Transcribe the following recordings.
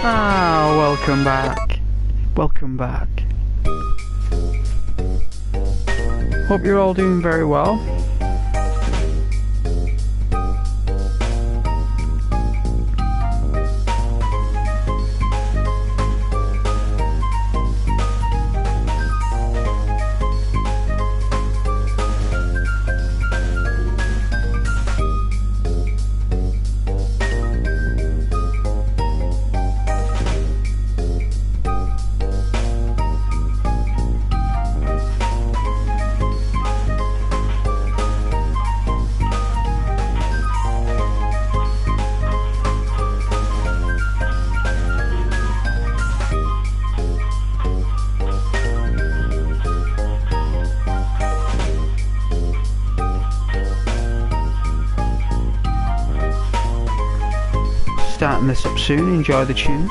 Ah, welcome back. Welcome back. Hope you're all doing very well. Starting this up soon, enjoy the tune.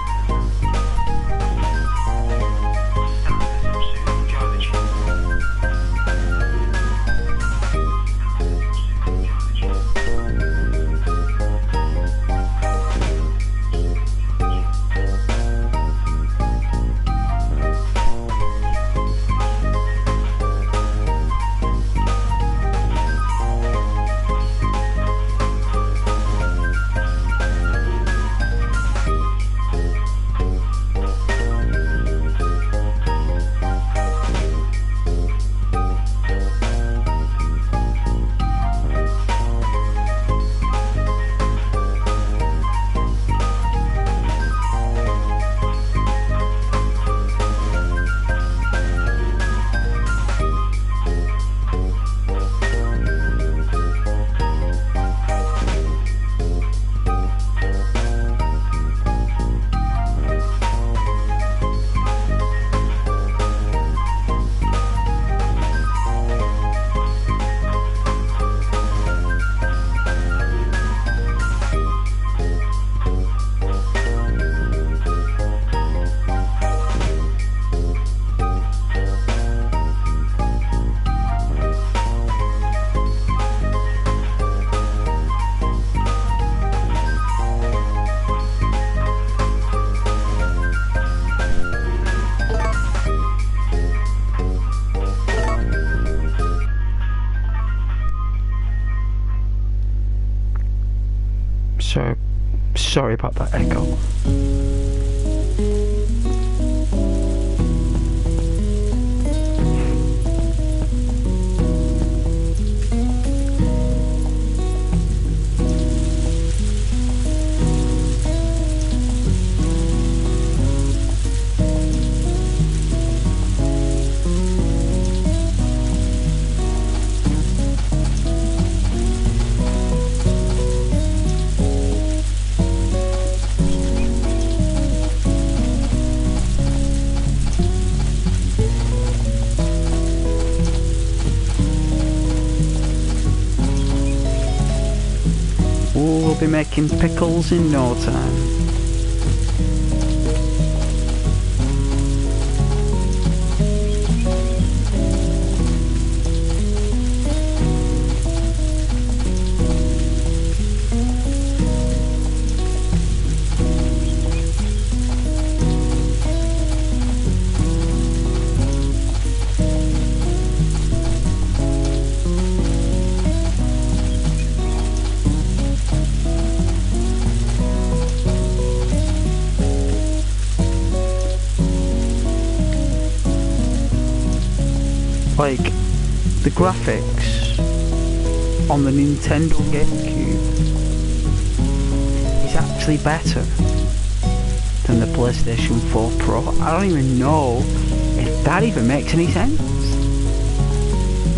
Sorry about that echo. We'll be making pickles in no time. Like, the graphics on the Nintendo GameCube is actually better than the PlayStation 4 Pro. I don't even know if that even makes any sense.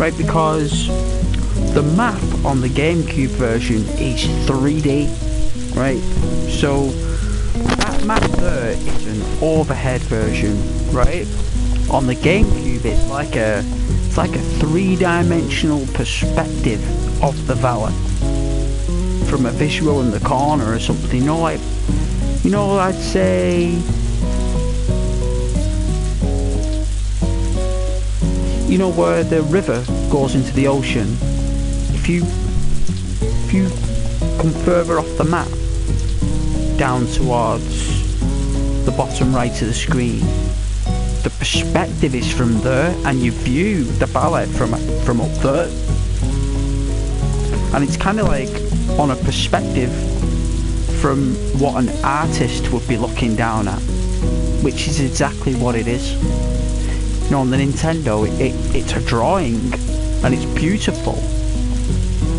Right, because the map on the GameCube version is 3D, right? So that map there is an overhead version, right? On the GameCube it's like a three-dimensional perspective of the valley from a visual in the corner or something, you know, like, you know, I'd say, you know, where the river goes into the ocean. If you come further off the map down towards the bottom right of the screen, the perspective is from there, and you view the ballet from up there. And it's kind of like on a perspective from what an artist would be looking down at, which is exactly what it is. You know, on the Nintendo, it's a drawing, and it's beautiful.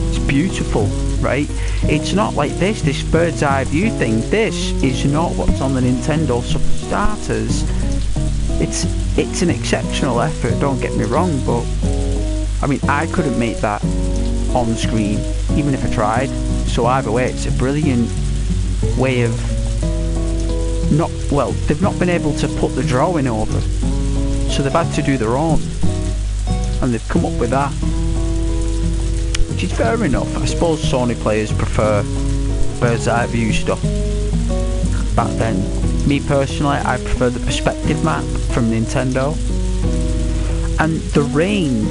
It's beautiful, right? It's not like this bird's eye view thing. This is not what's on the Nintendo. So for starters, it's an exceptional effort, don't get me wrong, but I mean, I couldn't make that on screen, even if I tried. So either way, it's a brilliant way of they've not been able to put the drawing over, so they've had to do their own, and they've come up with that, which is fair enough. I suppose Sony players prefer bird's eye view stuff back then. Me personally, I prefer the perspective map from Nintendo, and the rain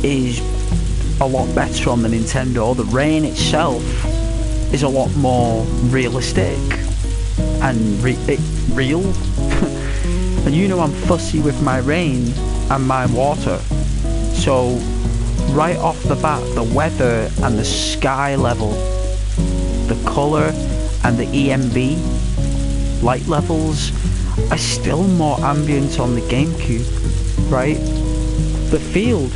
is a lot better on the Nintendo. The rain itself is a lot more realistic and real. And you know I'm fussy with my rain and my water, so right off the bat, the weather and the sky level, the colour and the EMB light levels are still more ambient on the GameCube, right? The field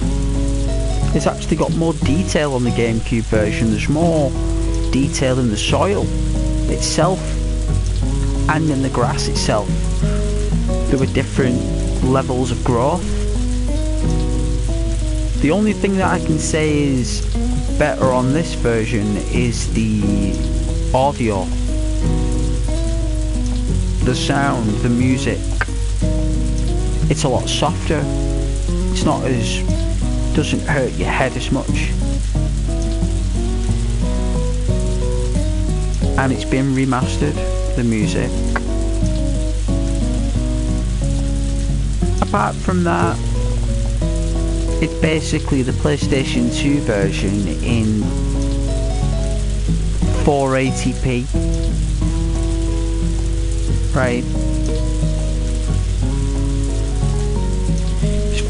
has actually got more detail on the GameCube version. There's more detail in the soil itself and in the grass itself. There were different levels of growth. The only thing that I can say is better on this version is the audio, the sound, the music. It's a lot softer. It's not as, doesn't hurt your head as much, and it's been remastered, the music. Apart from that, it's basically the PlayStation 2 version in 480p, right?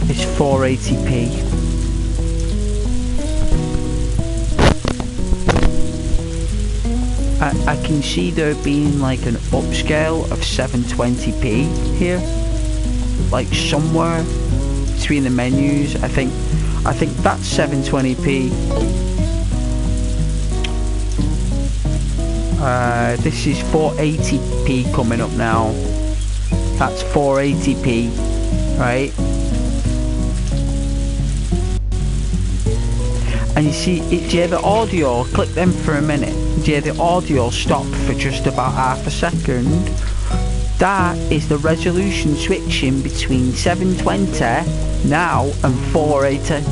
It's 480p. I can see there being like an upscale of 720p here, like somewhere between the menus. I think that's 720p. This is 480p coming up now. That's 480p, right? And you see, the audio, click them for a minute. The audio stopped for just about half a second. That is the resolution switching between 720 now and 480.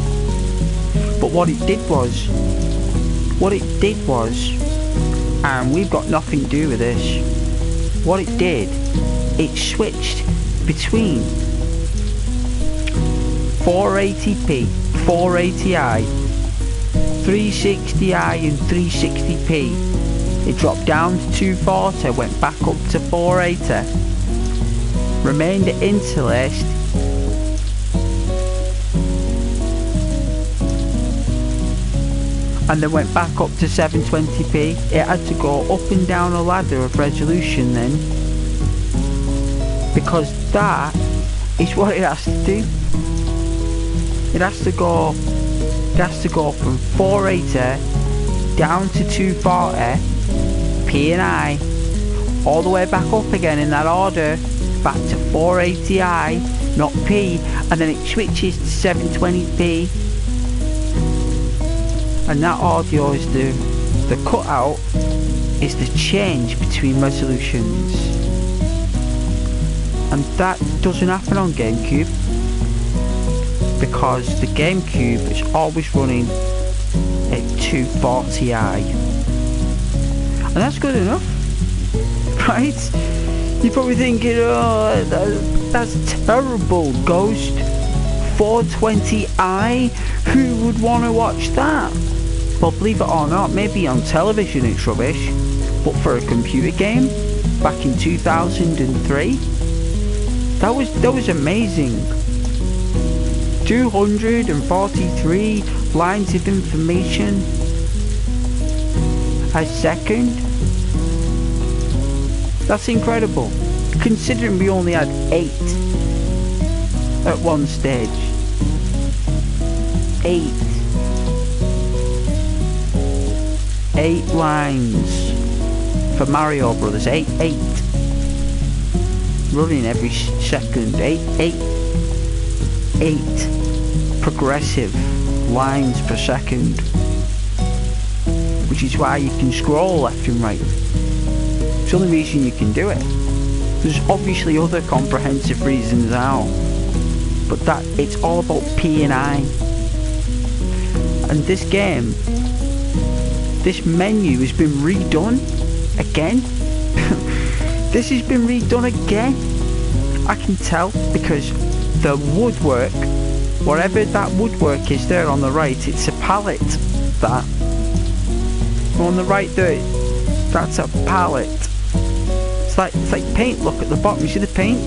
But what it did was, and we've got nothing to do with this, what it did, it switched between 480p, 480i, 360i and 360p. It dropped down to 240, went back up to 480, remained at interlaced, and then went back up to 720p. It had to go up and down a ladder of resolution then, because that is what it has to do. It has to go from 480 down to 240, P and I, all the way back up again in that order, back to 480i, not P, and then it switches to 720p. And that audio is the cutout, is the change between resolutions. And that doesn't happen on GameCube, because the GameCube is always running at 240i. And that's good enough, right? You're probably thinking, oh, that's terrible, Ghost. 420i? Who would want to watch that? Well, believe it or not, maybe on television it's rubbish, but for a computer game, back in 2003. That was amazing. 243 lines of information a second. That's incredible, considering we only had 8 at one stage. 8 lines for Mario Brothers. 8 running every second. 8 progressive lines per second, which is why you can scroll left and right. It's the only reason you can do it. There's obviously other comprehensive reasons now, but that it's all about P and I. And this game, this menu has been redone again. This has been redone again. I can tell because the woodwork, whatever that woodwork is there on the right, it's a palette. That on the right there, that's a palette. It's like paint. Look at the bottom. You see the paint?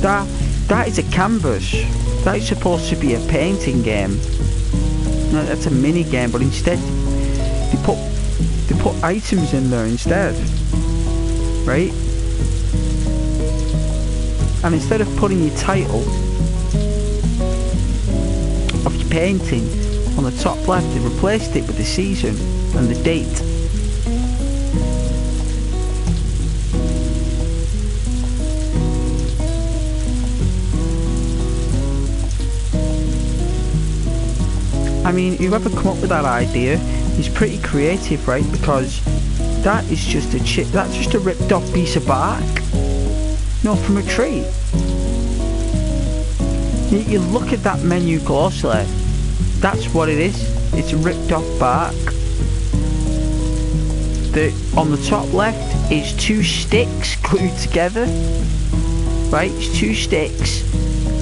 That is a canvas. That is supposed to be a painting game. No, that's a mini game, but instead they put items in there instead, right? And instead of putting your title of your painting on the top left, they replaced it with the season and the date. I mean, whoever come up with that idea is pretty creative, right? Because that is just that's just a ripped off piece of bark. No, from a tree. You look at that menu closely, that's what it is. It's ripped off bark. On the top left is 2 sticks glued together. Right, it's 2 sticks.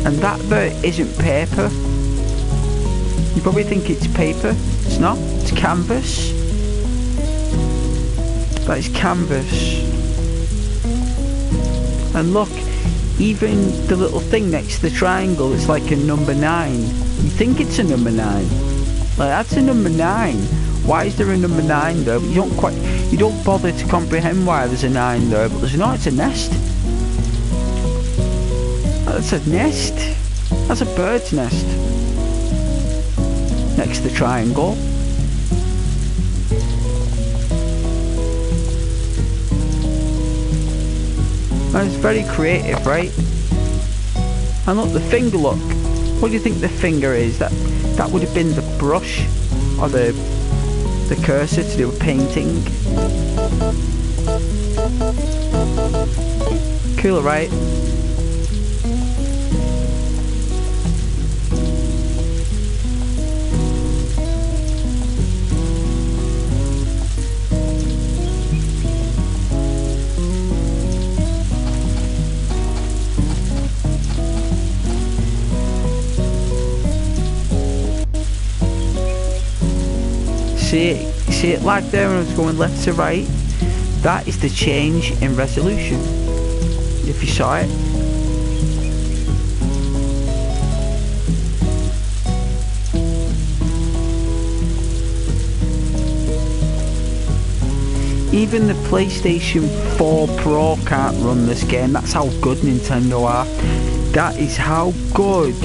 And that bit isn't paper. You probably think it's paper. It's not. It's canvas. That is canvas. And look, even the little thing next to the triangle, it's like a number 9. You think it's a number 9. Like, that's a number 9. Why is there a number 9 there? But you don't bother to comprehend why there's a 9 there, but there's not. It's a nest. That's a nest. That's a bird's nest. Next to the triangle. And it's very creative, right? And look, the finger, look. What do you think the finger is? That would have been the brush or the cursor to do a painting. Cool, right? See it like there when I was going left to right? That is the change in resolution. If you saw it. Even the PlayStation 4 Pro can't run this game. That's how good Nintendo are. That is how good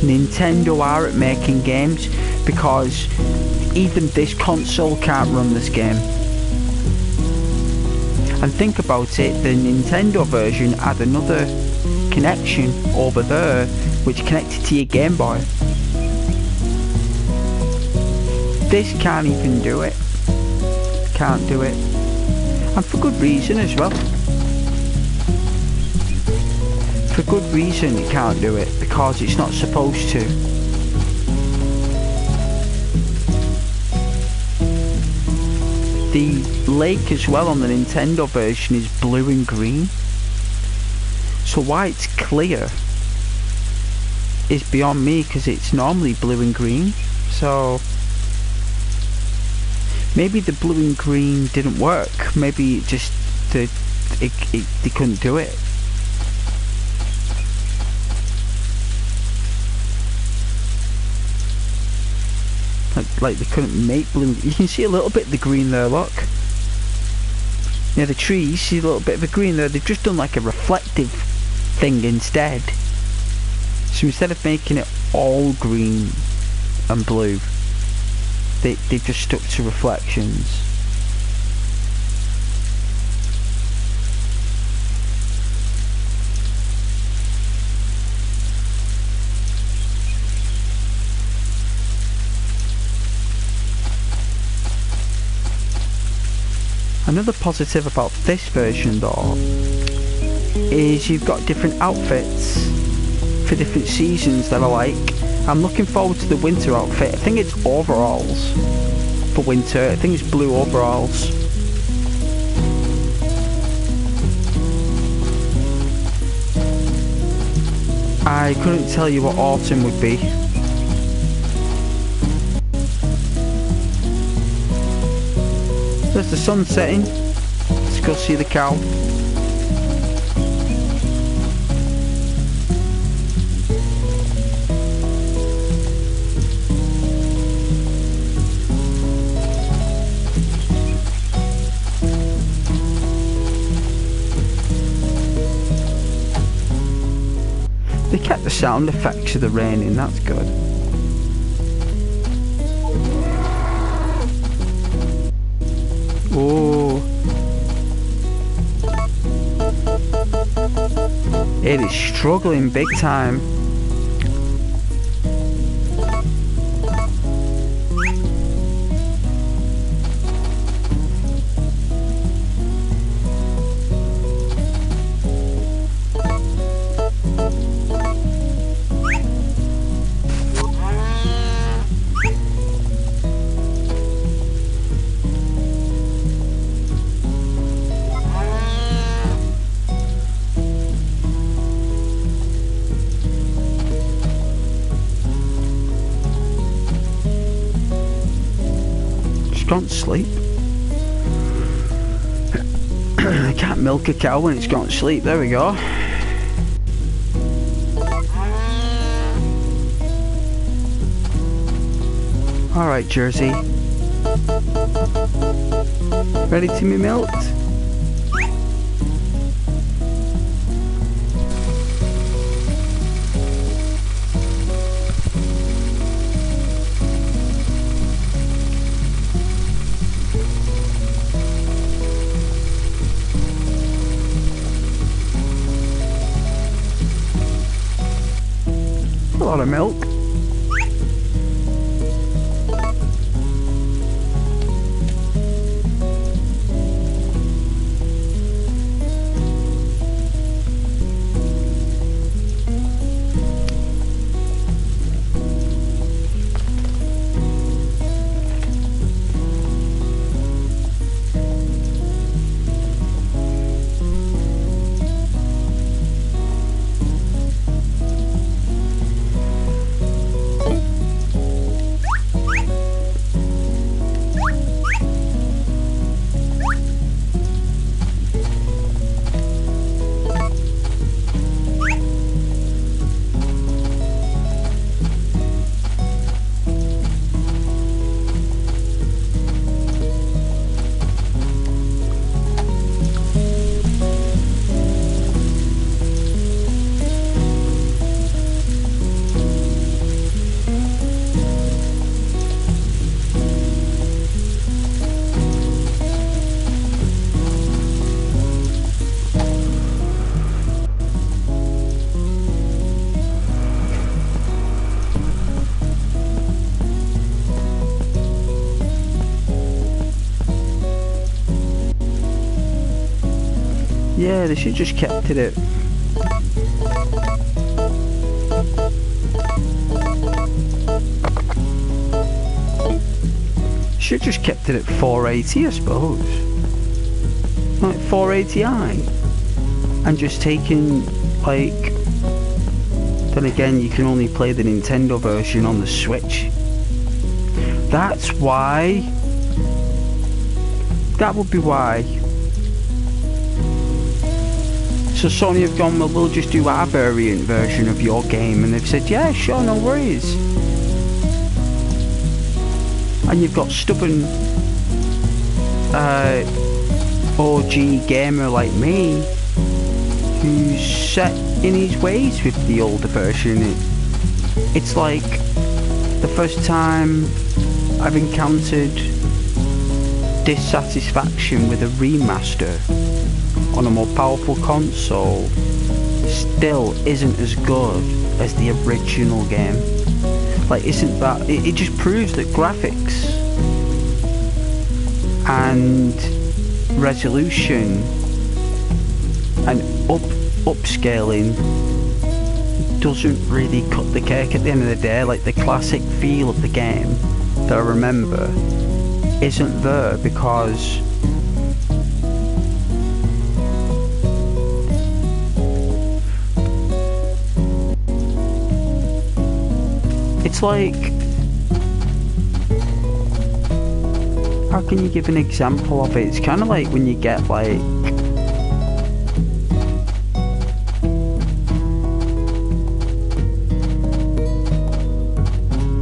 Nintendo are at making games, because even this console can't run this game. And think about it, the Nintendo version had another connection over there which connected to your Game Boy. This can't even do it. Can't do it. And for good reason as well. For good reason it can't do it, because it's not supposed to. The lake as well on the Nintendo version is blue and green. So why it's clear is beyond me, because it's normally blue and green. So maybe the blue and green didn't work. Maybe it just they couldn't do it. Like they couldn't make blue. You can see a little bit of the green there, look. Yeah, the trees, see a little bit of the green there. They've just done like a reflective thing instead. So instead of making it all green and blue, they've just stuck to reflections. Another positive about this version though is you've got different outfits for different seasons that I like. I'm looking forward to the winter outfit. I think it's overalls for winter. I think it's blue overalls. I couldn't tell you what autumn would be. There's the sun setting. Let's go see the cow. They kept the sound effects of the raining, that's good. Oh, it is struggling big time. Gone to sleep. I can't milk a cow when it's gone to sleep. There we go. Alright, Jersey. Ready to be milked? A lot of milk. Yeah, they should just kept it at... Should just kept it at 480, I suppose. Like 480i. And just taking, like... Then again, you can only play the Nintendo version on the Switch. That's why... That would be why So Sony have gone, well, we'll just do our variant version of your game, and they've said, yeah, sure, no worries. And you've got stubborn OG gamer like me, who's set in his ways with the older version. It's like the first time I've encountered dissatisfaction with a remaster on a more powerful console still isn't as good as the original game. Like, isn't that... It just proves that graphics and resolution and upscaling doesn't really cut the cake at the end of the day. Like, the classic feel of the game that I remember isn't there because it's like, how can you give an example of it? It's kind of like when you get like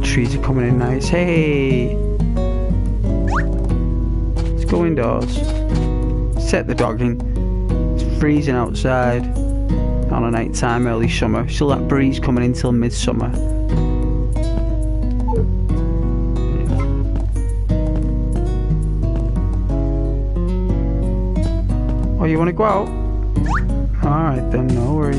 trees are coming in nice. Hey, let's go indoors. Set the dog in. It's freezing outside on a night time, early summer. Still that breeze coming in till midsummer. Oh, you want to go out? Alright then, no worries.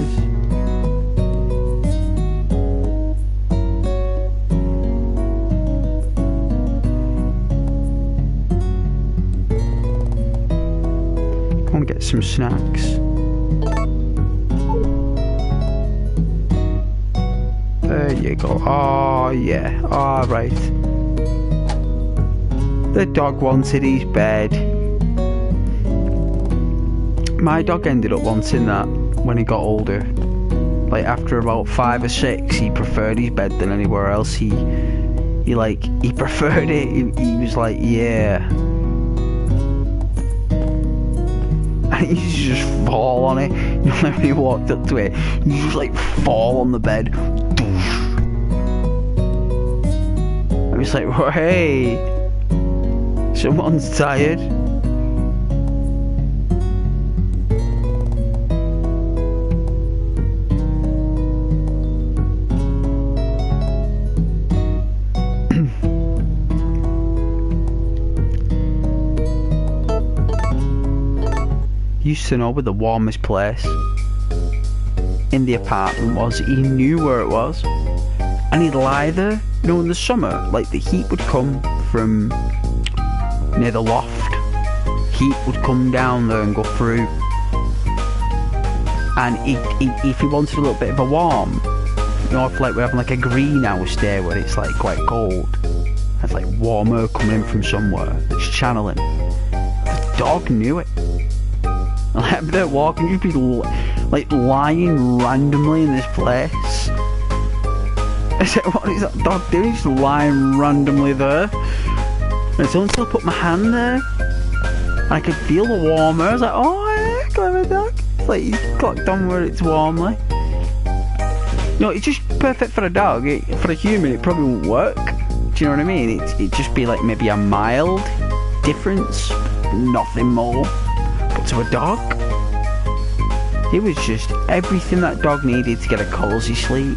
Go and get some snacks. There you go. Oh yeah, alright. The dog wanted his bed. My dog ended up wanting that when he got older. Like after about 5 or 6, he preferred his bed than anywhere else. He preferred it. He was like, yeah. And he used to just fall on it. You know, when he walked up to it, he just like fall on the bed. I was like, well, hey, someone's tired. Used to know where the warmest place in the apartment was. He knew where it was, and he'd lie there. You know, in the summer, like the heat would come from near the loft. Heat would come down there and go through, and if he wanted a little bit of a warm, you know, if like we're having like a greenhouse there where it's like quite cold, it's like warmer coming in from somewhere that's channeling. The dog knew it. Like, they're walking, you'd be like lying randomly in this place. I said, what is that dog doing? He's lying randomly there. And so until I put my hand there, I could feel the warmer. I was like, oh yeah, clever dog. It's like he's clocked on where it's warmly. No, it's just perfect for a dog. For a human, it probably won't work. Do you know what I mean? It'd just be like maybe a mild difference, nothing more. But to a dog, it was just everything that dog needed to get a cosy sleep.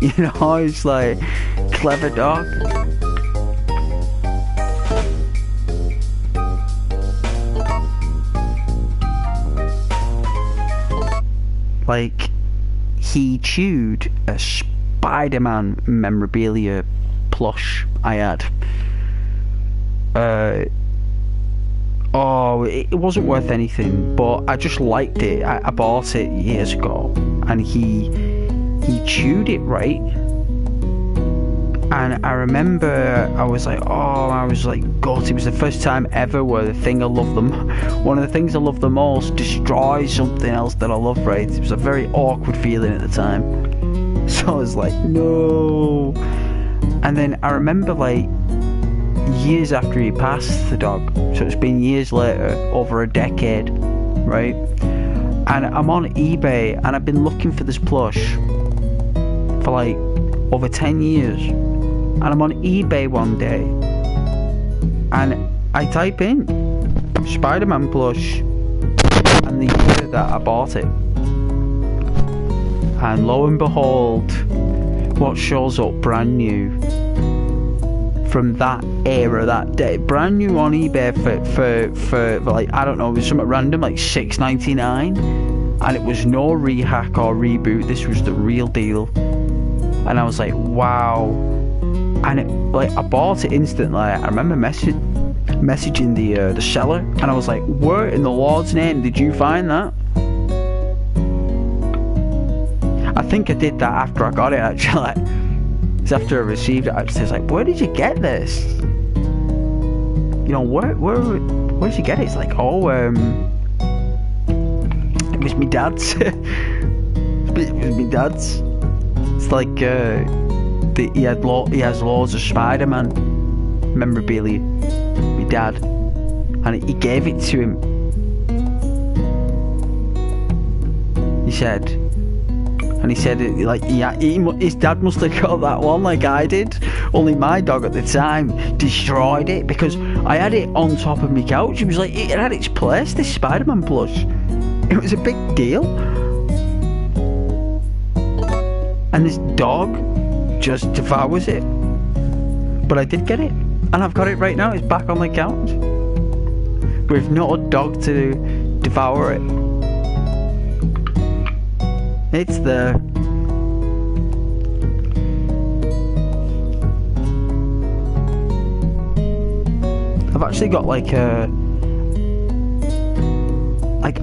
You know, it's like, clever dog. Like, he chewed a Spider-Man memorabilia plush I had. Oh, it wasn't worth anything, but I just liked it. I bought it years ago, and he chewed it, right? And I remember I was like, God, it was the first time ever where the thing I love one of the things I love the most destroys something else that I love, right? It was a very awkward feeling at the time. So I was like, no. And then I remember, like, years after he passed, the dog, so it's been years later, over a decade, right? And I'm on eBay, and I've been looking for this plush for like over 10 years. And I'm on eBay one day, and I type in Spider-Man plush, and the year that I bought it, and lo and behold, what shows up brand new from that era, that day, brand new on eBay for like, I don't know, it was something random, like $6.99, and it was no rehack or reboot. This was the real deal, and I was like, wow. And it, like, I bought it instantly. I remember messaging the seller, and I was like, where in the Lord's name did you find that? I think I did that after I got it, actually. It's after I received it. I was like, where did you get this? You know, where did you get it? It's like, oh, it was my dad's. It was my dad's. It's like, he has loads of Spider-Man memorabilia, my dad, and he gave it to him. He said, like, his dad must have got that one like I did, only my dog at the time destroyed it, because I had it on top of my couch. It was like, it had its place, this Spider-Man plush. It was a big deal, and this dog just devours it. But I did get it, and I've got it right now. It's back on my couch with not a dog to devour it. It's there. I've actually got like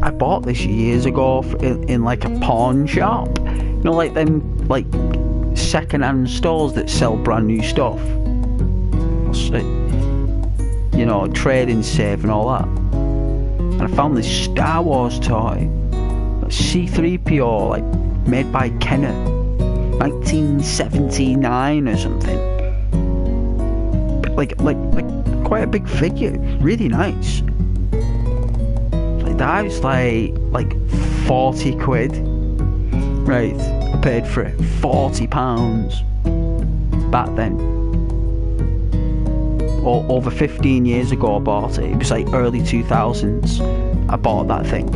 I bought this years ago in like a pawn shop, you know, like them like second-hand stores that sell brand new stuff, you know, trading safe and all that. And I found this Star Wars toy, C3PO, like made by Kenner, 1979 or something. Like quite a big figure, really nice. Like that was like 40 quid, right? I paid for it £40 back then. Or over 15 years ago I bought it. It was like early 2000s I bought that thing,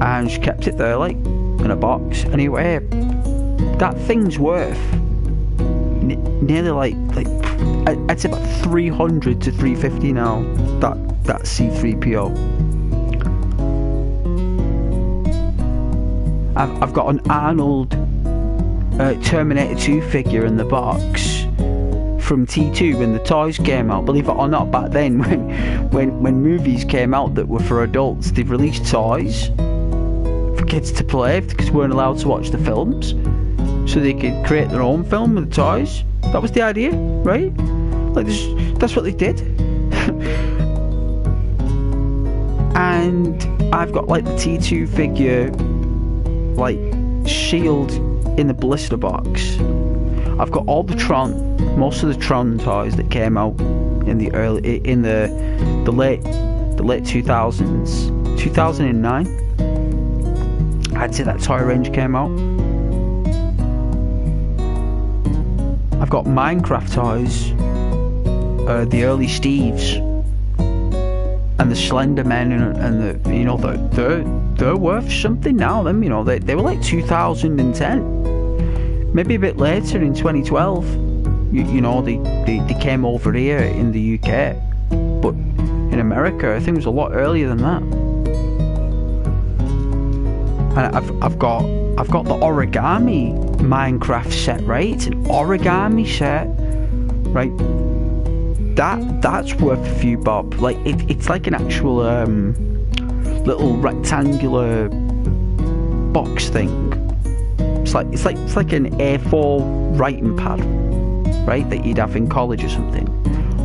and she kept it there like in a box. Anyway, that thing's worth nearly like I'd say about 300 to 350 now, that C3PO. I've got an Arnold Terminator 2 figure in the box from T2 when the toys came out. Believe it or not, back then when movies came out that were for adults, they've released toys for kids to play because we weren't allowed to watch the films, so they could create their own film with the toys. That was the idea, right? Like that's what they did. And I've got like the T2 figure like sealed in the blister box. I've got all the most of the Tron toys that came out in the late 2000s, 2009. I'd say that toy range came out. I've got Minecraft toys, the early Steves, and the Slender Men, and the, you know, they're worth something now. Them, you know, they were like 2010, maybe a bit later in 2012. You know, they came over here in the UK, but in America I think it was a lot earlier than that. And I've got the origami Minecraft set, right? It's an origami set, right? That's worth a few bob. Like it's like an actual little rectangular box thing. It's like an A4 writing pad, right, that you'd have in college or something.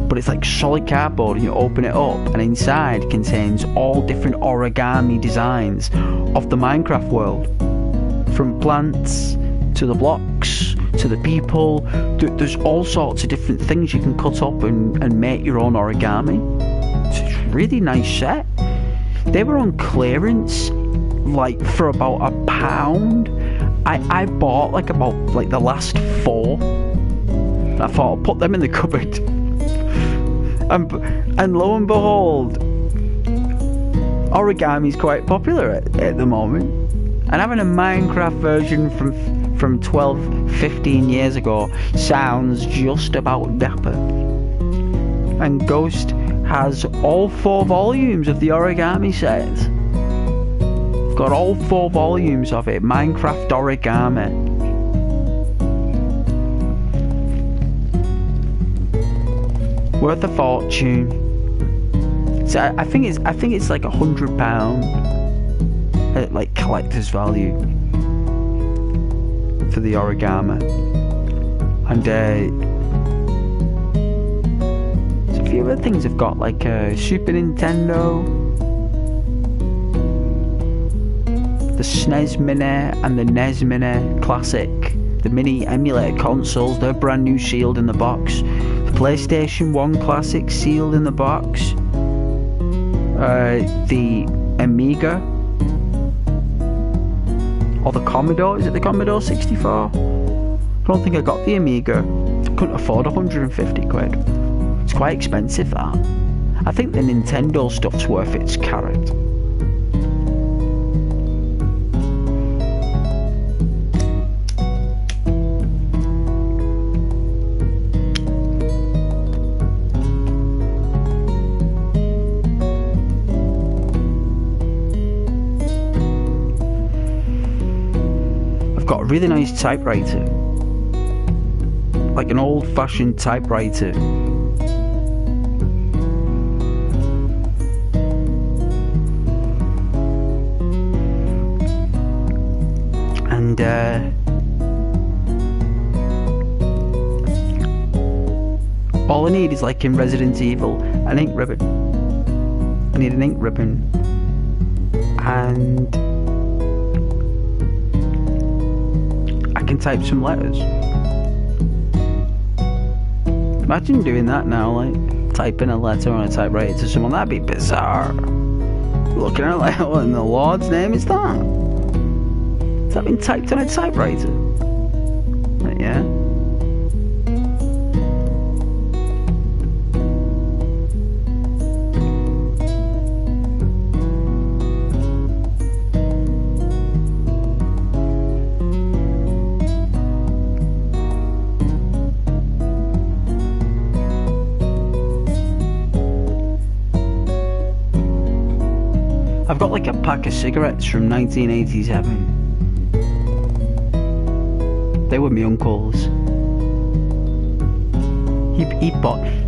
But it's like solid cardboard, and you open it up, and inside contains all different origami designs of the Minecraft world, from plants to the blocks to the people. There's all sorts of different things you can cut up and make your own origami. It's a really nice set. They were on clearance, like for about £1. I bought like the last 4. I thought I'll put them in the cupboard. And lo and behold, origami is quite popular at the moment. And having a Minecraft version from 12, 15 years ago sounds just about dapper. And Ghost has all 4 volumes of the origami set. Got all 4 volumes of it. Minecraft origami. Worth a fortune. So I think it's like £100 at like collector's value for the origami. And so a few other things I've got, like Super Nintendo, the SNES Mini and the NES Mini Classic, the mini emulator consoles, they're brand new sealed in the box. The PlayStation 1 Classic sealed in the box. The Amiga, or the Commodore, is it the Commodore 64? I don't think I got the Amiga. Couldn't afford 150 quid. It's quite expensive, that. I think the Nintendo stuff's worth its carrot. Got a really nice typewriter, like an old-fashioned typewriter. And all I need is, like in Resident Evil, an ink ribbon. I need an ink ribbon and can type some letters. Imagine doing that now, like typing a letter on a typewriter to someone. That'd be bizarre. Looking at it like, what in the Lord's name is that? Has that been typed on a typewriter? But yeah. I've got like a pack of cigarettes from 1987. They were my uncle's.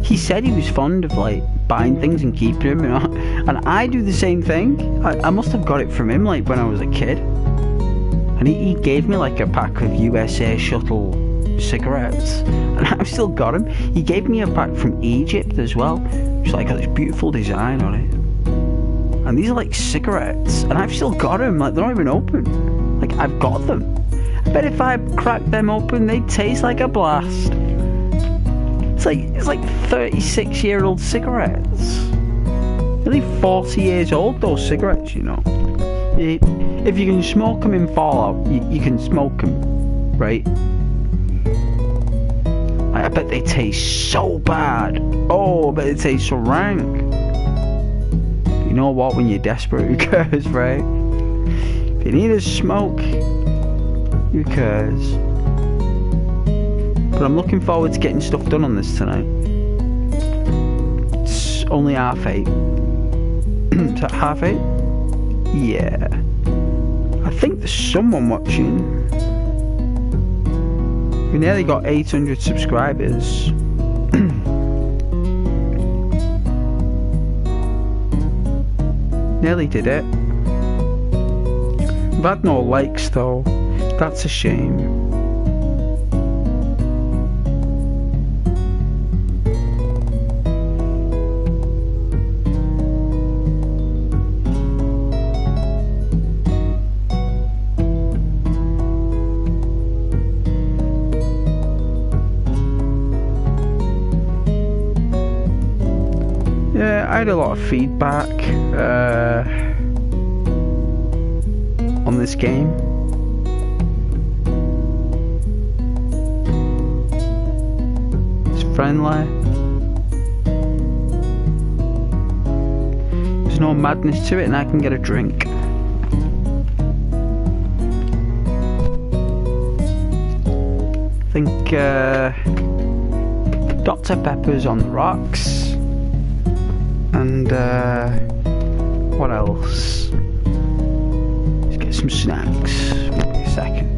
He said he was fond of like buying things and keeping them, you know? And I do the same thing. I must have got it from him like when I was a kid. And he gave me like a pack of USA Shuttle cigarettes, and I've still got them. He gave me a pack from Egypt as well, which like got this beautiful design on it. And these are like cigarettes, and I've still got them, like they're not even open. Like I've got them. I bet if I cracked them open, they'd taste like a blast. It's like 36-year-old cigarettes. Nearly 40 years old, those cigarettes, you know. If you can smoke them in Fallout, you can smoke them, right? I bet they taste so bad. Oh, I bet they taste so rank. You know what, when you're desperate, who cares, right? If you need a smoke, who cares? But I'm looking forward to getting stuff done on this tonight. It's only 8:30. Is that 8:30? Yeah. I think there's someone watching. We nearly got 800 subscribers. Nearly did it. We've had no likes though. That's a shame. Yeah, had a lot of feedback on this game. It's friendly. There's no madness to it, and I can get a drink. I think Dr. Pepper's on the rocks. And what else? Let's get some snacks. Maybe a second.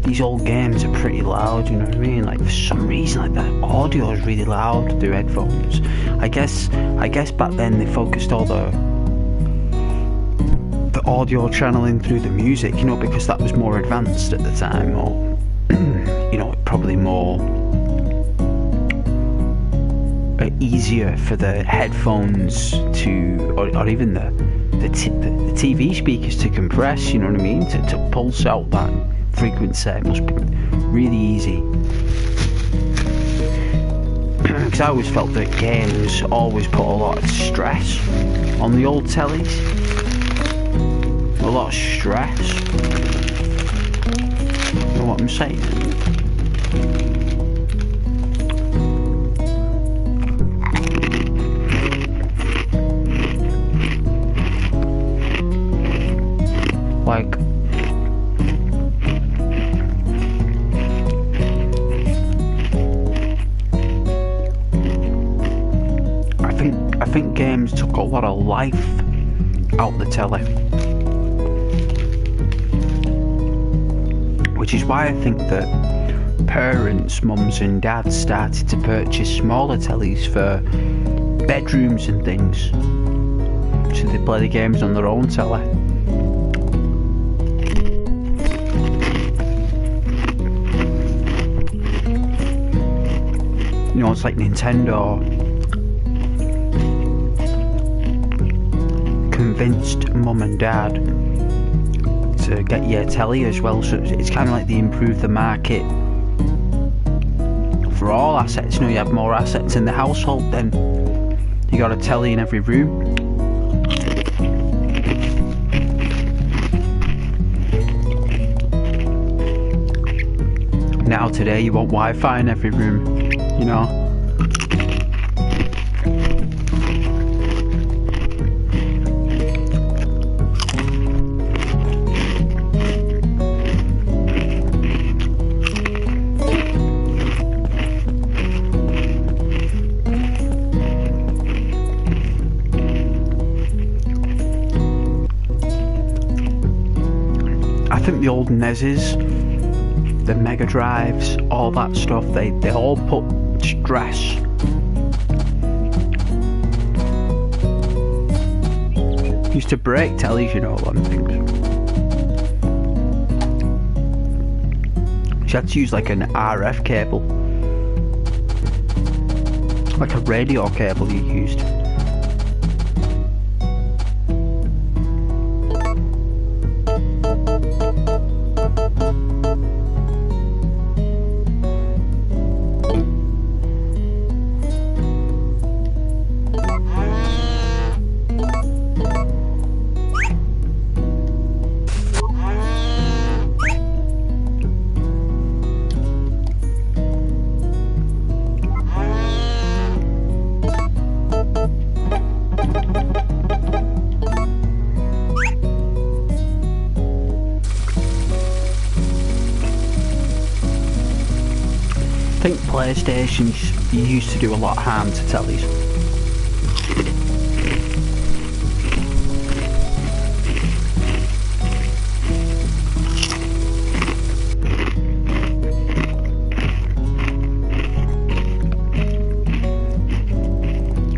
These old games are pretty loud, you know what I mean? Like for some reason, like the audio is really loud through headphones. I guess back then they focused all the audio channeling through the music, you know, because that was more advanced at the time, or you know, probably more easier for the headphones to, or even the TV speakers to compress, you know what I mean, to pulse out that frequency. It must be really easy. Because I always felt that games always put a lot of stress on the old tellies. A lot of stress. You know what I'm saying? think games took a lot of life out the telly. Which is why I think that parents, mums and dads started to purchase smaller tellies for bedrooms and things, so they play the games on their own telly. You know, it's like Nintendo convinced mum and dad to get you a telly as well, so it's kind of like they improved the market for all assets. You know, you have more assets in the household, then you got a telly in every room. Now today you want Wi-Fi in every room, you know. I think the old NESes, the Mega Drives, all that stuff, they all put stress used to break tellies, you know, on things. You had to use like an RF cable, like a radio cable you used. I think PlayStations used to do a lot of harm to tellies.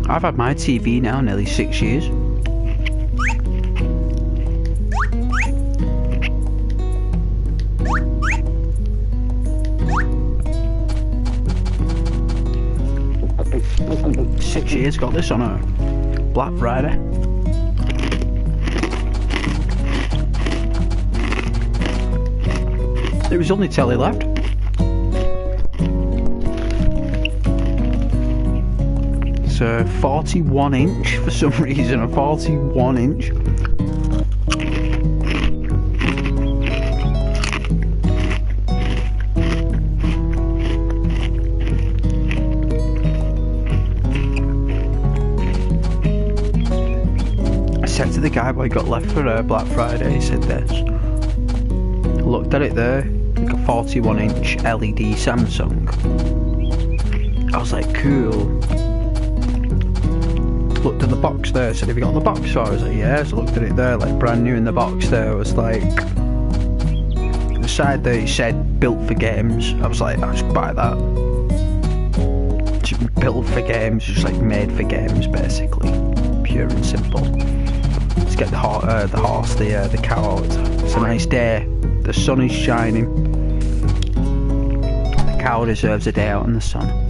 I've had my TV now nearly 6 years. Got this on a Black Friday. There was only telly left. It's a 41 inch for some reason, a 41 inch. Said to the guy what he got left for Black Friday, he said this. I looked at it there, like a 41 inch LED Samsung. I was like, cool. Looked at the box there, said, have you got the box for? I was like, yeah. So I looked at it there, like brand new in the box there. I was like, the side there it said built for games. I was like, I'll just buy that. Just built for games, just like made for games basically. Pure and simple. Let's get the horse, the cow out. It's a nice day. The sun is shining. The cow deserves a day out in the sun.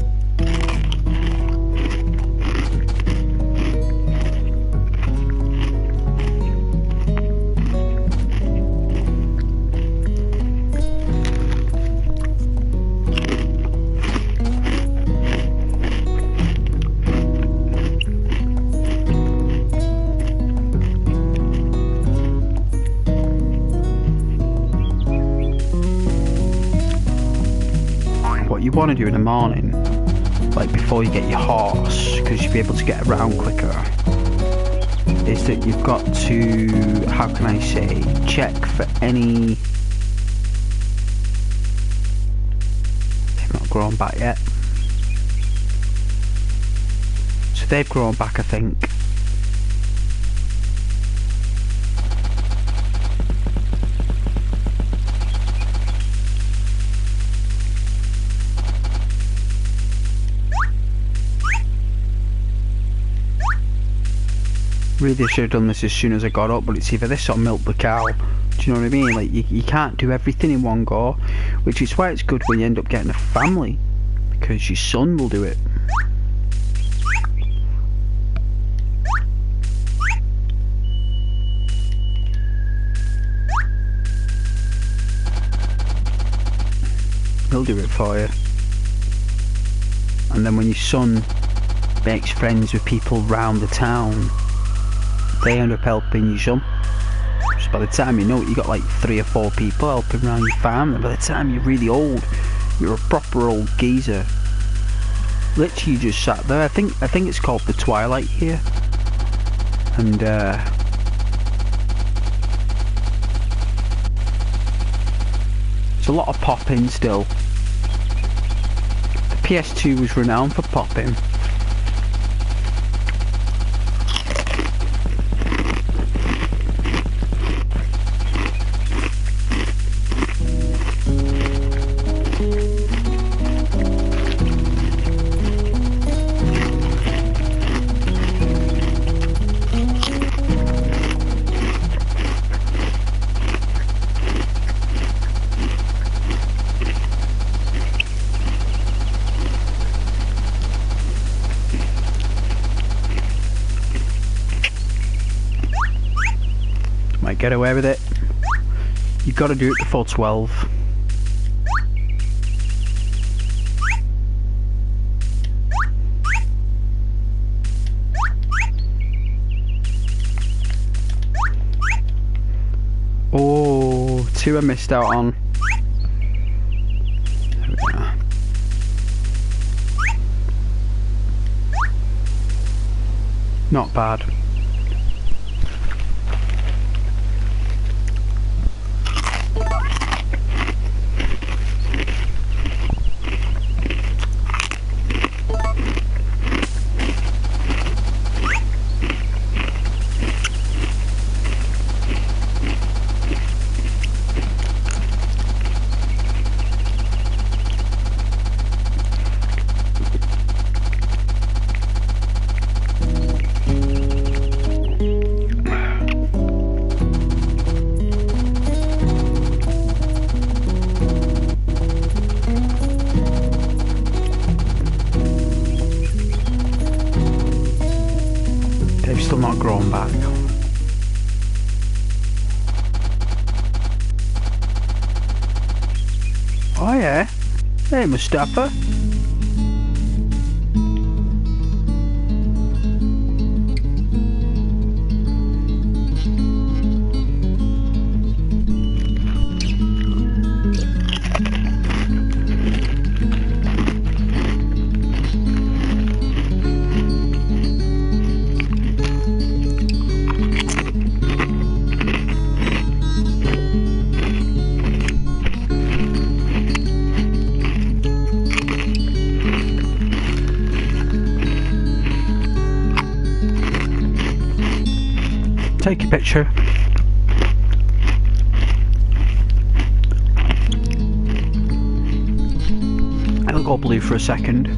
What you want to do in the morning, like before you get your horse, because you'll be able to get around quicker, is that you've got to, how can I say, check for any, they've not grown back yet, so they've grown back, I think. Really, I should have done this as soon as I got up, but it's either this or milk the cow. Do you know what I mean? Like, you can't do everything in one go, which is why it's good when you end up getting a family, because your son will do it. He'll do it for you. And then when your son makes friends with people round the town, they end up helping your son. So by the time you know it, you got like 3 or 4 people helping around your farm, and by the time you're really old, you're a proper old geezer. Literally, you just sat there. I think it's called the Twilight here, and it's a lot of popping still. The PS2 was renowned for popping. Might get away with it. You've got to do it before 12. Oh, 2 I missed out on. There we are. Not bad. They've still not grown back. Oh yeah. Hey Mustafa. Take a picture. It'll go blue for a second.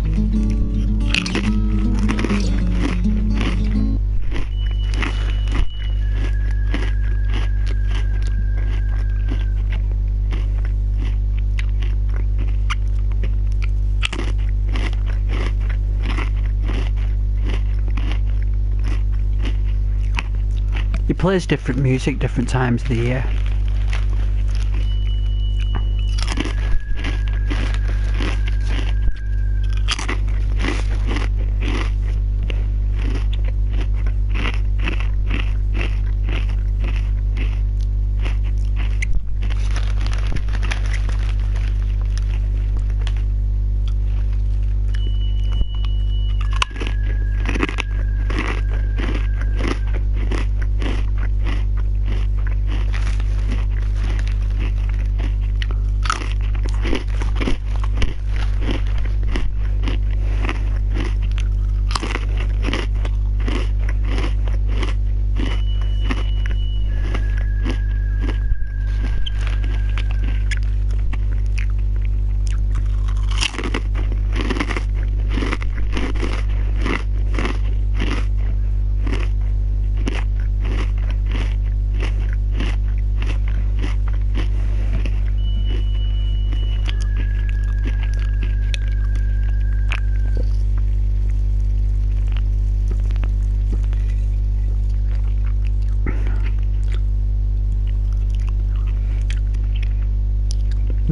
He plays different music different times of the year.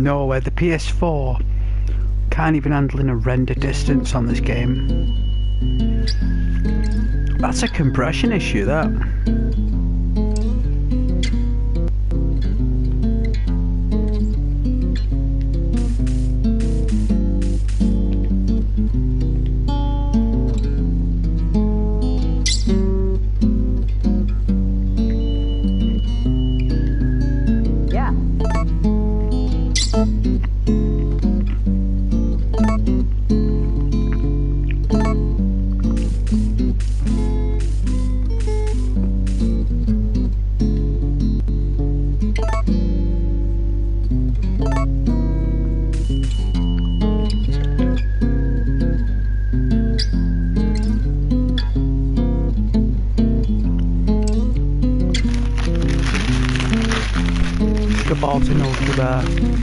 nowhere. The PS4 can't even handle a render distance on this game. That's a compression issue, that. Geballte Note there.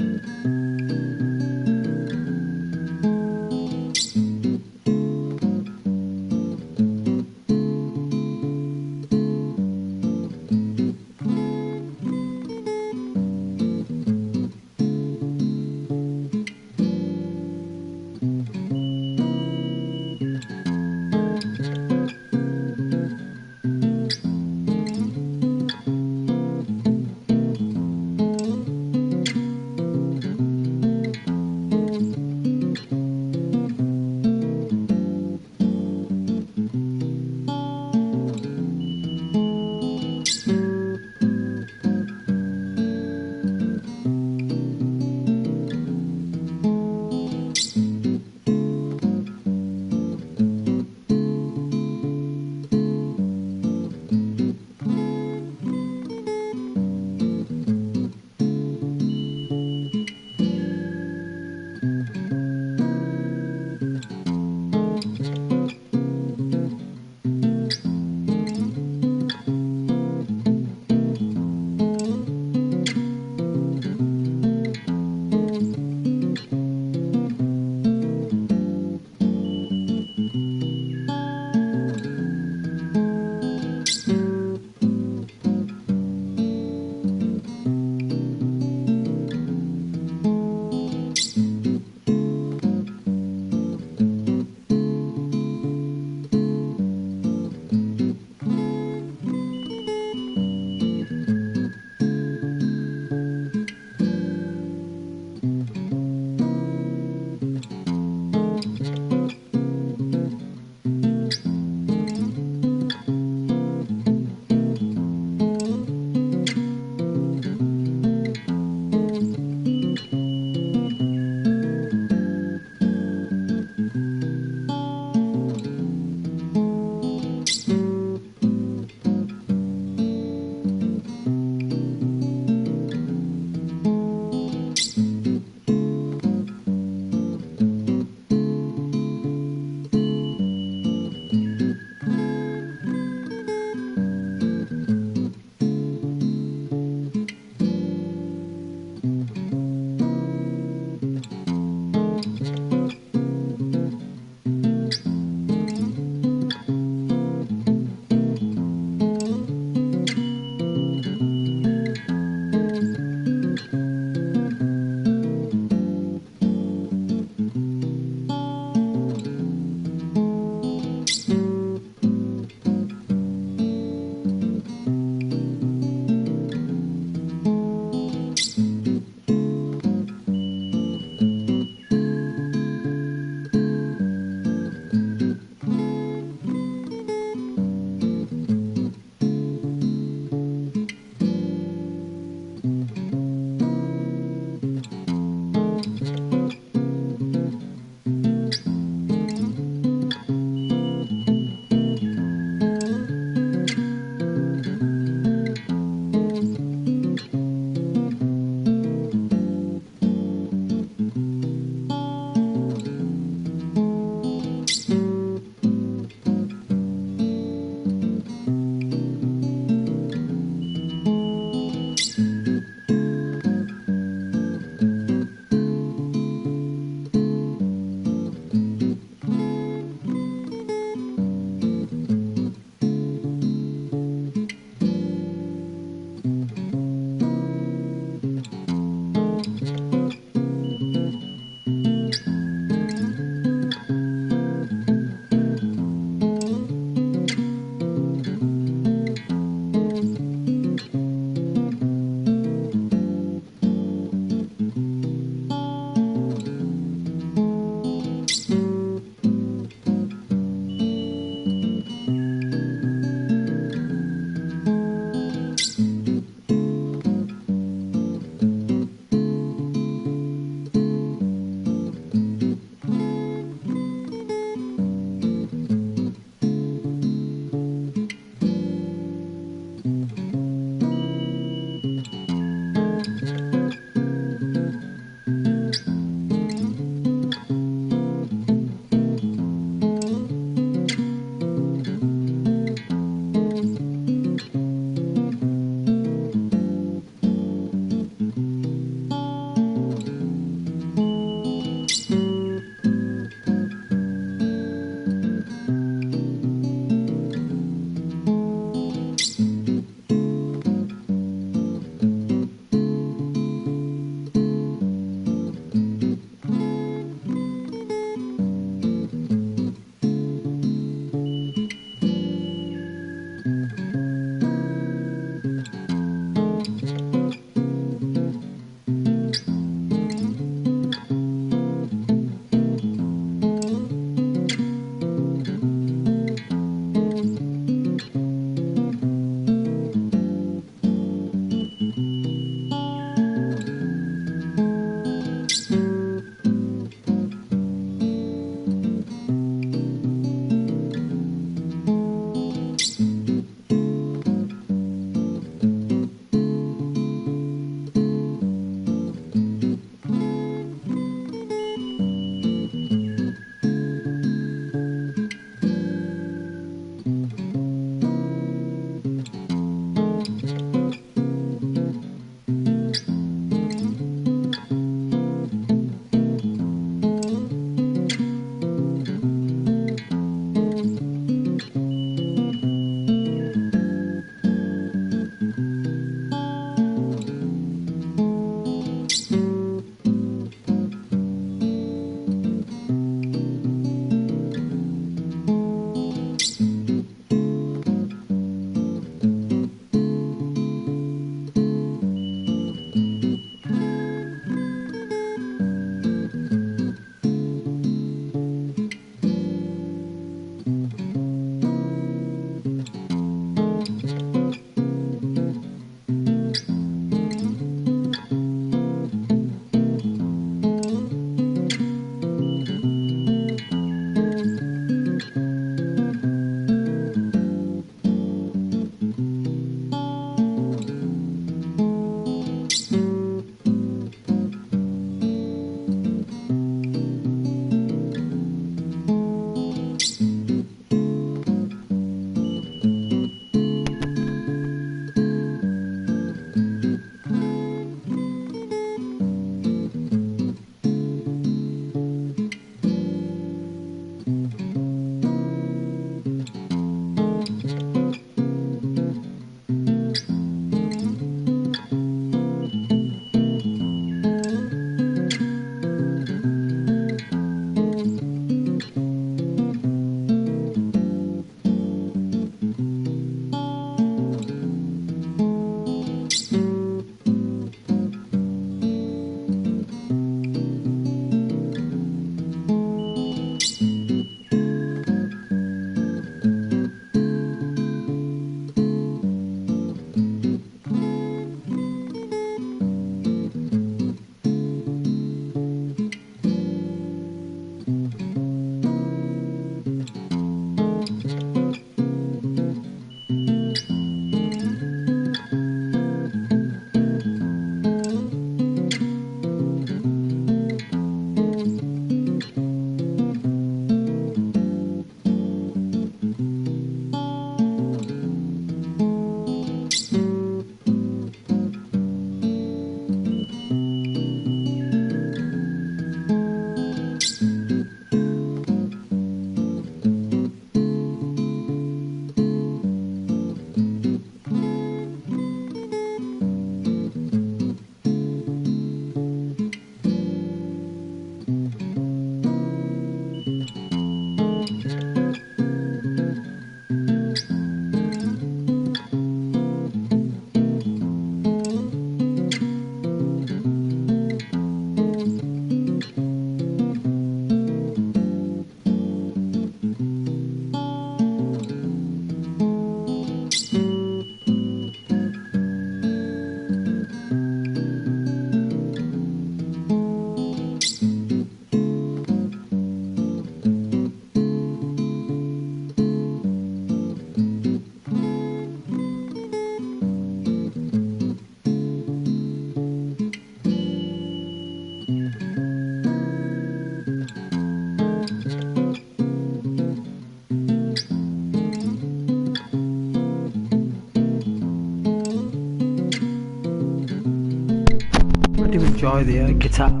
do enjoy the guitar.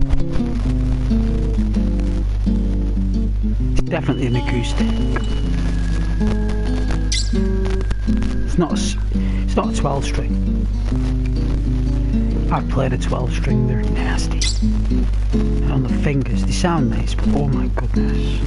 It's definitely an acoustic. It's not a 12 string. I've played a 12 string, they're nasty. And on the fingers, they sound nice, but oh my goodness.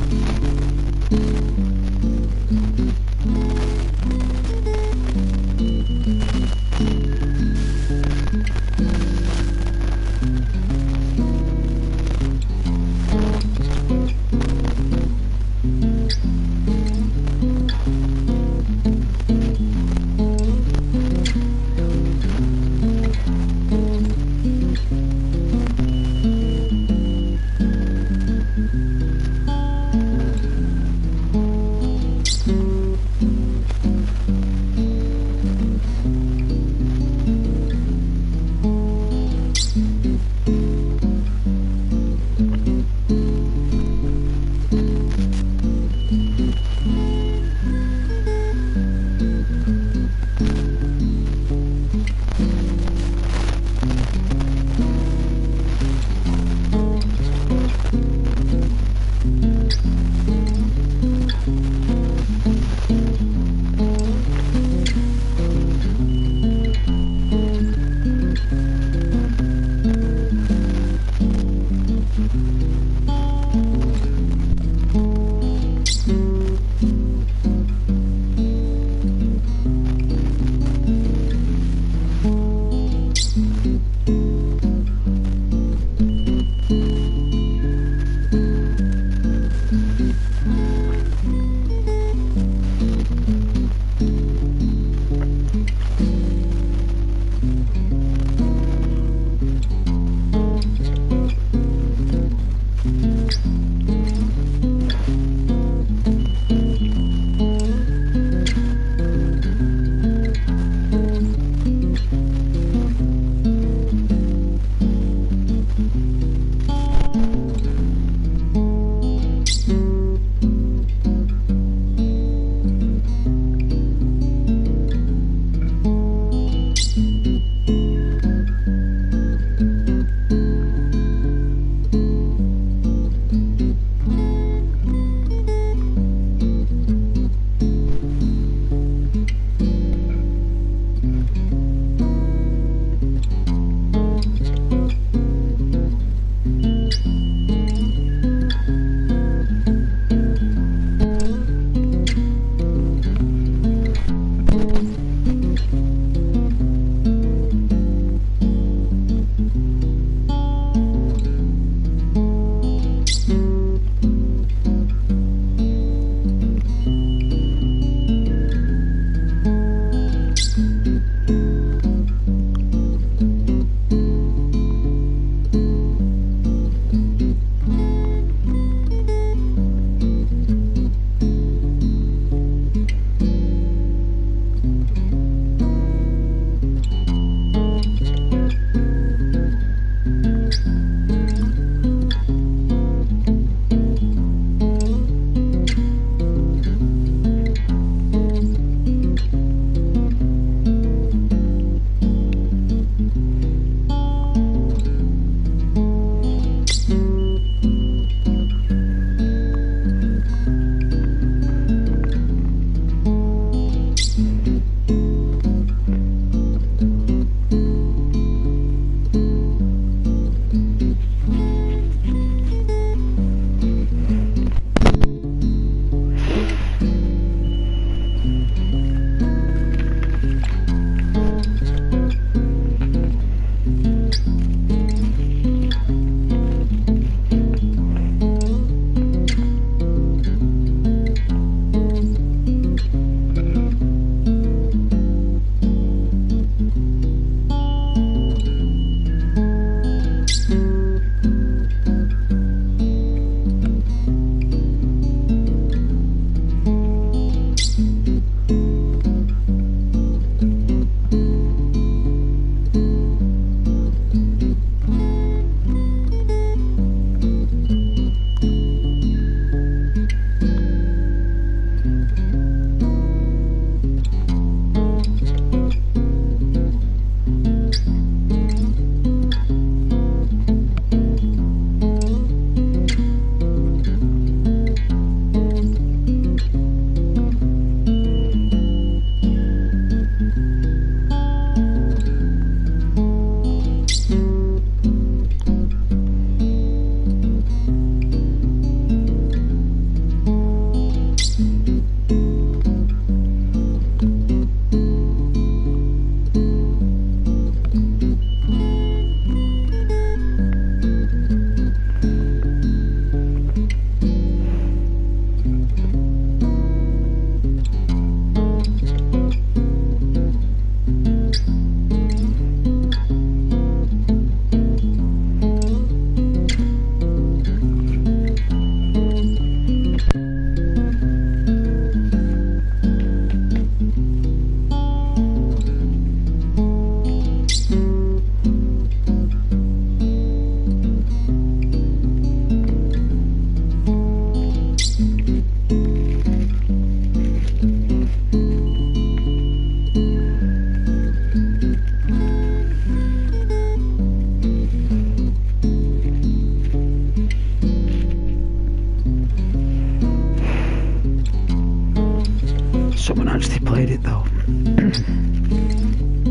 made it though.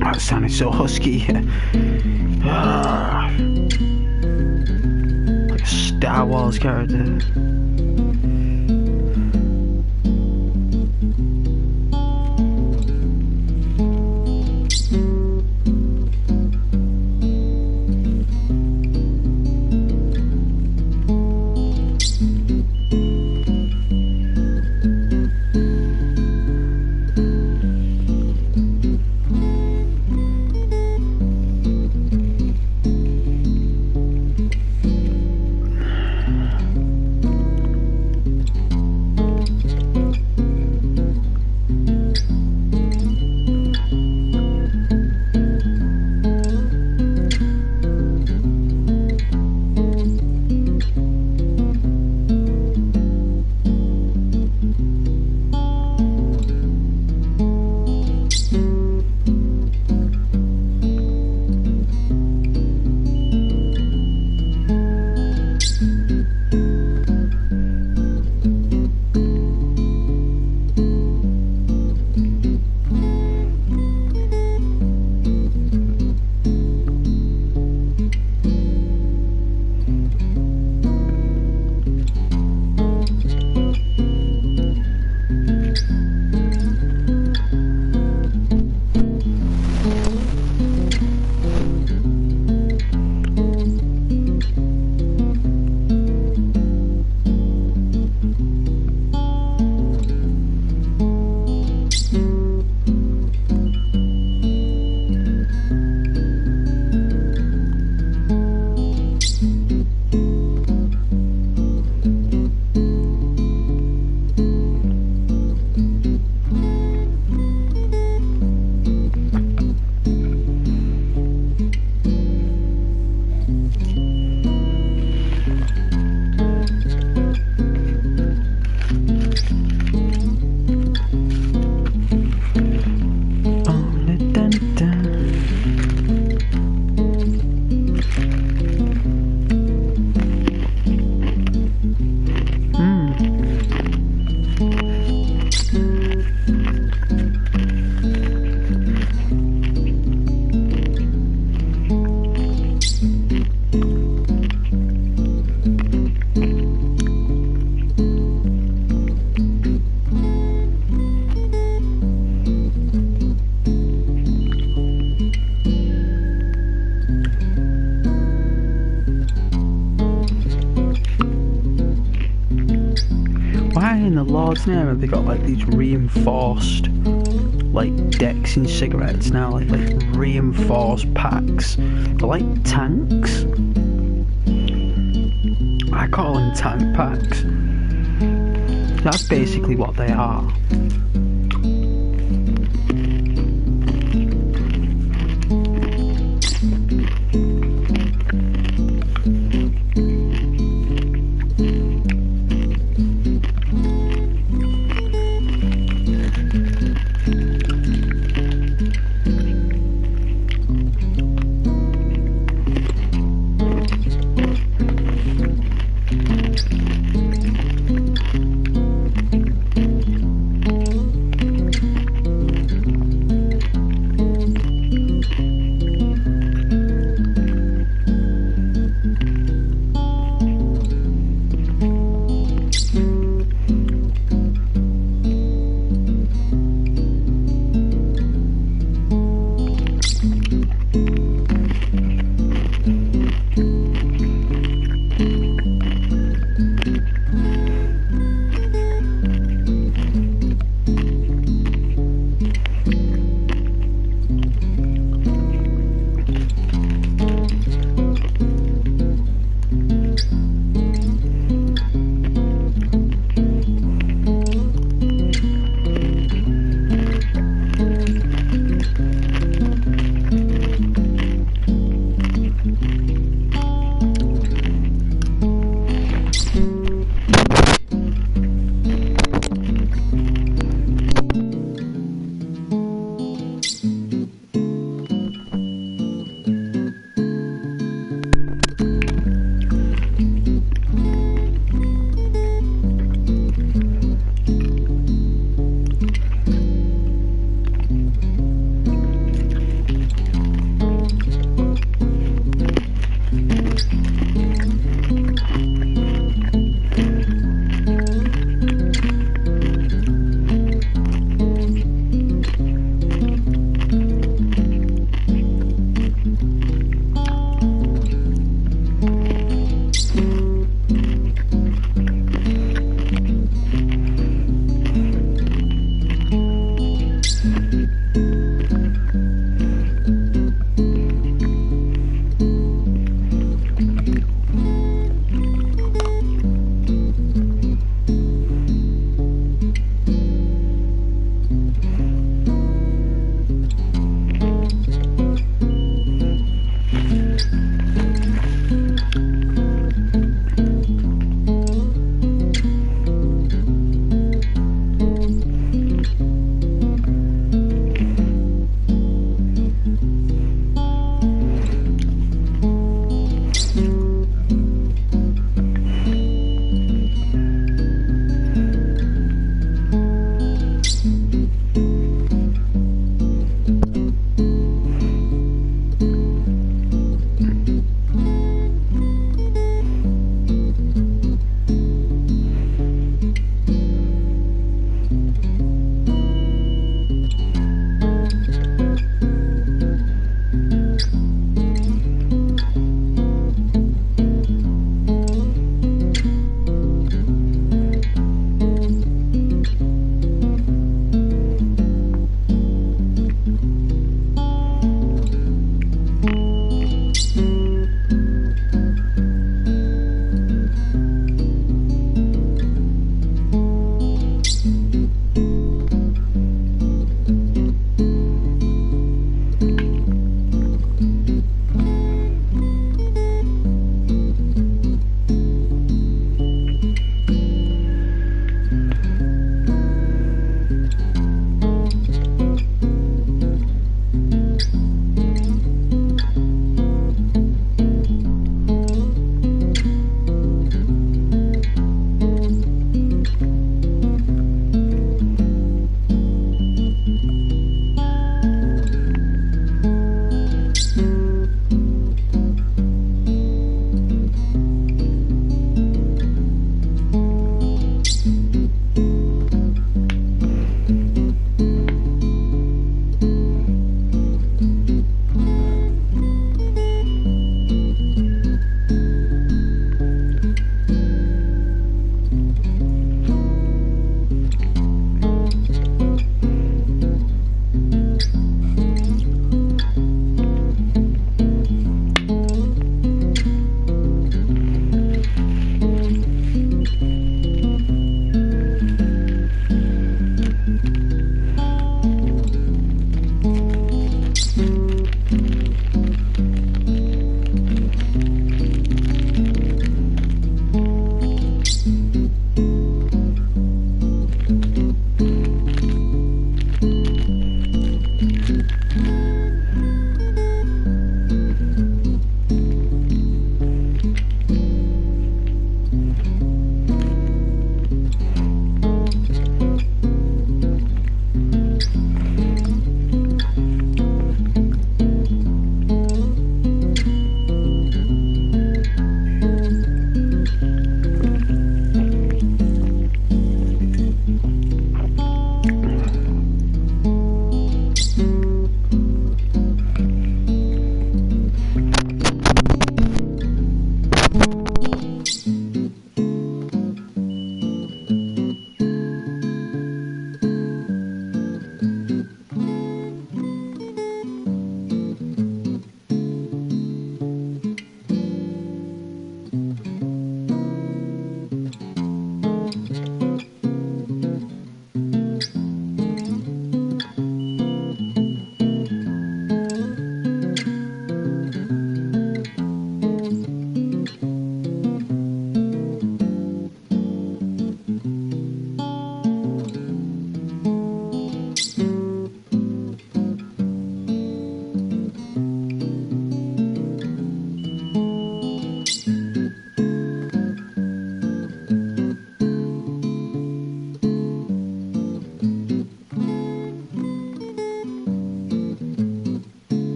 That sounded so husky. Like a Star Wars character. In the Lord's name have they got like these reinforced like decks in cigarettes now, like reinforced packs? They're like tanks. I call them tank packs. That's basically what they are.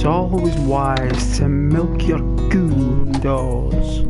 It's always wise to milk your goo indoors.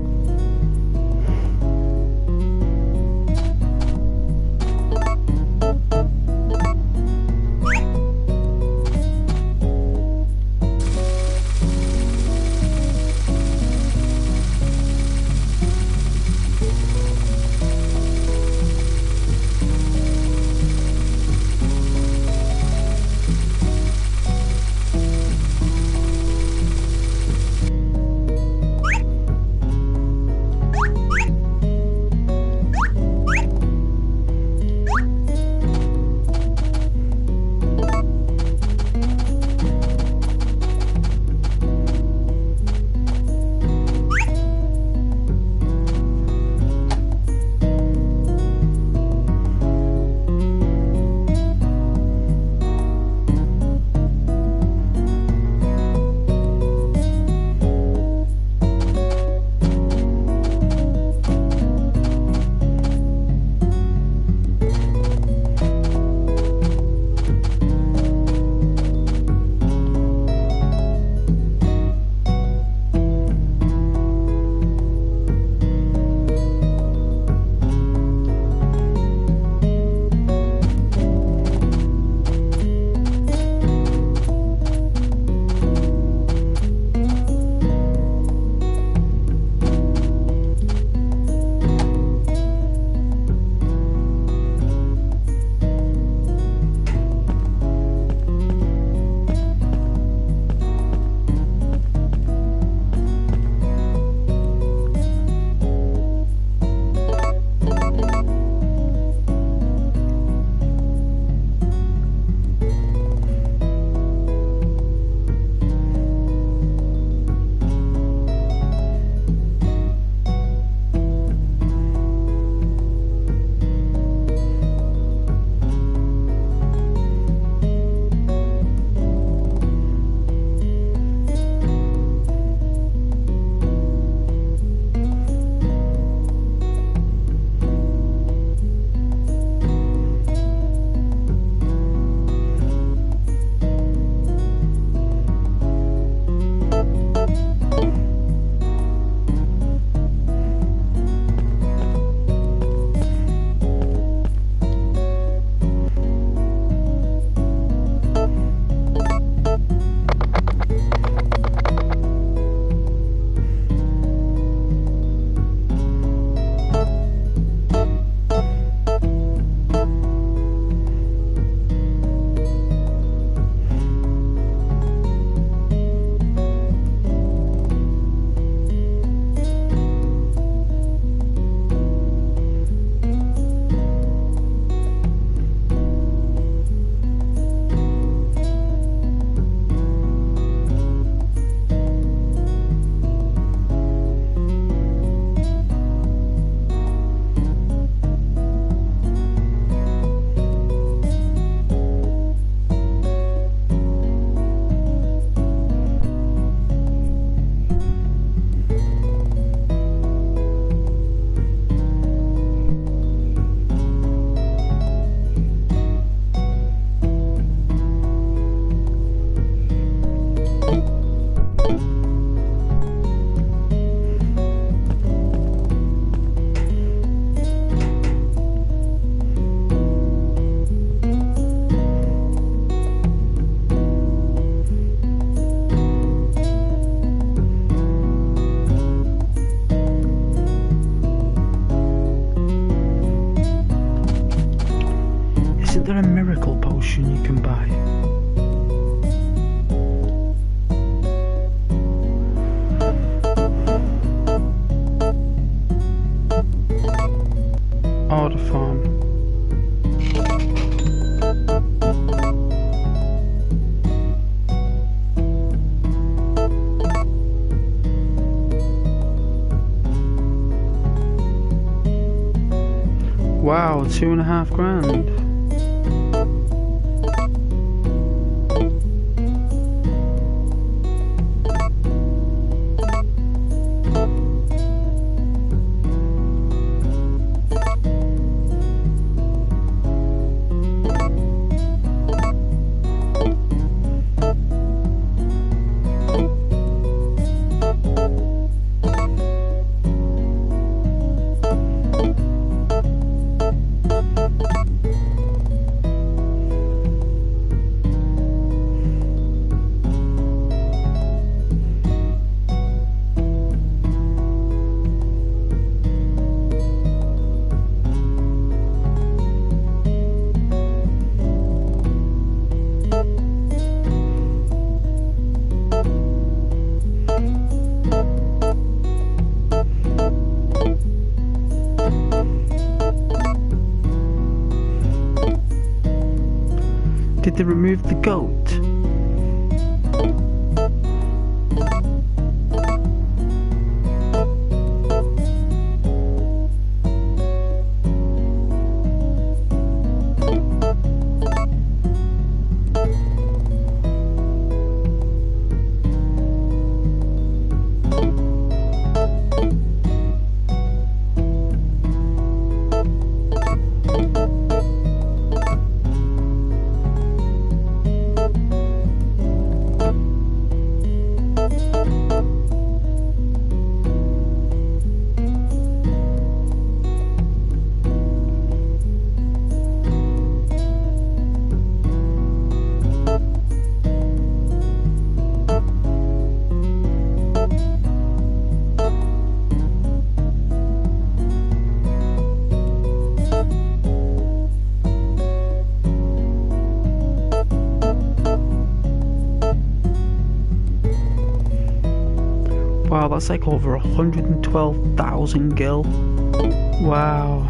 Isn't there a miracle potion you can buy? Order form. Wow, 2.5 grand. Did they remove the goat? Wow, that's like over 112,000 gil. Wow.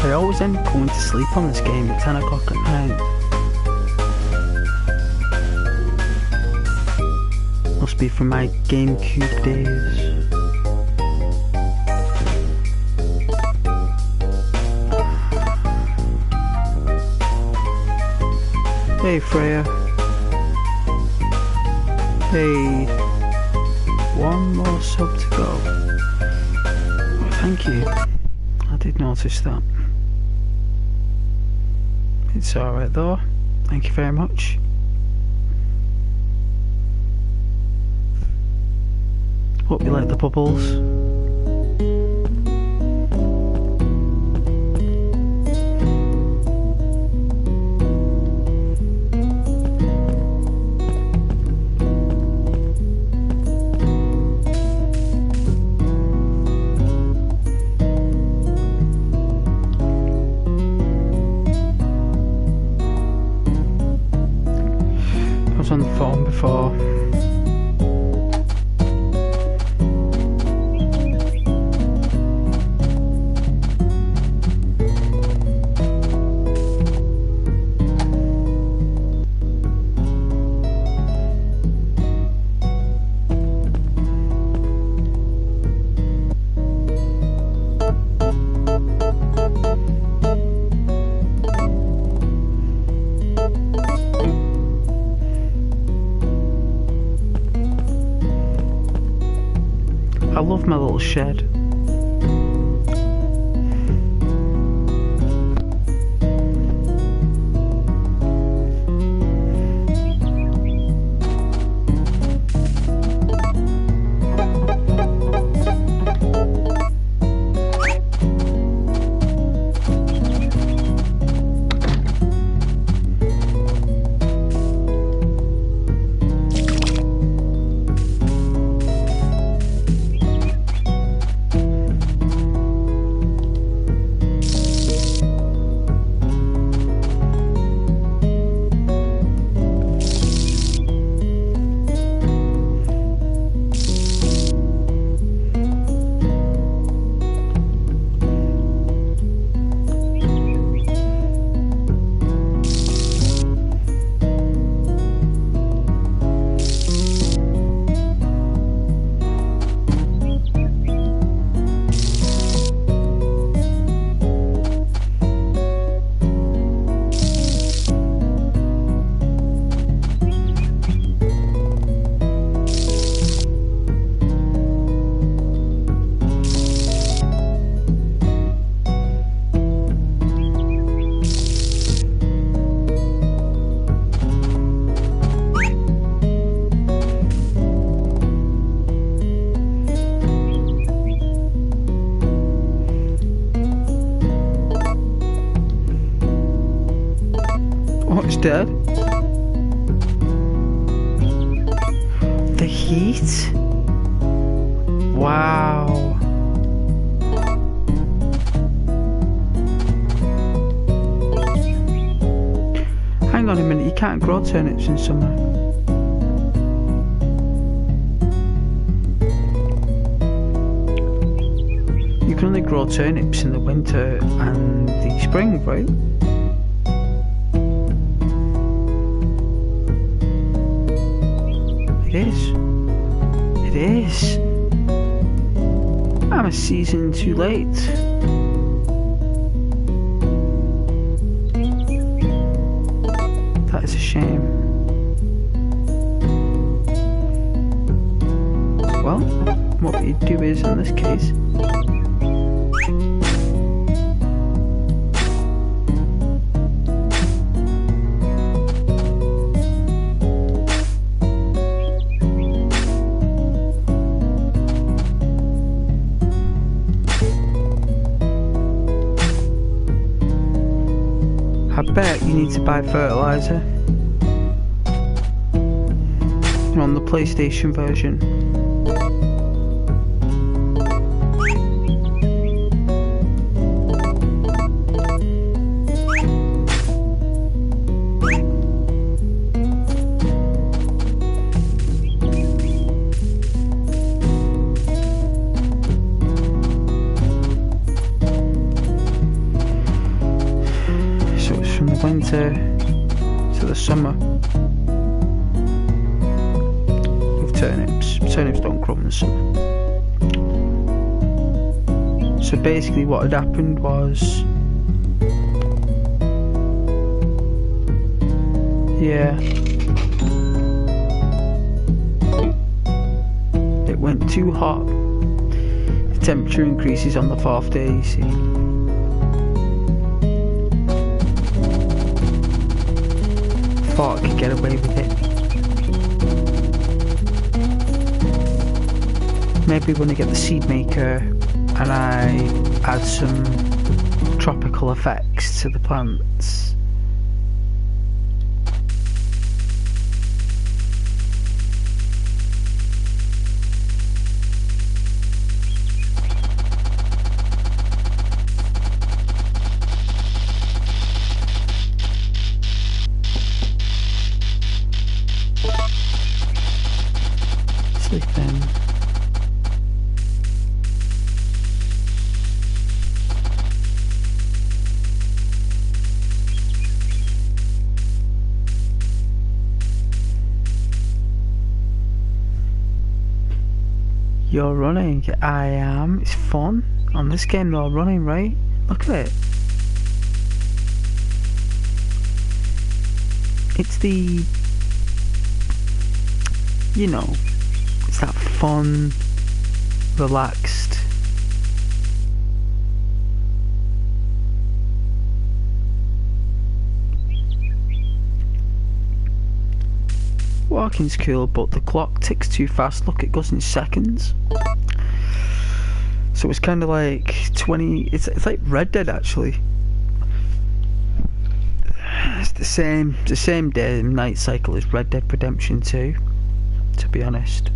I always end up going to sleep on this game at 10 o'clock at night. Must be from my GameCube days. Hey Freya. Hey. One more sub to go. Oh, thank you. I did notice that. It's alright though. Thank you very much. Hope you like the bubbles. I was on the phone before. I love my little shed. What's dead? The heat? Wow. Hang on a minute, you can't grow turnips in summer. You can only grow turnips in the winter and the spring, right? It is. It is. I'm a season too late. That is a shame. Well, what you do is, in this case, I bet you need to buy fertilizer on the PlayStation version. winter to the summer with turnips. Turnips don't grow in the summer. So basically what had happened was, yeah, it went too hot. The temperature increases on the 4th day, you see. Thought I could get away with it. Maybe when I get the seed maker and I add some tropical effects to the plants. Sleeping. You're running. I am. It's fun. On this game they're running, right? Look at it. It's the, you know, it's that fun, relaxed. Walking's cool, but the clock ticks too fast. Look, it goes in seconds. So it's kind of like 20. It's like Red Dead actually. It's the same day and night cycle as Red Dead Redemption 2. To be honest.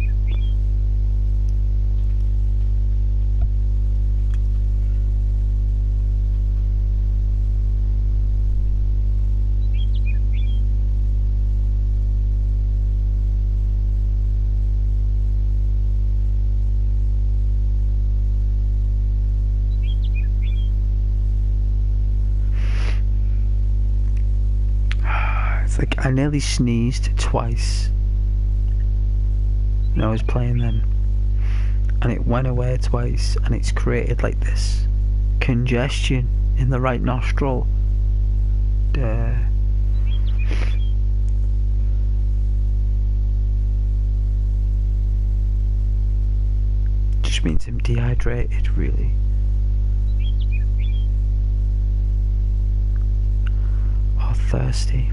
Like I nearly sneezed twice when I was playing them, and it went away twice, and it's created like this congestion in the right nostril. Just means I'm dehydrated, really. Or thirsty.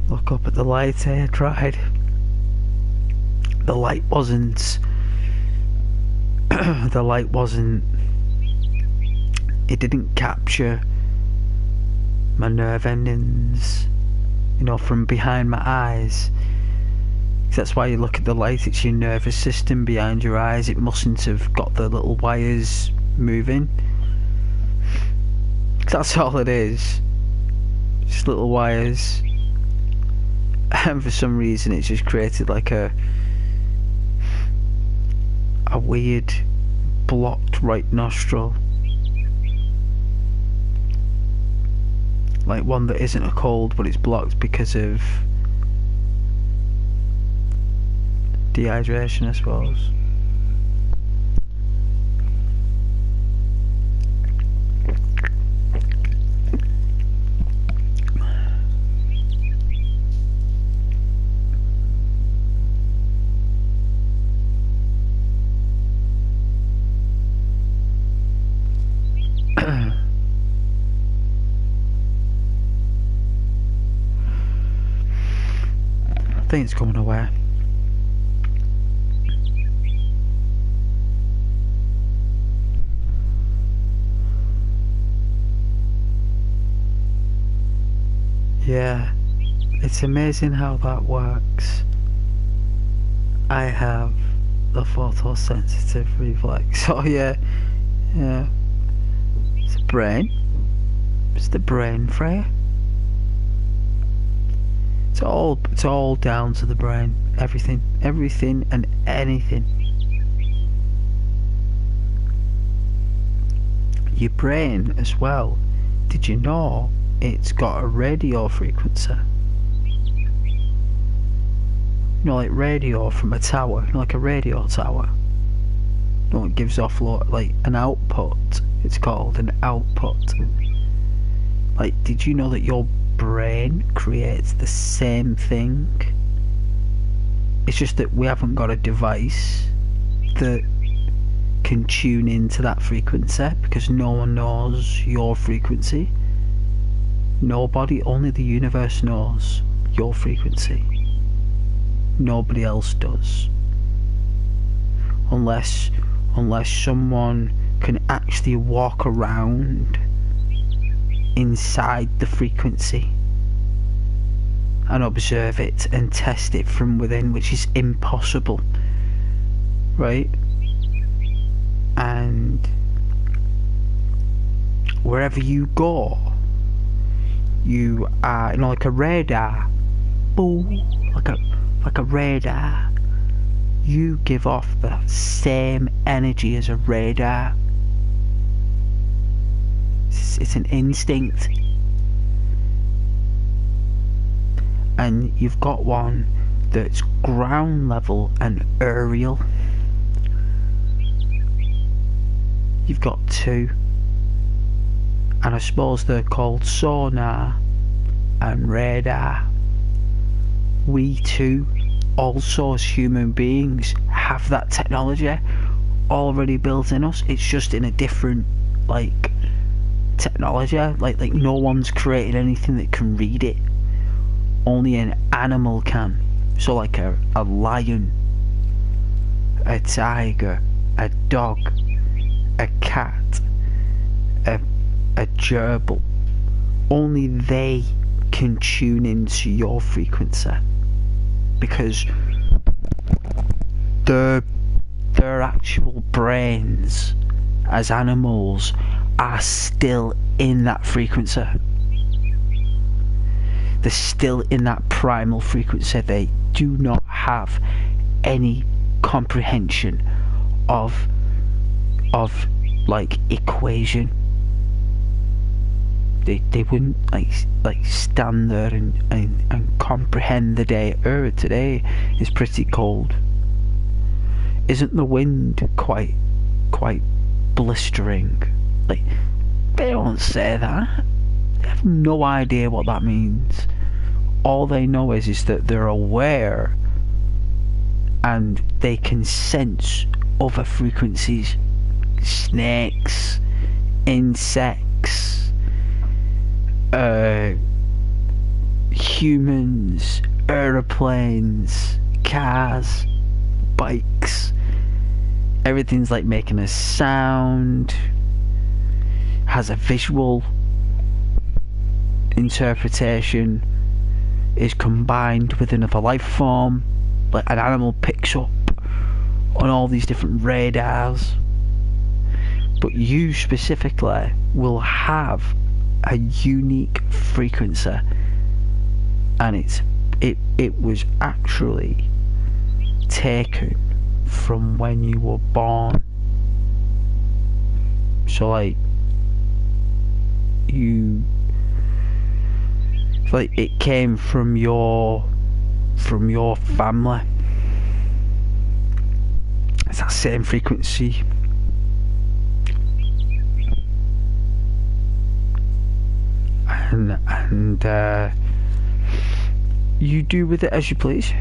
Look up at the light. I tried. The light wasn't. The light wasn't. It didn't capture my nerve endings, you know, from behind my eyes. That's why you look at the light. It's your nervous system behind your eyes. It mustn't have got the little wires moving. That's all it is. Just little wires. And for some reason it's just created like a weird blocked right nostril, like one that isn't a cold but it's blocked because of dehydration, I suppose. I think it's coming away. Yeah, it's amazing how that works. I have the photosensitive reflex. Oh yeah, yeah. It's a brain. It's the brain, Freya. It's all down to the brain. Everything and anything. Your brain as well. Did you know it's got a radio frequency? You know, like radio from a tower, you know, like a radio tower. You know, it gives off like an output. It's called an output. Like, did you know that your brain creates the same thing? It's just that we haven't got a device that can tune into that frequency, because no one knows your frequency. Nobody, only the universe knows your frequency. Nobody else does. Unless someone can actually walk around inside the frequency and observe it and test it from within, which is impossible, right? And wherever you go, you are, you know, like a radar, like a radar. You give off the same energy as a radar. It's an instinct. And you've got one that's ground level and aerial. You've got two. And I suppose they're called sonar and radar. We too, also as human beings, have that technology already built in us. It's just in a different, like, technology. Like no one's created anything that can read it. Only an animal can. So like a lion, a tiger, a dog, a cat, a gerbil. Only they can tune into your frequency, because their actual brains as animals are still in that frequency. They're still in that primal frequency. They do not have any comprehension of like equation. They wouldn't like stand there and comprehend the day. Today is pretty cold. Isn't the wind quite blistering? Like, they don't say that. They have no idea what that means. All they know is that they're aware and they can sense other frequencies. Snakes, insects, humans, aeroplanes, cars, bikes. Everything's like making a sound, has a visual interpretation, is combined with another life form. Like an animal picks up on all these different radars. But you specifically will have a unique frequency, and it was actually taken from when you were born. So like it came from your family. It's that same frequency. And you do with it as you please.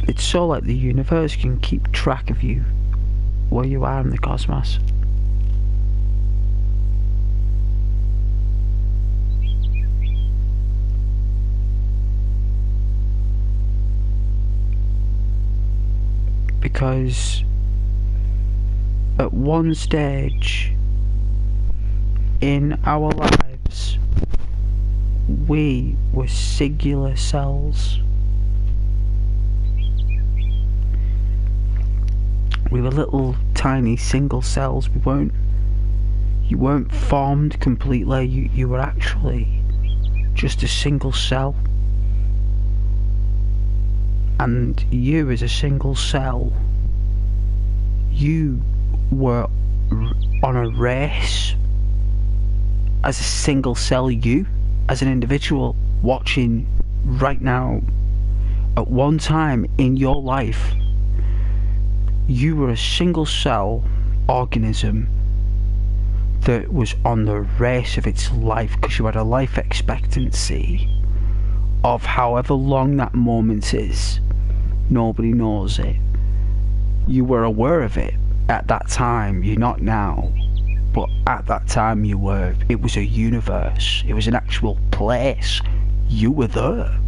It's so like the universe can keep track of you, where you are in the cosmos. because at one stage in our lives we were singular cells. We were little tiny single cells. You weren't formed completely. You were actually just a single cell. And you as a single cell, you were on a race as a single cell, you as an individual watching right now. At one time in your life, you were a single cell organism that was on the race of its life, because you had a life expectancy of however long that moment is. Nobody knows it. You were aware of it at that time. You're not now, but at that time you were. It was a universe. It was an actual place. You were there,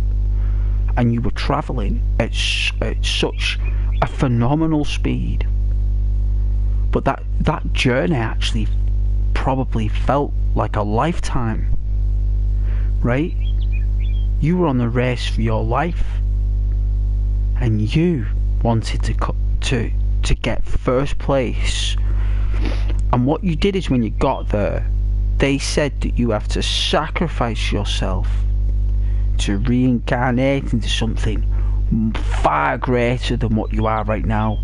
and you were travelling at such a phenomenal speed. But that journey actually probably felt like a lifetime, right? You were on the race for your life, and you wanted to get first place. And what you did is, when you got there, they said that you have to sacrifice yourself to reincarnate into something far greater than what you are right now.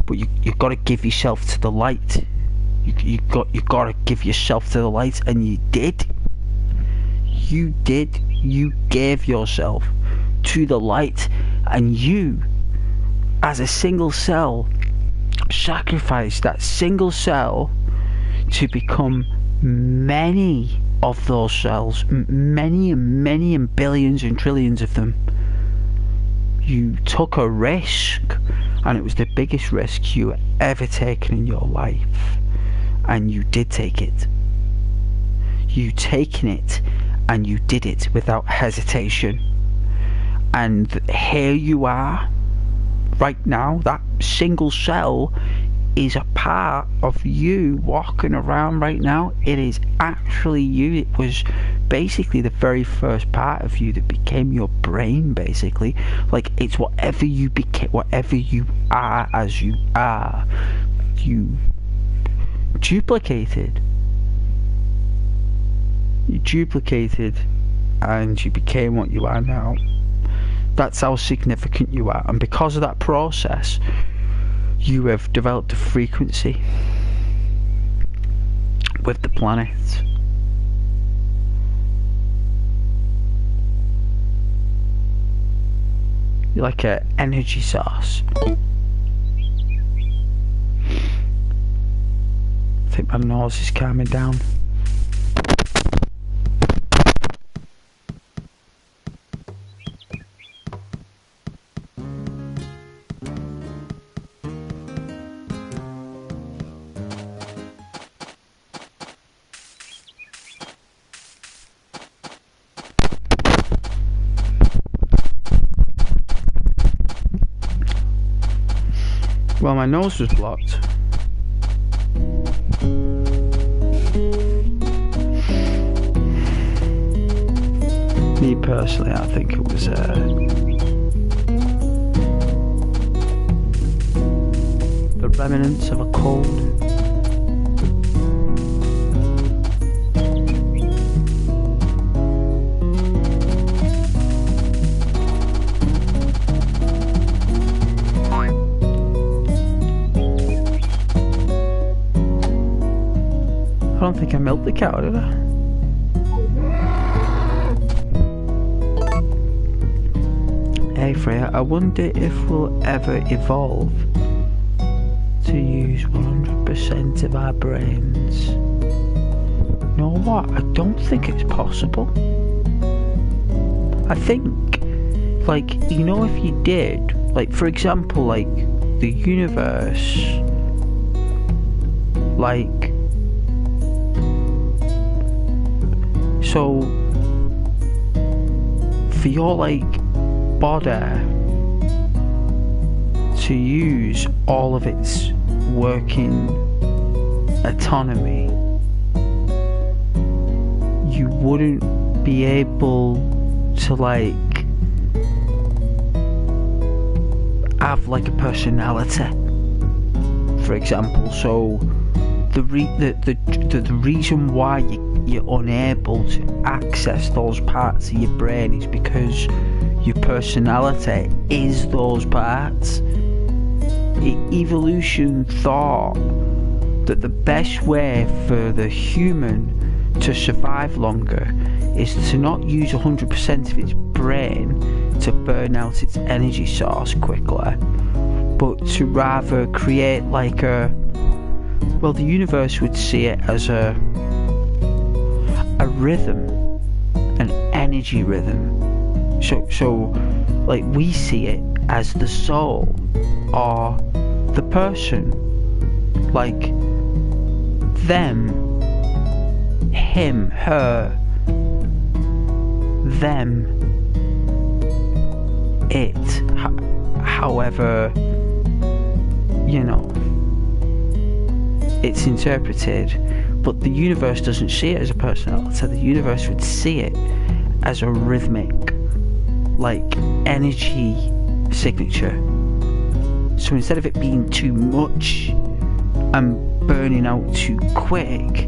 But you've got to give yourself to the light. You've got to give yourself to the light, and you did. You did. You gave yourself to the light, and you, as a single cell, sacrificed that single cell to become many of those cells, many and many and billions and trillions of them. You took a risk, and it was the biggest risk you ever taken in your life, and you did take it. You taken it, and you did it without hesitation. And here you are right now. That single cell is a part of you walking around right now. It is actually you. It was basically the very first part of you that became your brain, basically. Like, it's whatever you became, whatever you are as you are, you duplicated. You duplicated, and you became what you are now. That's how significant you are, and because of that process, you have developed a frequency with the planet. You're like an energy source. I think my nose is calming down. Well, my nose was blocked. Me personally, I think it was the remnants of a cold. I don't think I milked the cow, did I? Hey Freya, I wonder if we'll ever evolve to use 100% of our brains. You know what? I don't think it's possible. I think, like, you know, if you did, like, for example, like, the universe, like, so for your, like, body to use all of its working autonomy, you wouldn't be able to like have like a personality, for example. So the reason why you're unable to access those parts of your brain is because your personality is those parts. Evolution thought that the best way for the human to survive longer is to not use 100% of its brain to burn out its energy source quickly, but to rather create like the universe would see it as a rhythm, an energy rhythm. So like we see it as the soul or the person, like them, him, her, them, it, however, you know, it's interpreted. But the universe doesn't see it as a personality. The universe would see it as a rhythmic, like, energy signature. So instead of it being too much and burning out too quick,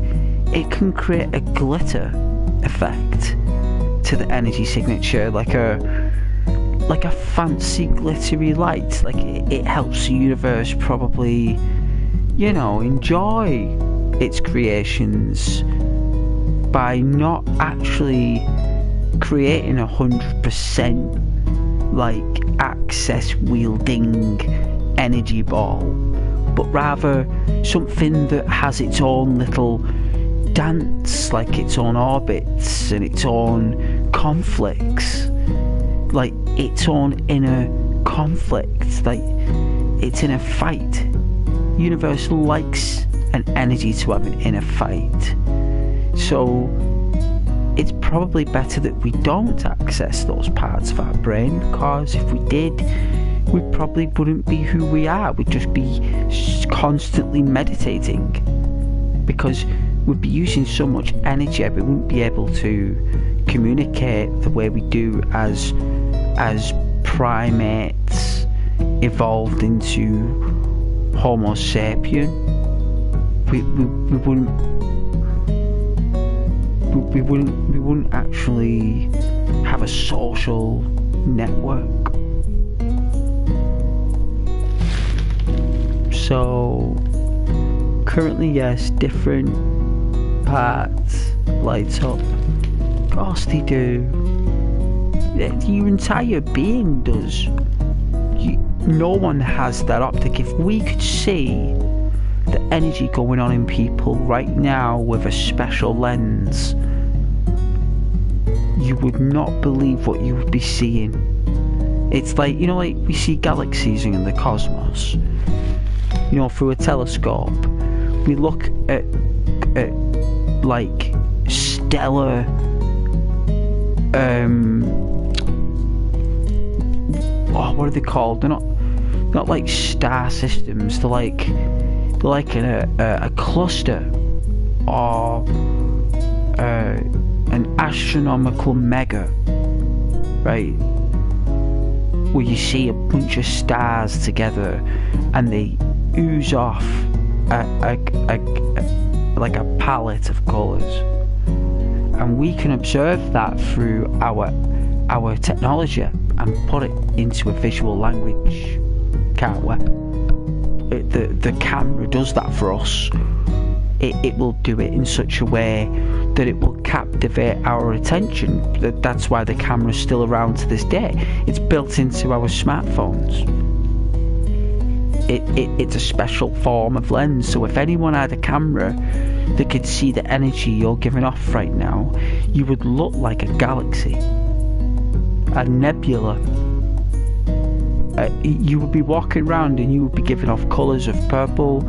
it can create a glitter effect to the energy signature, like a fancy glittery light. Like it helps the universe probably, you know, enjoy its creations by not actually creating 100% like access wielding energy ball, but rather something that has its own little dance, like its own orbits and its own conflicts, like its own inner conflict, like it's in a fight. Universe likes an energy to have an inner fight, so it's probably better that we don't access those parts of our brain, because if we did, we probably wouldn't be who we are. We'd just be constantly meditating, because we'd be using so much energy, we wouldn't be able to communicate the way we do as primates evolved into Homo sapien. We wouldn't actually have a social network. So currently, yes, different parts light up. Of course they do. Your entire being does. No one has that optic. If we could see the energy going on in people right now with a special lens, you would not believe what you would be seeing. It's like, you know, like we see galaxies in the cosmos, you know, through a telescope. We look at like stellar what are they called? They're not like star systems. They're like in a cluster, or an astronomical mega, right? Where you see a bunch of stars together and they ooze off like a palette of colours, and we can observe that through our technology and put it into a visual language, can't we? The camera does that for us. It will do it in such a way that it will captivate our attention. That's why the camera's still around to this day. It's built into our smartphones. It's a special form of lens, so if anyone had a camera that could see the energy you're giving off right now, you would look like a galaxy, a nebula. You would be walking around and you would be giving off colours of purple,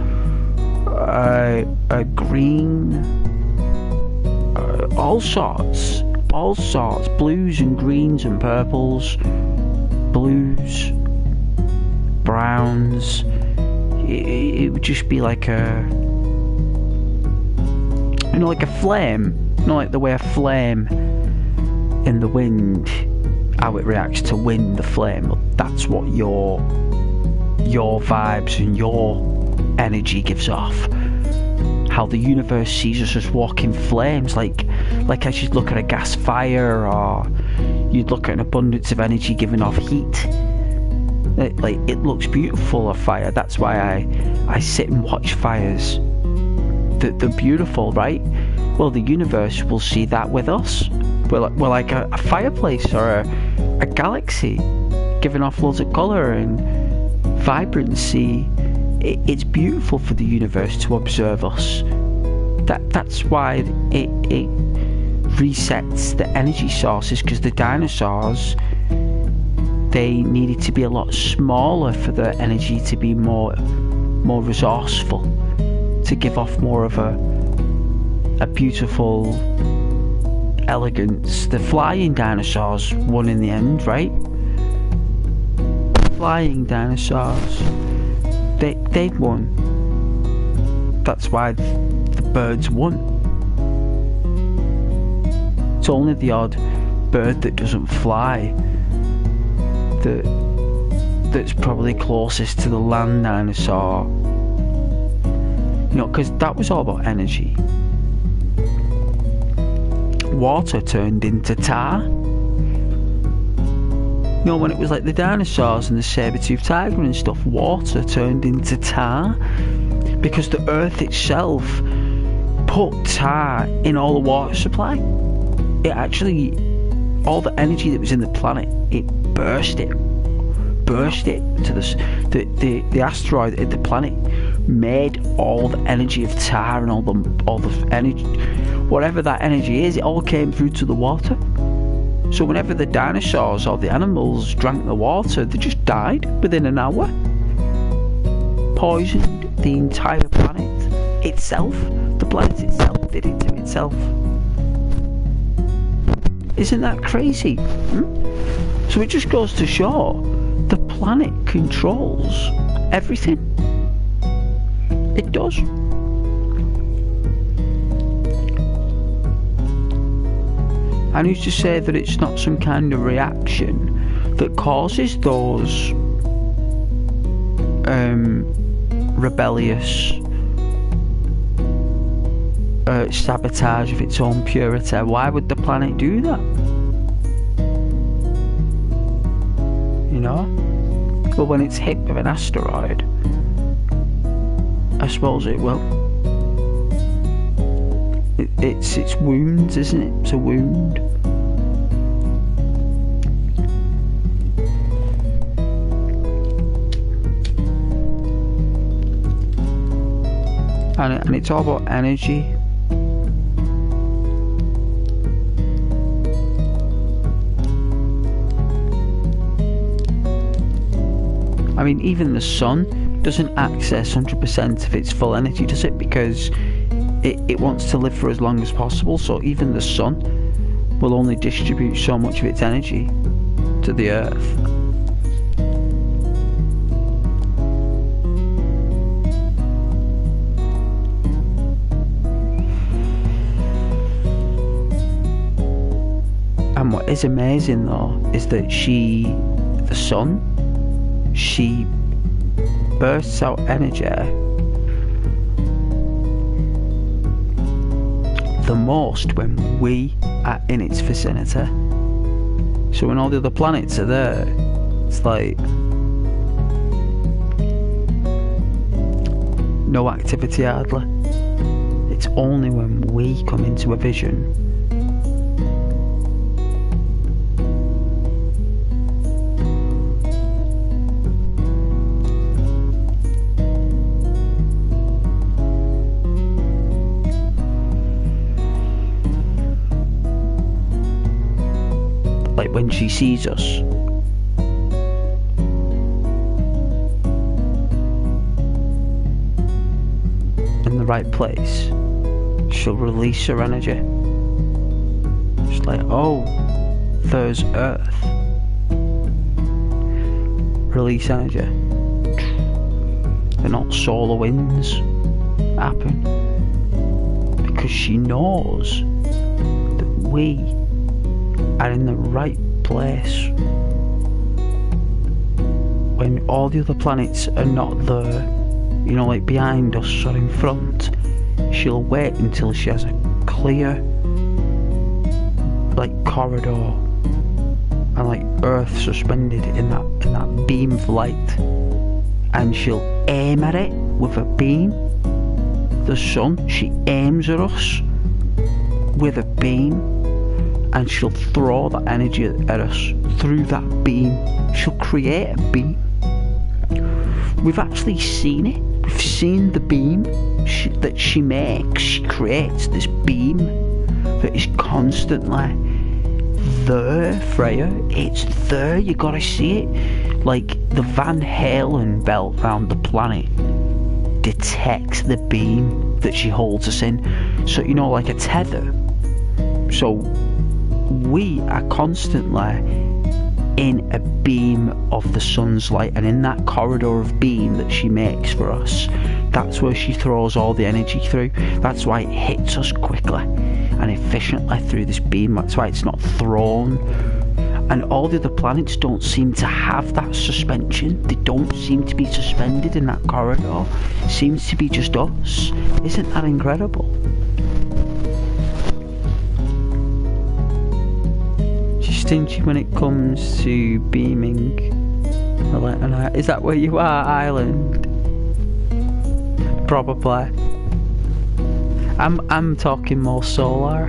green, all sorts, blues and greens and purples, blues, browns. It would just be like a, you know, like a flame. You know, like the way a flame in the wind, how it reacts to wind, the flame. That's what your vibes and your energy gives off. How the universe sees us as walking flames, like as you'd look at a gas fire, or you'd look at an abundance of energy giving off heat. Like it looks beautiful, a fire. That's why I sit and watch fires. They're beautiful, right? Well, the universe will see that with us. We're like a fireplace or a galaxy, giving off loads of colour and vibrancy. It's beautiful for the universe to observe us. That's why it resets the energy sources, because the dinosaurs, they needed to be a lot smaller for the energy to be more resourceful, to give off more of a beautiful elegance. The flying dinosaurs won in the end, right? Flying dinosaurs, they won. That's why the birds won. It's only the odd bird that doesn't fly that's probably closest to the land dinosaur. You know, because that was all about energy. Water turned into tar. You know, when it was like the dinosaurs and the saber-toothed tiger and stuff, water turned into tar because the earth itself put tar in all the water supply. It actually, all the energy that was in the planet, it burst it to the asteroid that hit the planet, made all the energy of tar and all the energy, whatever that energy is, it all came through to the water. So whenever the dinosaurs or the animals drank the water, they just died within an hour. Poisoned the entire planet itself. The planet itself did it to itself. Isn't that crazy? So it just goes to show the planet controls everything. It does. And who's to say that it's not some kind of reaction that causes those rebellious sabotage of its own purity? Why would the planet do that? You know? Well, when it's hit with an asteroid, I suppose it will. It's wounds, isn't it? It's a wound. And it's all about energy. I mean, even the sun doesn't access 100% of its full energy, does it? Because it wants to live for as long as possible, so even the sun will only distribute so much of its energy to the earth. And what is amazing though is that the sun, she bursts out energy the most when we are in its vicinity. So when all the other planets are there, it's like no activity hardly. It's only when we come into a vision like when she sees us. In the right place, she'll release her energy. She's like, oh, there's Earth. Release energy. what solar winds happen, because she knows that we are in the right place when all the other planets are not there, you know, like behind us or in front. She'll wait until she has a clear, like, corridor and like Earth suspended in that beam of light, and she'll aim at it with a beam. The sun, she aims at us with a beam, and she'll throw that energy at us through that beam. She'll create a beam. We've actually seen it. We've seen the beam that she makes. She creates this beam that is constantly there, Freya. It's there, you gotta see it. Like the Van Halen belt round the planet detects the beam that she holds us in. So, you know, like a tether. So we are constantly in a beam of the sun's light, and in that corridor of beam that she makes for us, that's where she throws all the energy through. That's why it hits us quickly and efficiently through this beam. That's why it's not thrown. And all the other planets don't seem to have that suspension. They don't seem to be suspended in that corridor. It seems to be just us. Isn't that incredible? Stingy when it comes to beaming. Is that where you are, Ireland? Probably. I'm talking more solar.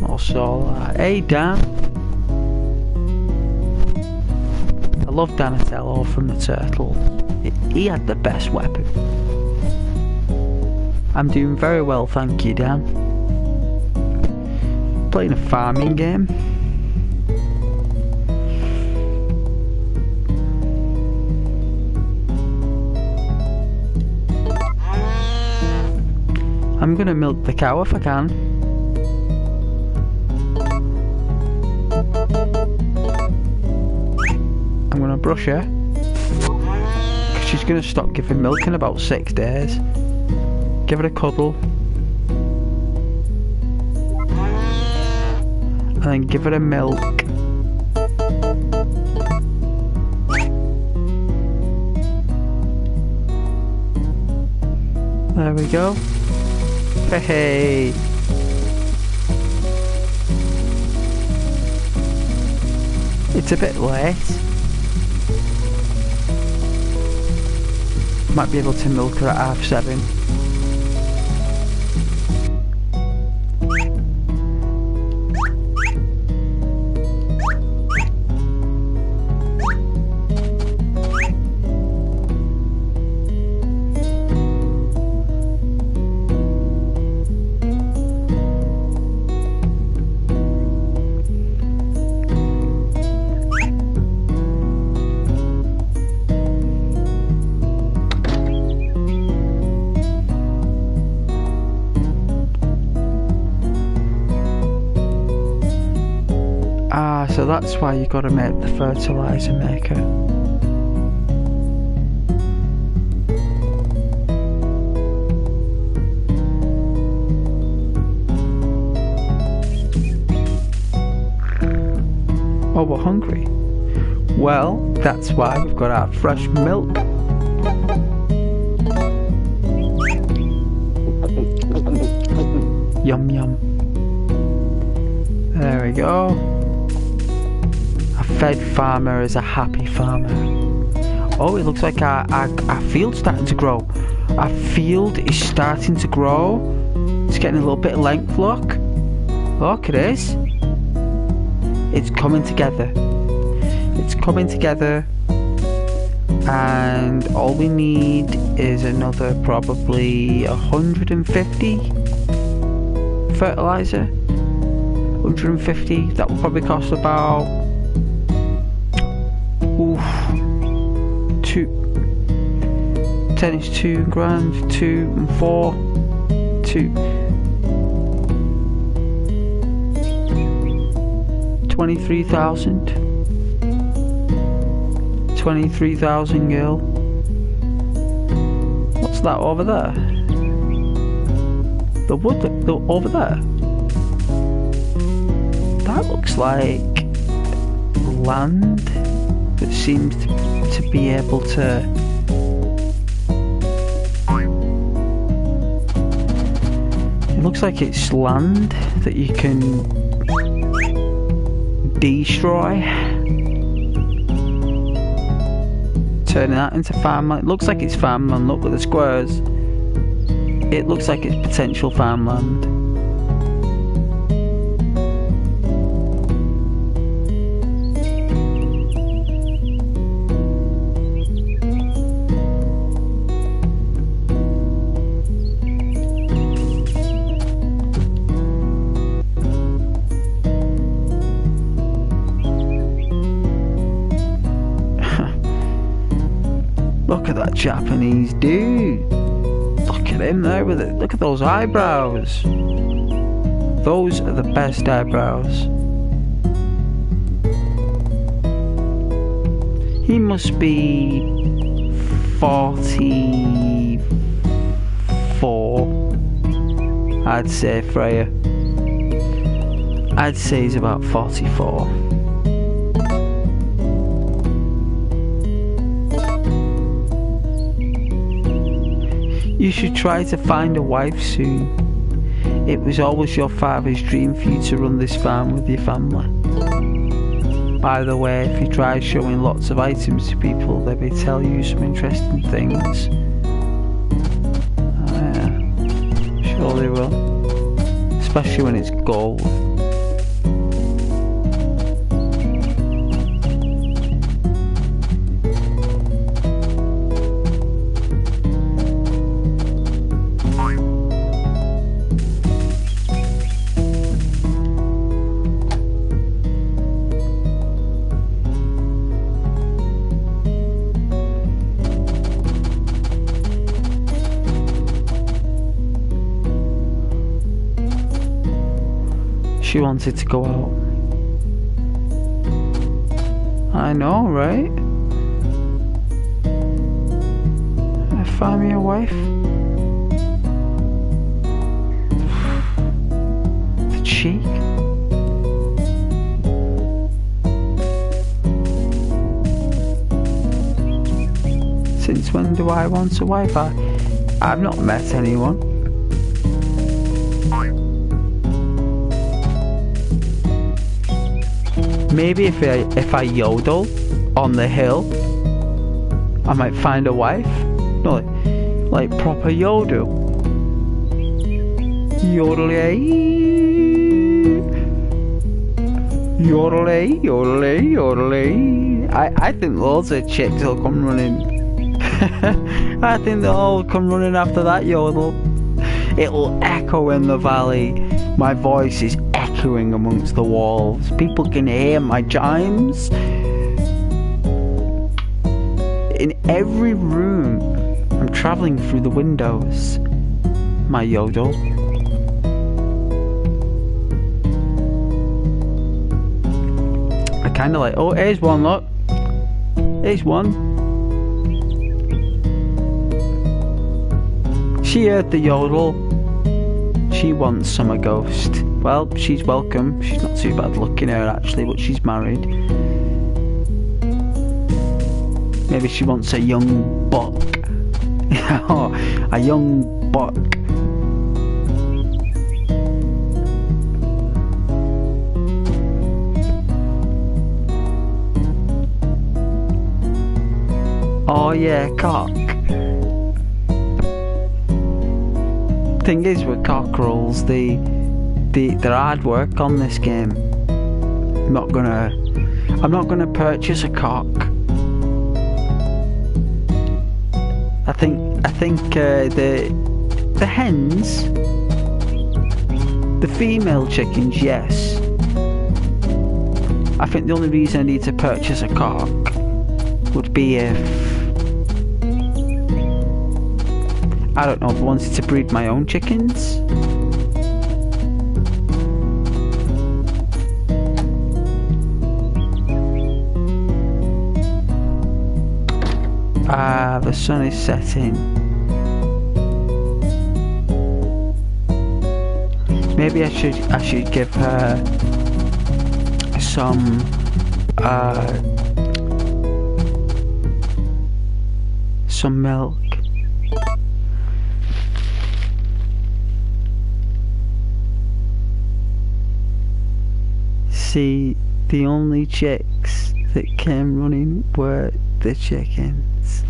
More solar. Hey Dan. I love Donatello from the Turtles. He had the best weapon. I'm doing very well, thank you, Dan. Playing a farming game. I'm gonna milk the cow if I can. I'm gonna brush her, 'cause she's gonna stop giving milk in about 6 days. Give her a cuddle. And then give it a milk. There we go. Hey. It's a bit late. Might be able to milk her at 7:30. So that's why you gotta make the fertilizer maker. Oh, we're hungry. Well, that's why we've got our fresh milk. Yum yum. There we go. A fed farmer is a happy farmer. Oh, it looks like our field's starting to grow. Our field is starting to grow. It's getting a little bit of length, look. Look, it is. It's coming together. It's coming together. And all we need is another probably 150 fertilizer. 150. That will probably cost about 10 is 2 grand, 2 and 4, 2, 23,000. 23,000 girl. What's that over there? The wood over there. That looks like land that seems to be able to. It looks like it's land that you can destroy. Turning that into farmland. It looks like it's farmland. Look at the squares. It looks like it's potential farmland. Look at that Japanese dude. Look at him there with it. Look at those eyebrows. Those are the best eyebrows. He must be 44. I'd say, Freya. I'd say he's about 44. You should try to find a wife soon. It was always your father's dream for you to run this farm with your family. By the way, if you try showing lots of items to people, they may tell you some interesting things. Oh yeah, sure they will. Especially when it's gold. She wanted to go out. I know, right? Find me a wife. The cheek. Since when do I want a wife? I've not met anyone. Maybe if I yodel on the hill, I might find a wife. No, like proper yodel. Yodelay, yodelay, yodelay, yodelay. I think loads of chicks will come running. I think they'll all come running after that yodel. It'll echo in the valley. My voice is echoing amongst the walls. People can hear my chimes. In every room, I'm travelling through the windows. My yodel. I kind of like, oh, here's one, look. Here's one. She heard the yodel. She wants Summer Ghost. Well, she's welcome. She's not too bad looking her actually, but she's married. Maybe she wants a young buck. A young buck. Oh yeah, cock. Thing is with cockerels, they're hard work on this game. I'm not gonna purchase a cock. I think the hens, the female chickens, yes. I think the only reason I need to purchase a cock would be if I don't know, if I wanted to breed my own chickens. Ah, the sun is setting. Maybe I should give her some milk. See, the only chicks that came running were the chickens.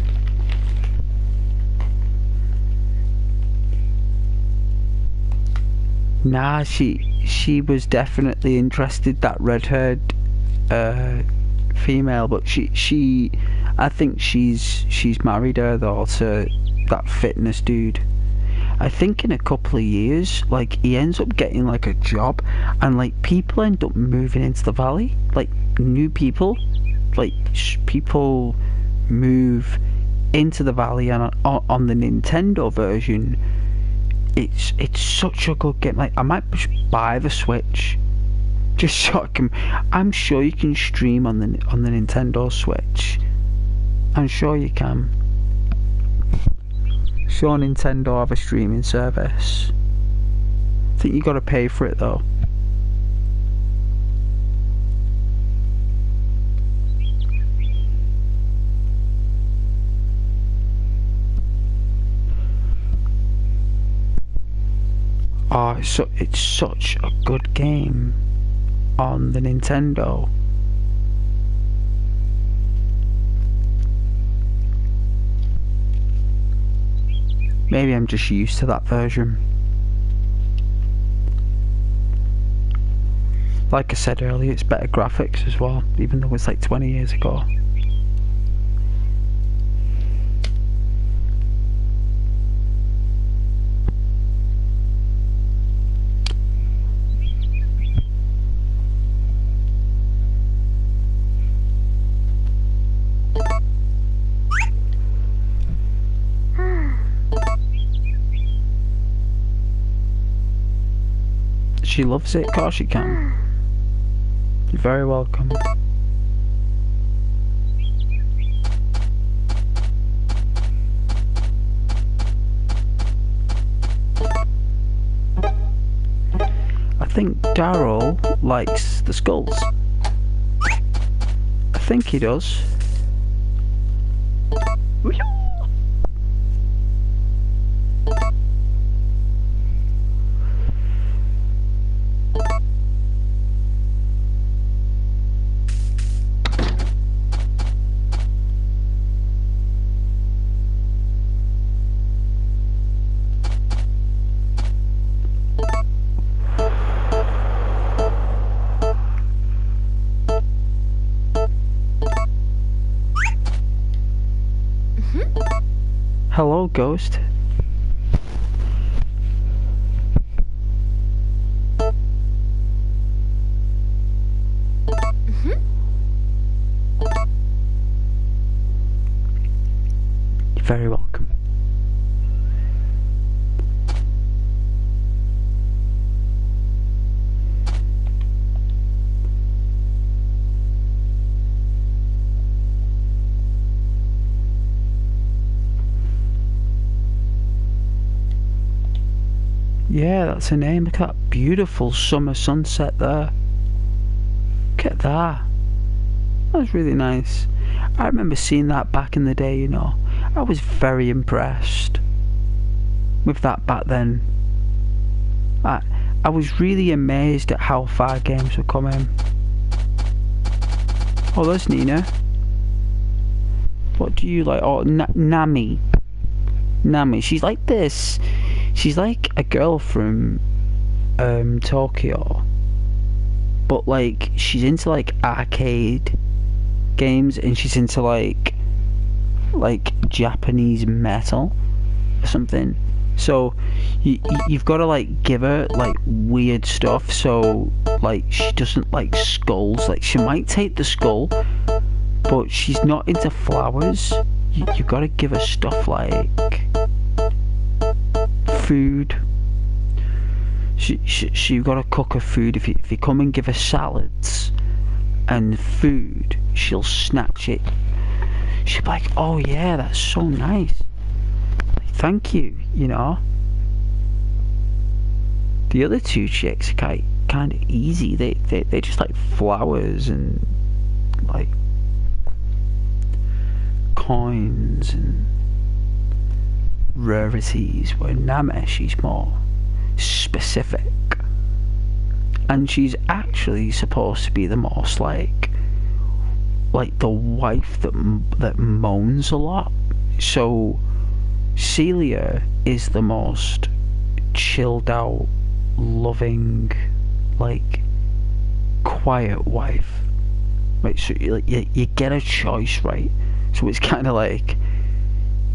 Nah, she was definitely interested, that red-haired female, but I think she's married her though to that fitness dude. I think in a couple of years, like, he ends up getting like a job, and like people end up moving into the valley, like new people, like people move into the valley, and on the Nintendo version, it's such a good game. Like, I might just buy the Switch, just so I can. I'm sure you can stream on the Nintendo Switch. I'm sure you can. Sure, Nintendo have a streaming service. I think you got to pay for it though. Oh, it's such a good game on the Nintendo. Maybe I'm just used to that version. Like I said earlier, it's better graphics as well, even though it's like 20 years ago. She loves it, of course she can. You're very welcome. I think Daryl likes the skulls. I think he does. Hello, ghost. You're very welcome. Yeah, that's her name. Look at that beautiful summer sunset there. Look at that. That was really nice. I remember seeing that back in the day, you know. I was very impressed with that back then. I was really amazed at how far games were coming. Oh, there's Nina. What do you like? Oh, Nami. Nami. She's like this. She's like a girl from Tokyo, but like she's into like arcade games, and she's into like Japanese metal or something. So you've got to like give her like weird stuff, so like she doesn't like skulls. Like she might take the skull, but she's not into flowers. You've got to give her stuff like food. You've got to cook her food. If you come and give her salads and food, she'll snatch it. she'd be like, oh yeah, that's so nice. Like, thank you, you know. The other two chicks are kind of easy. They just like flowers and like coins and rarities, where Nama, she's more specific. And she's actually supposed to be the most like the wife that moans a lot. So Celia is the most chilled out, loving, like quiet wife, right? So you get a choice, right? So it's kind of like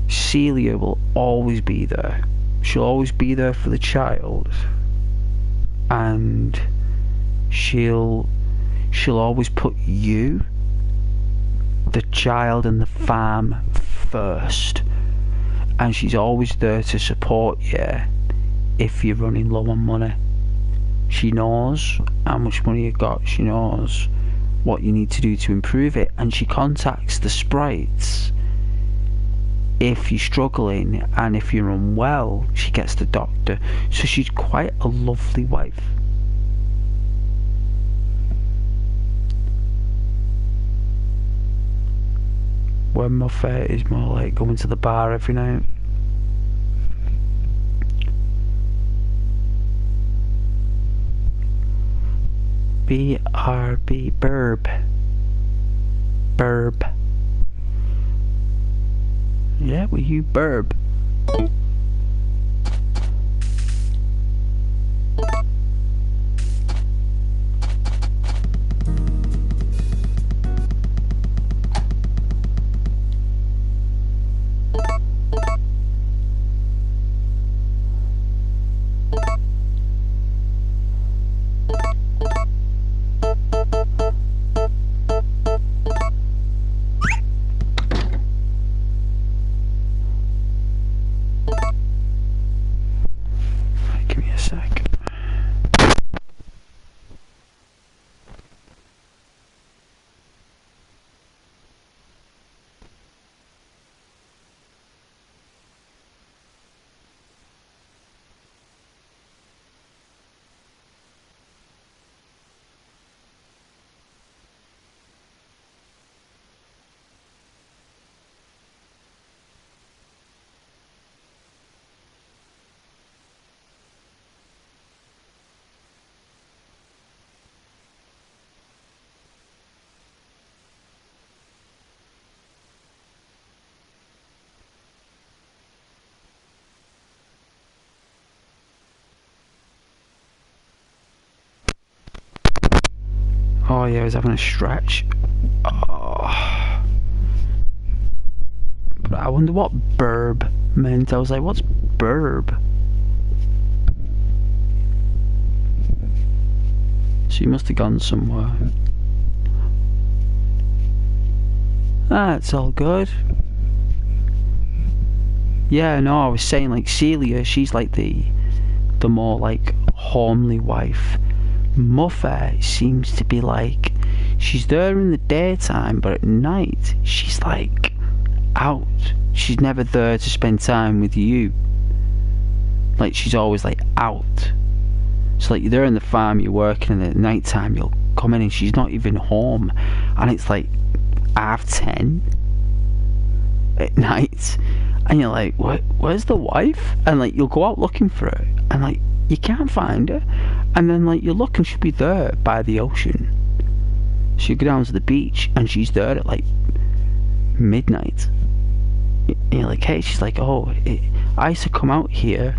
Celia will always be there. She'll always be there for the child, and she'll always put you, the child and the farm first, and she's always there to support you if you're running low on money. She knows how much money you've got, she knows what you need to do to improve it, and she contacts the sprites if you're struggling, and if you're unwell she gets the doctor. So she's quite a lovely wife. Where Muffet is more like going to the bar every night. BRB, Burb. Yeah, well, you Burb. Oh yeah, I was having a stretch. Oh. But I wonder what burb meant. I was like, what's burb? So you must have gone somewhere. Ah, it's all good. Yeah, no, I was saying like Celia, she's like the more like homely wife. Muffet seems to be like, she's there in the daytime, but at night she's like out. She's never there to spend time with you. Like she's always like out. So like you're there in the farm, you're working, and at night time you'll come in and she's not even home, and it's like 10:30 at night, and you're like, where's the wife? And like you'll go out looking for her, and like you can't find her, and then like you look and she'll be there by the ocean. So you go down to the beach and she's there at like midnight. And you're like, hey, she's like, I used to come out here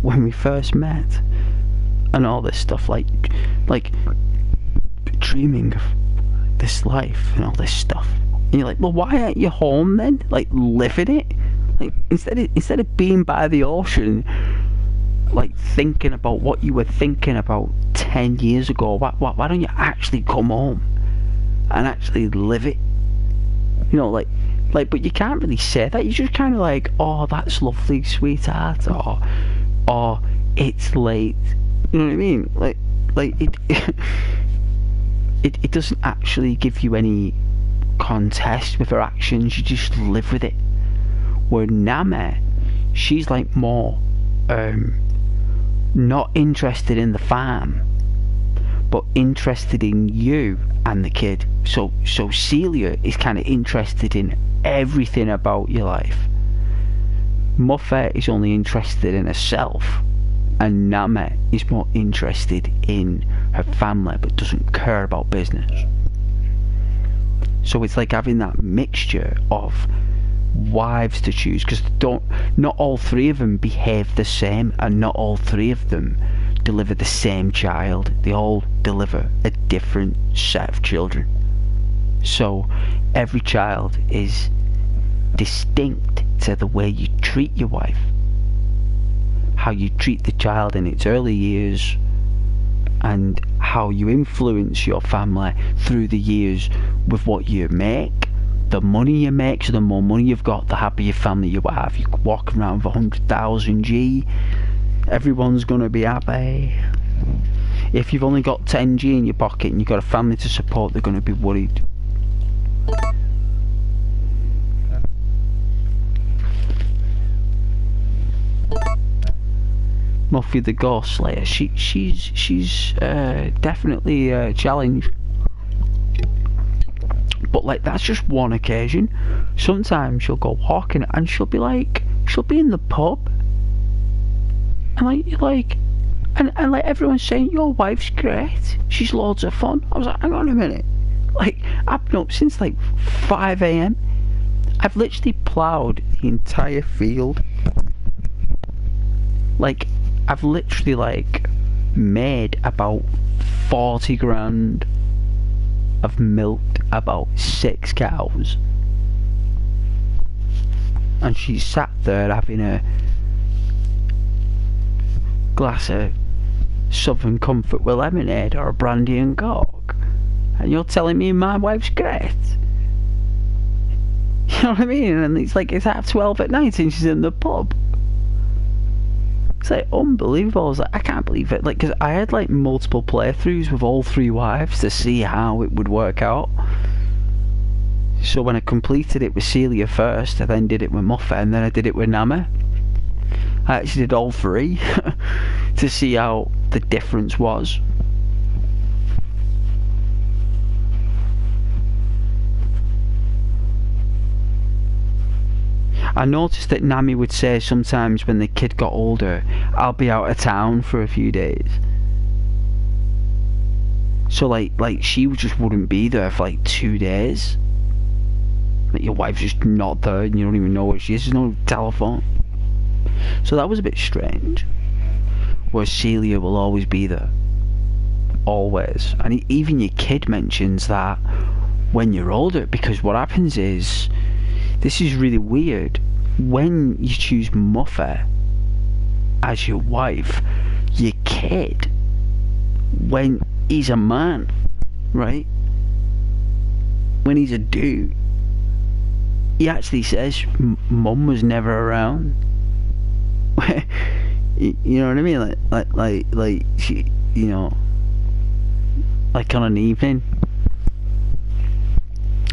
when we first met, and all this stuff, like dreaming of this life and all this stuff. And you're like, well, why aren't you home then? Like living it? Like instead of being by the ocean, like thinking about what you were thinking about 10 years ago, why don't you actually come home and actually live it? You know, like, but you can't really say that. You just kind of like, oh, that's lovely, sweetheart, or it's late. You know what I mean? Like it it doesn't actually give you any contest with her actions, you just live with it. Where Nami, she's like more not interested in the farm, but interested in you and the kid. So Celia is kind of interested in everything about your life. Muffet is only interested in herself, and Nami is more interested in her family but doesn't care about business. So it's like having that mixture of wives to choose, because not all three of them behave the same, and not all three of them deliver the same child. They all deliver a different set of children. So every child is distinct to the way you treat your wife, how you treat the child in its early years, and how you influence your family through the years with what you make. The money you make, so the more money you've got, the happier family you have. You walk around with 100,000 G, everyone's gonna be happy. If you've only got 10 G in your pocket and you've got a family to support, they're gonna be worried. Muffy the Ghost Slayer, she's definitely a challenge. But like, that's just one occasion. Sometimes she'll go walking and she'll be in the pub, and and like everyone's saying, your wife's great, she's loads of fun. I was like, hang on a minute, like, I've been up since like 5 AM. I've literally ploughed the entire field. Like, I've literally like made about 40 grand. I've milked about 6 cows, and she sat there having a glass of Southern Comfort with lemonade or a brandy and coke, and you're telling me my wife's great? You know what I mean? And it's like, it's 12 at night and she's in the pub. It's like unbelievable. I was like, I can't believe it. Like, because I had like multiple playthroughs with all 3 wives to see how it would work out. So when I completed it with Celia first, I then did it with Muffet, and then I did it with Nami. I actually did all 3 to see how the difference was. I noticed that Nami would say sometimes when the kid got older, I'll be out of town for a few days. So like she just wouldn't be there for like 2 days. Like, your wife's just not there and you don't even know where she is. There's no telephone. So that was a bit strange. Whereas Celia will always be there. Always. And even your kid mentions that when you're older, because what happens is, this is really weird, when you choose Muffet as your wife, your kid, when he's a man, right, when he's a dude, he actually says Mum was never around. You know what I mean? Like she, you know, like on an evening,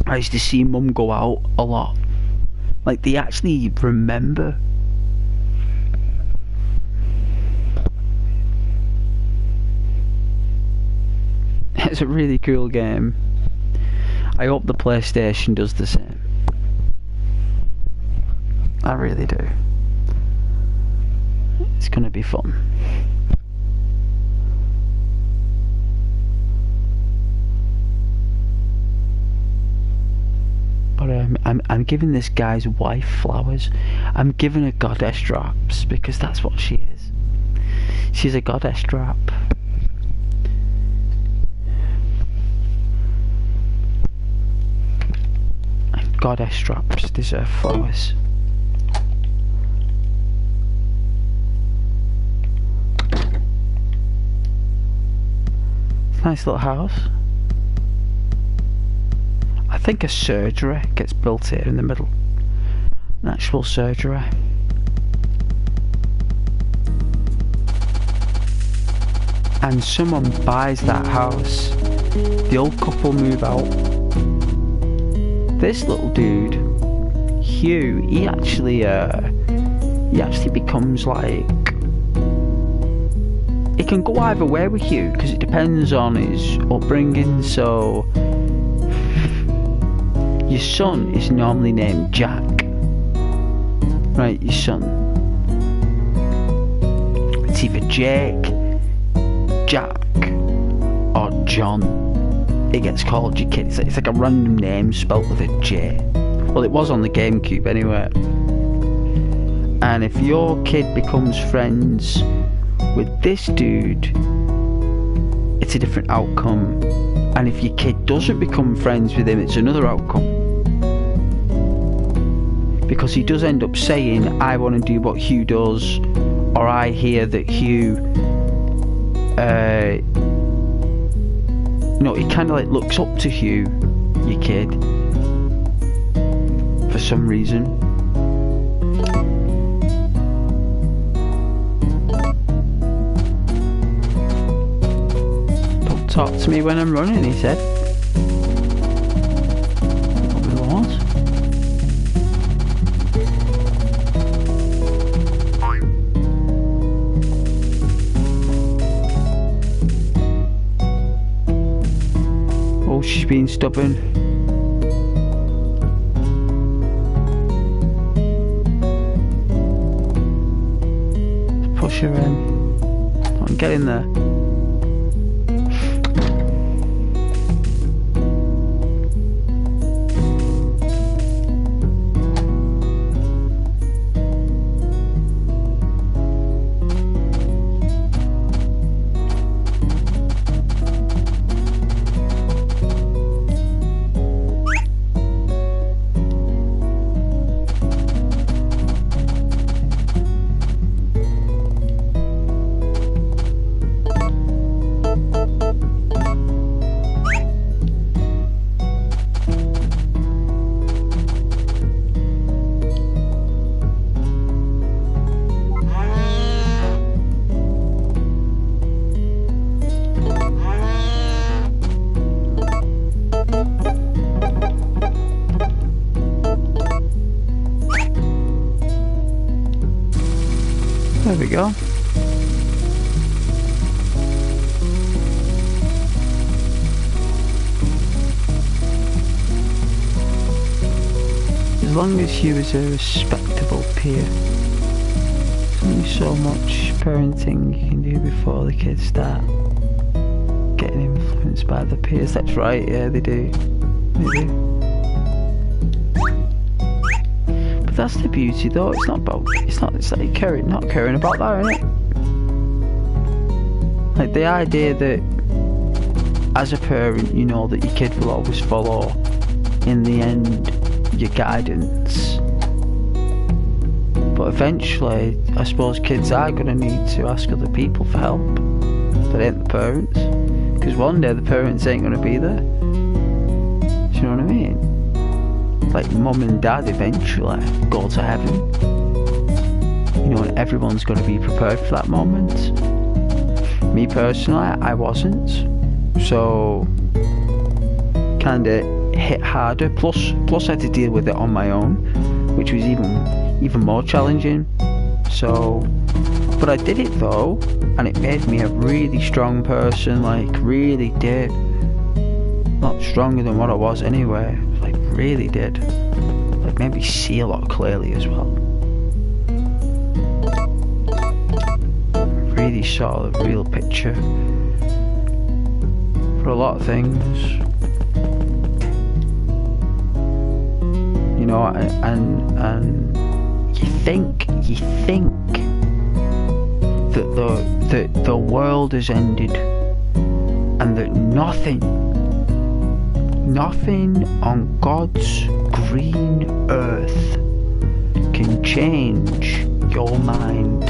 I used to see Mum go out a lot. Like, they actually remember. It's a really cool game. I hope the PlayStation does the same. I really do. It's gonna be fun. But I'm giving this guy's wife flowers. I'm giving her goddess drops, because that's what she is. She's a goddess drop. And goddess drops deserve flowers. Nice little house. I think a surgery gets built here in the middle. An actual surgery. And someone buys that house. The old couple move out. this little dude, Hugh, he actually becomes like, it can go either way with Hugh because it depends on his upbringing. So your son is normally named Jack, right? Your son, it's either Jake, Jack, or John. It gets called your kid. It's like a random name spelt with a J. Well, it was on the GameCube anyway. And if your kid becomes friends with this dude, it's a different outcome. And if your kid doesn't become friends with him, it's another outcome. Because he does end up saying, I want to do what Hugh does, or I hear that Hugh, he kind of like looks up to Hugh, your kid, for some reason. Don't talk to me when I'm running, he said. Probably was. Oh, she's being stubborn. Push her in. Come on, get in there. There we go. As long as you is a respectable peer, there's only so much parenting you can do before the kids start getting influenced by the peers. That's right, yeah, they do. They do. But that's the beauty though, it's like not caring about that, innit? Like the idea that as a parent you know that your kid will always follow, in the end, your guidance. But eventually, I suppose kids are going to need to ask other people for help. That ain't the parents. Because one day the parents ain't going to be there. Do you know what I mean? Like mum and dad eventually go to heaven. You know, and everyone's got to be prepared for that moment. Me personally, I wasn't. So, kinda hit harder. Plus I had to deal with it on my own, which was even more challenging. So, but I did it though, and it made me a really strong person. Like, really did. Not stronger than what I was anyway. Like, really did. Like, made me see a lot clearly as well. Really saw the real picture for a lot of things. You know, and you think that the world has ended, and that nothing on God's green earth can change your mind,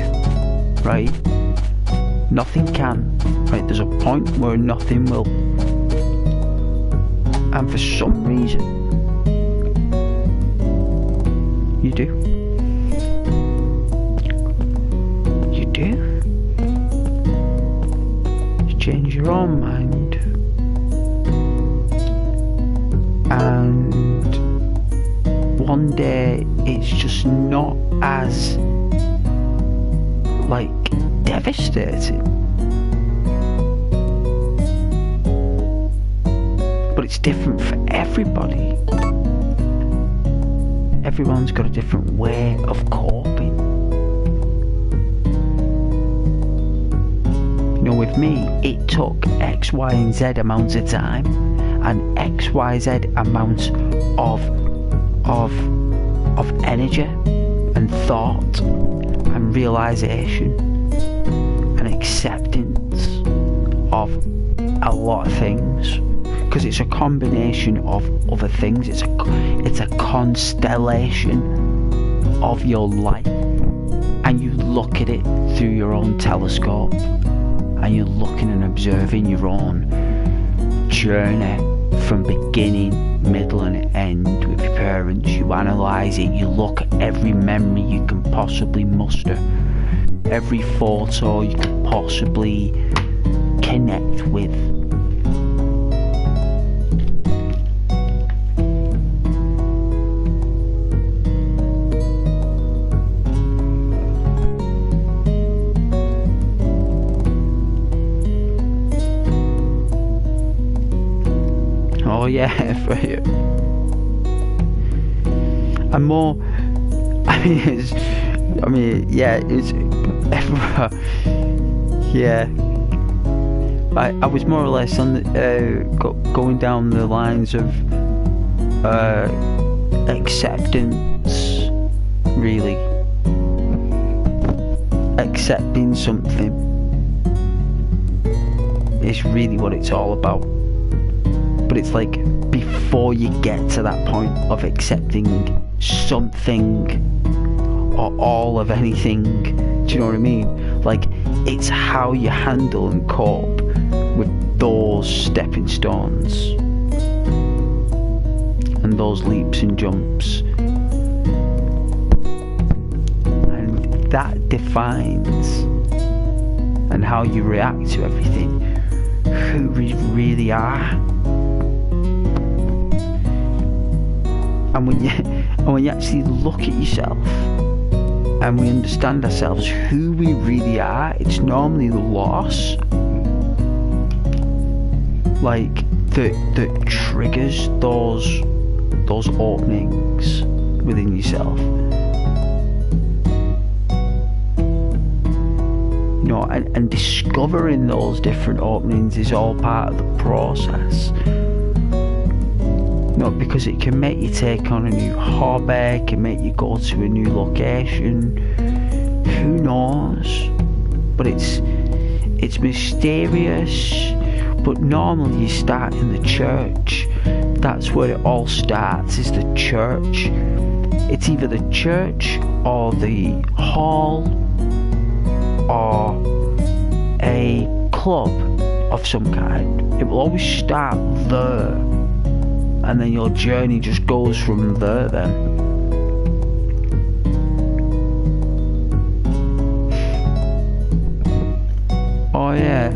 right? Nothing can, right? There's a point where nothing will. And for some reason, you do. You do. You change your own mind. And one day it's just not as like devastating, but it's different for everybody. Everyone's got a different way of coping. You know, with me, it took X, Y and Z amounts of time and X, Y, Z amounts of energy and thought and realisation and acceptance of a lot of things, because it's a combination of other things. It's a constellation of your life, and you look at it through your own telescope, and you're looking and observing your own journey from beginning, middle and end with your parents. You analyse it, you look at every memory you can possibly muster, every photo you can possibly connect with. Oh yeah, and more. It's yeah. I was more or less on the, going down the lines of acceptance, really. Accepting something is really what it's all about. But it's like, before you get to that point of accepting something or all of anything, do you know what I mean? Like, it's how you handle and cope with those stepping stones and those leaps and jumps, and that defines and how you react to everything, who we really are. And when you actually look at yourself and we understand ourselves, who we really are, it's normally the loss, like that triggers those openings within yourself. You know, and discovering those different openings is all part of the process. No, because it can make you take on a new hobby, it can make you go to a new location, who knows, but it's mysterious. But normally you start in the church. That's where it all starts, is the church. It's either the church or the hall or a club of some kind. It will always start there, and then your journey just goes from there then. Oh yeah.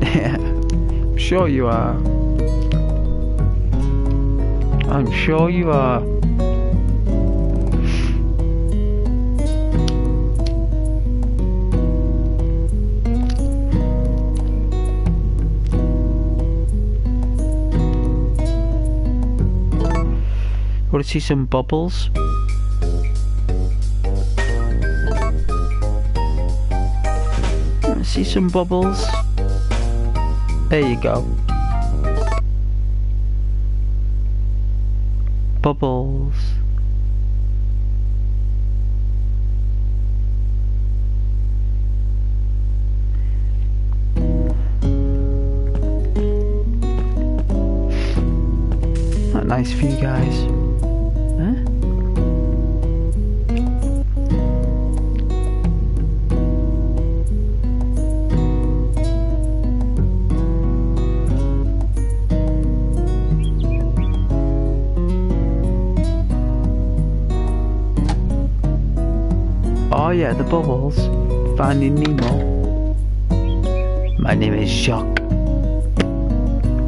Yeah. I'm sure you are. I'm sure you are. Want to see some bubbles? Want to see some bubbles? There you go. Bubbles. Not nice for you guys. Oh yeah, the bubbles. Finding Nemo. My name is Jacques.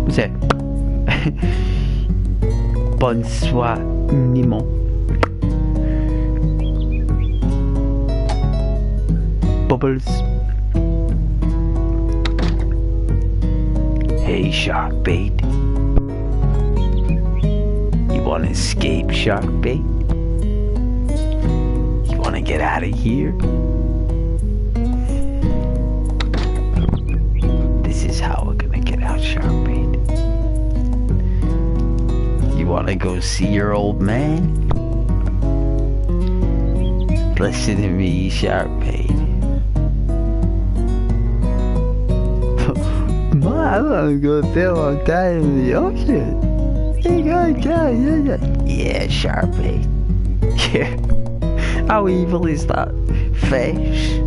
What's it? Bonsoir, Nemo. bubbles. Hey, shark bait. You wanna escape, shark bait? You wanna get out of here? This is how we're gonna get out, shark bait. You wanna go see your old man? Listen to me, shark bait. Man, I wanna go spend more time in the ocean. Yeah, shark bait. Yeah. How evil is that fish?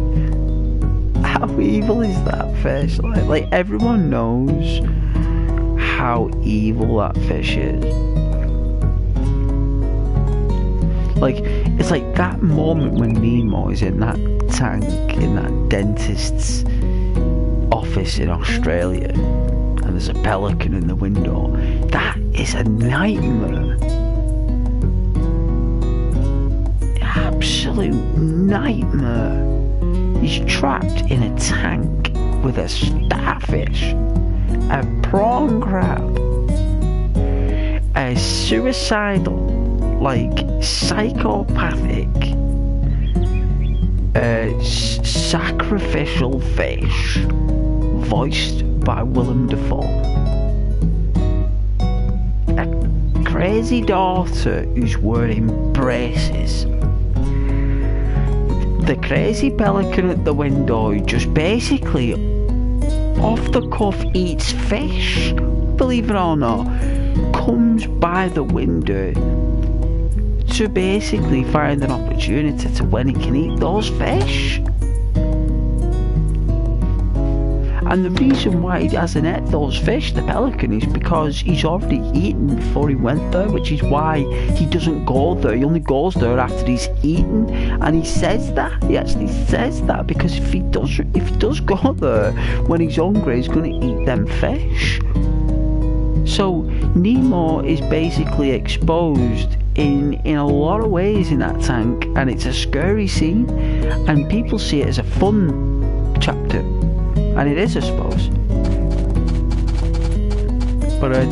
How evil is that fish? Like everyone knows how evil that fish is. Like, it's like that moment when Nemo is in that tank in that dentist's office in Australia and there's a pelican in the window. That is a nightmare. Absolute nightmare. He's trapped in a tank with a starfish, a prawn crab, a suicidal, like psychopathic, sacrificial fish, voiced by Willem Dafoe. A crazy daughter who's wearing braces. The crazy pelican at the window who just basically off the cuff eats fish, believe it or not, comes by the window to basically find an opportunity to when he can eat those fish. And the reason why he hasn't ate those fish, the pelican, is because he's already eaten before he went there, which is why he doesn't go there. He only goes there after he's eaten, and he says that. He actually says that because if he does go there when he's hungry, he's going to eat them fish. So Nemo is basically exposed in a lot of ways in that tank, and it's a scary scene, and people see it as a fun chapter, and it is, I suppose. But I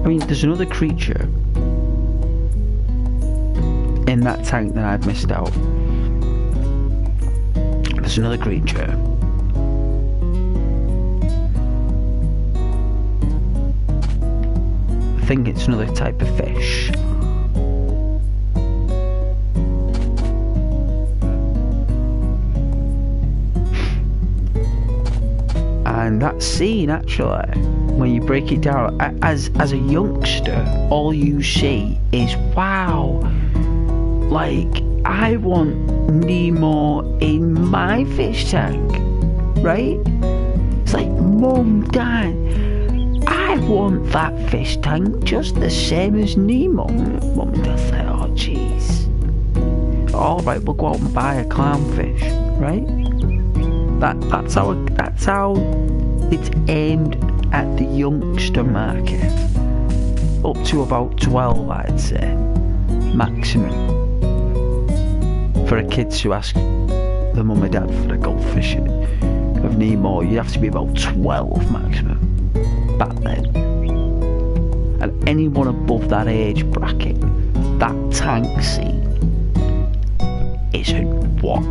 mean, there's another creature in that tank that I've missed out. There's another creature. I think it's another type of fish. And that scene, actually, when you break it down, as a youngster, all you see is, wow, like, I want Nemo in my fish tank, right? It's like, Mum, Dad, I want that fish tank just the same as Nemo. Mum does say, oh jeez. Alright, we'll go out and buy a clownfish, right? That's how it's aimed at the youngster market. Up to about 12, I'd say, maximum. For a kid to ask the mum and dad for the goldfish of Nemo, you have to be about 12 maximum back then. And anyone above that age bracket, that tank scene isn't what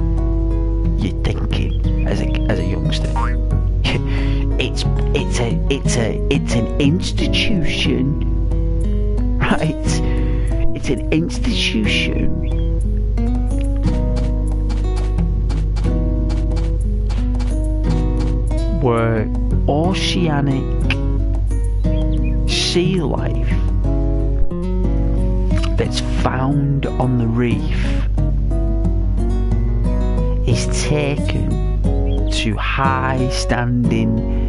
you're thinking as a youngster. It's an institution, right? It's an institution where oceanic sea life that's found on the reef is taken to high-standing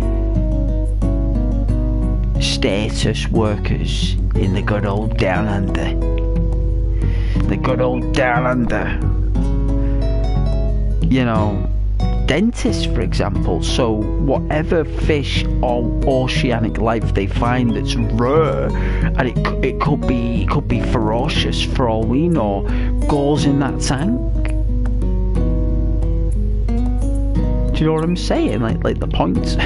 status workers in the good old down under. The good old down under. You know, dentist, for example. So whatever fish or oceanic life they find that's rare, and it could be ferocious for all we know, goes in that tank. Do you know what I'm saying? Like the point.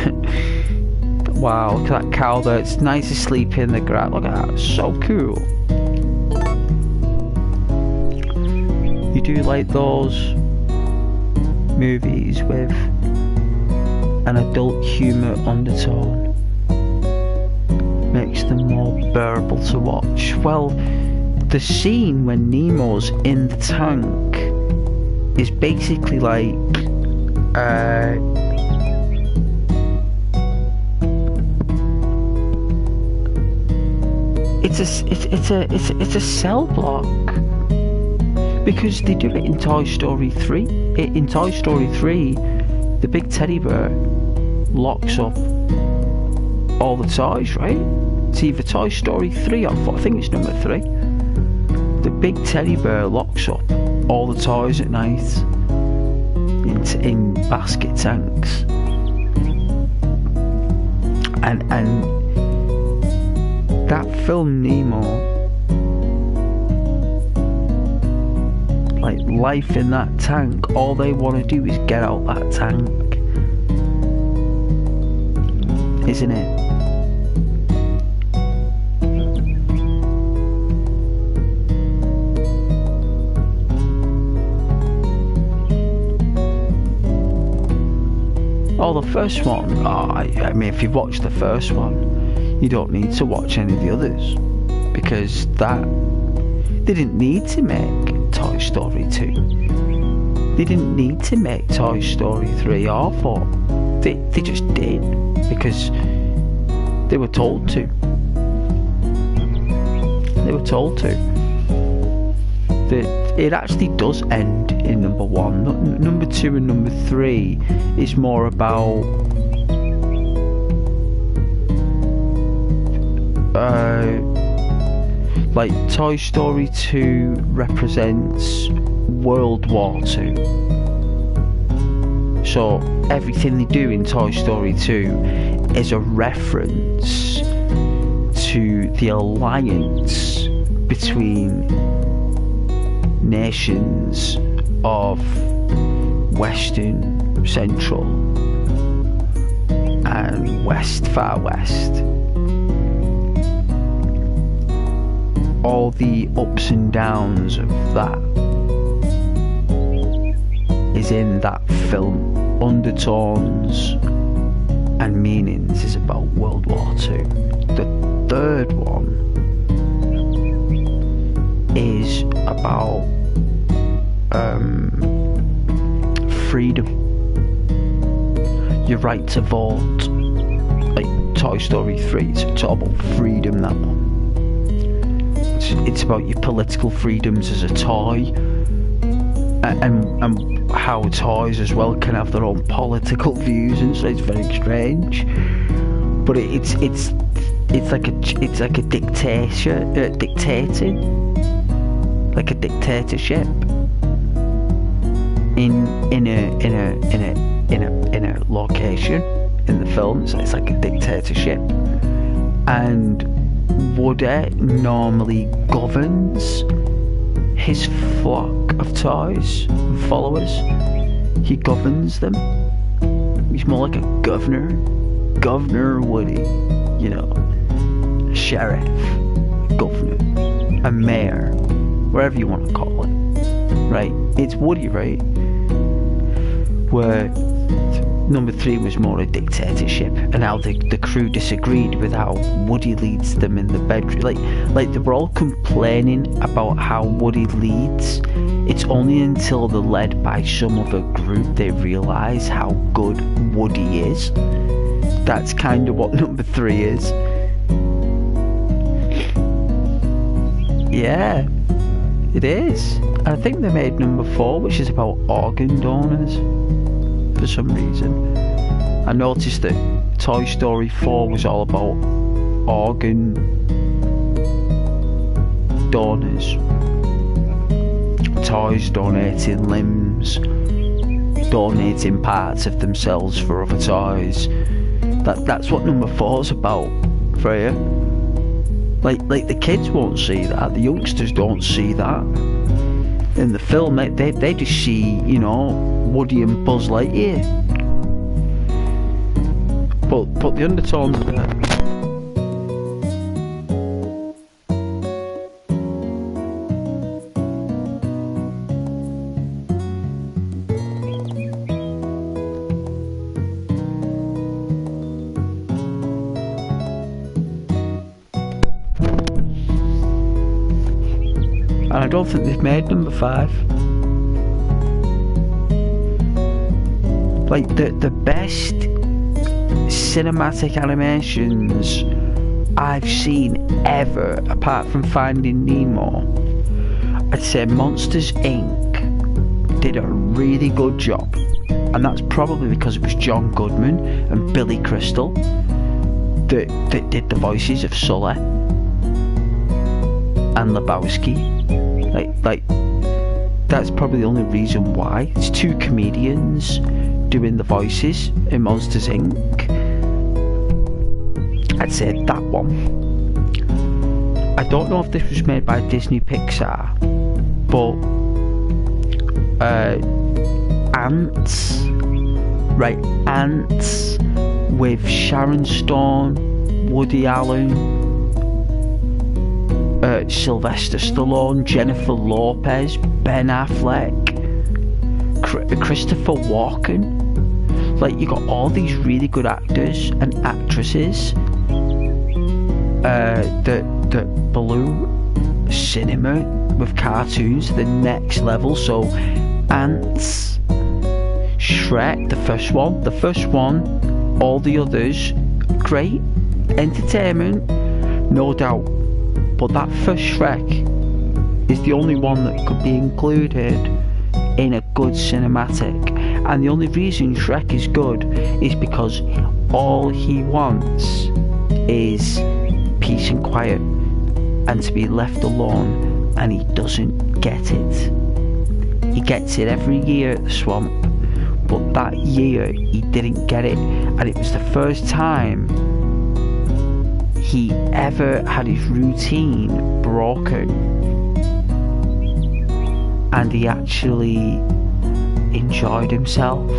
Wow, look at that cow there. It's nice to sleep in the grass. Look at that, it's so cool. You do like those movies with an adult humour undertone, makes them more bearable to watch. Well, the scene when Nemo's in the tank is basically like it's a cell block, because they do it in Toy Story 3. In Toy Story 3, the big teddy bear locks up all the toys, right? It's either Toy Story 3 or 4, I think it's number 3. The big teddy bear locks up all the toys at night in basket tanks, and that film Nemo, like life in that tank, all they want to do is get out that tank, isn't it? Oh, the first one, I mean, if you've watched the first one, you don't need to watch any of the others, because they didn't need to make Toy Story 2. They didn't need to make Toy Story 3 or 4. They just did, because they were told to. They were told to. It actually does end in number 1. Number 2 and number 3 is more about like Toy Story 2 represents World War II. So everything they do in Toy Story 2 is a reference to the alliance between nations of Western, Central and Far West. All the ups and downs of that is in that film. Undertones and meanings is about World War II. The third one is about freedom, your right to vote. Like Toy Story 3, it's all about freedom, that one. It's about your political freedoms as a toy, and how toys as well can have their own political views, and so it's very strange. But it's like a dictatorship in a location in the film. So it's like a dictatorship, and Woody normally governs his flock of toys and followers. He governs them. He's more like a governor Woody, you know, a sheriff, a governor, a mayor, whatever you want to call it, right? It's Woody, right? Where number 3 was more a dictatorship, and how the crew disagreed with how Woody leads them in the bedroom. Like they were all complaining about how Woody leads. It's only until they're led by some other group they realise how good Woody is. That's kind of what number 3 is. Yeah, it is. I think they made number 4, which is about organ donors. For some reason, I noticed that Toy Story 4 was all about organ donors, toys donating limbs, donating parts of themselves for other toys. That's what number 4's about, Freya. Like the kids won't see that, the youngsters don't see that. In the film, they just see, you know, Woody and Buzz Lightyear. But the undertones of it. And I don't think they've made number 5. Like the best cinematic animations I've seen ever, apart from Finding Nemo, I'd say Monsters Inc. did a really good job, and that's probably because it was John Goodman and Billy Crystal that did the voices of Sully and Lebowski. Like that's probably the only reason why. It's 2 comedians doing the voices in Monsters Inc. I'd say that one. I don't know if this was made by Disney Pixar, but Ants, right? Ants with Sharon Stone, Woody Allen, Sylvester Stallone, Jennifer Lopez, Ben Affleck, Christopher Walken. Like, you got all these really good actors and actresses that blew cinema with cartoons to the next level. So Ants, Shrek, the first one, all the others, great entertainment, no doubt. But that first Shrek is the only one that could be included in a good cinematic. And the only reason Shrek is good is because all he wants is peace and quiet and to be left alone, and he doesn't get it. He gets it every year at the swamp, but that year he didn't get it, and it was the first time he ever had his routine broken, and he actually enjoyed himself.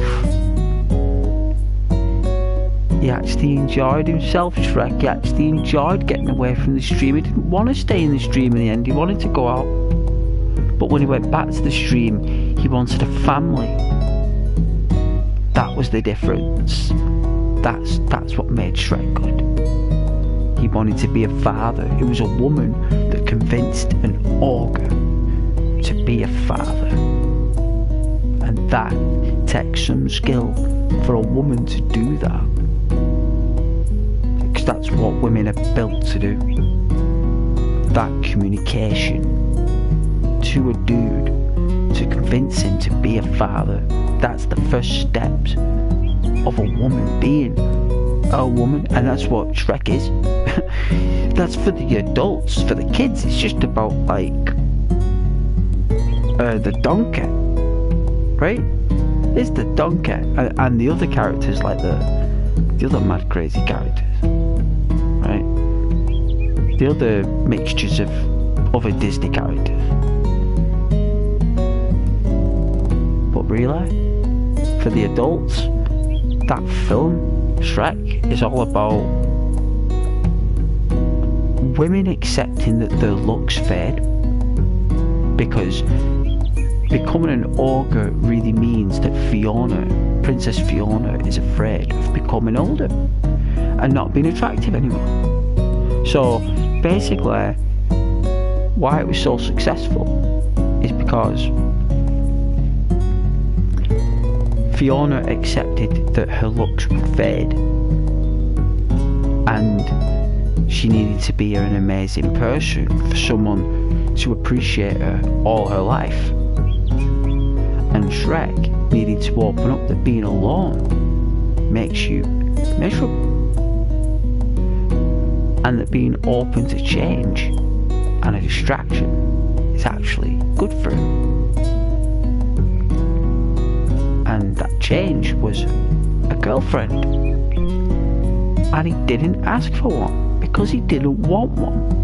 He actually enjoyed himself, Shrek. He actually enjoyed getting away from the stream. He didn't want to stay in the stream in the end. He wanted to go out. But when he went back to the stream, he wanted a family. That was the difference. That's what made Shrek good. He wanted to be a father. It was a woman that convinced an ogre to be a father. And that takes some skill for a woman to do that. Because that's what women are built to do. That communication to a dude, to convince him to be a father. That's the first steps of a woman being a woman, and that's what Shrek is. That's for the adults. For the kids, it's just about like the donkey, right? It's the donkey, and the other characters, like the other mad crazy characters, right? The other mixtures of other Disney characters. But really, for the adults, that film, Shrek, is all about women accepting that their looks fade, because becoming an ogre really means that Princess Fiona, is afraid of becoming older and not being attractive anymore. So basically, why it was so successful is because Fiona accepted that her looks would fade, and she needed to be an amazing person for someone to appreciate her all her life. And Shrek needed to open up that being alone makes you miserable, and that being open to change and a distraction is actually good for him. and that change was a girlfriend. And he didn't ask for one because he didn't want one.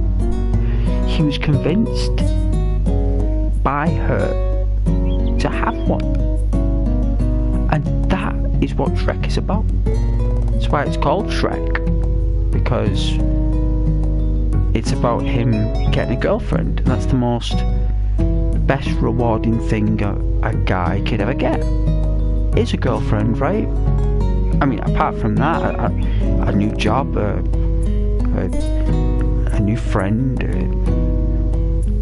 He was convinced by her to have one. And that is what Shrek is about. That's why it's called Shrek, because it's about him getting a girlfriend, and that's the best rewarding thing a guy could ever get, is a girlfriend, right? I mean, apart from that, a new job, a new friend,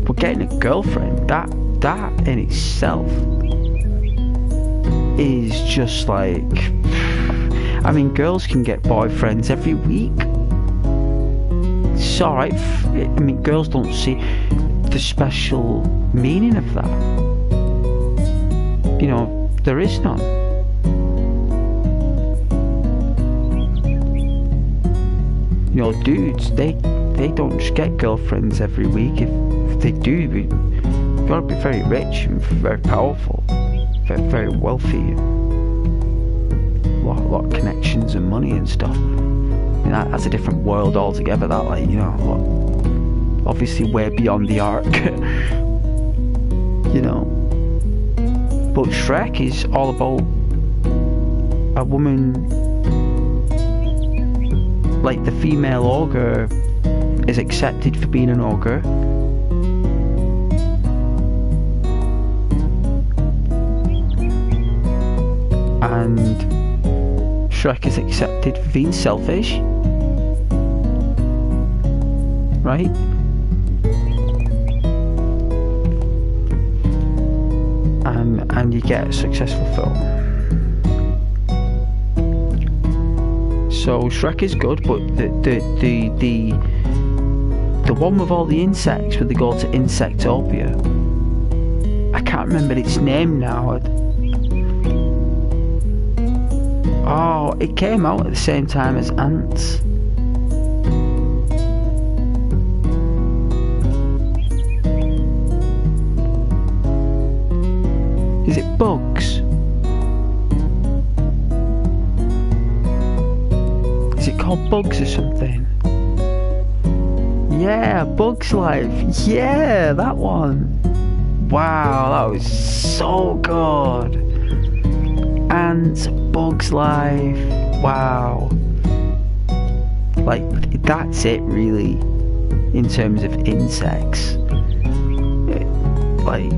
but getting a girlfriend, that in itself is just like, I mean, girls can get boyfriends every week. It's alright. I mean, girls don't see the special meaning of that. You know, there is none. You know, dudes, they don't just get girlfriends every week. If they do, you've got to be very rich and very powerful, very wealthy, a lot of connections and money and stuff. I mean, that's a different world altogether. That, like, you know, obviously way beyond the arc. You know, but Shrek is all about a woman. Like, the female ogre is accepted for being an ogre, and Shrek is accepted for being selfish, right? And you get a successful film. So Shrek is good, but the one with all the insects, where they go to Insectopia, I can't remember its name now. Oh, it came out at the same time as Ants. Is it Bugs? Is it called Bugs or something? Yeah, Bugs Life. Yeah, that one. Wow, that was so good. And Bugs Life. Wow. Like, that's it really, in terms of insects. Like,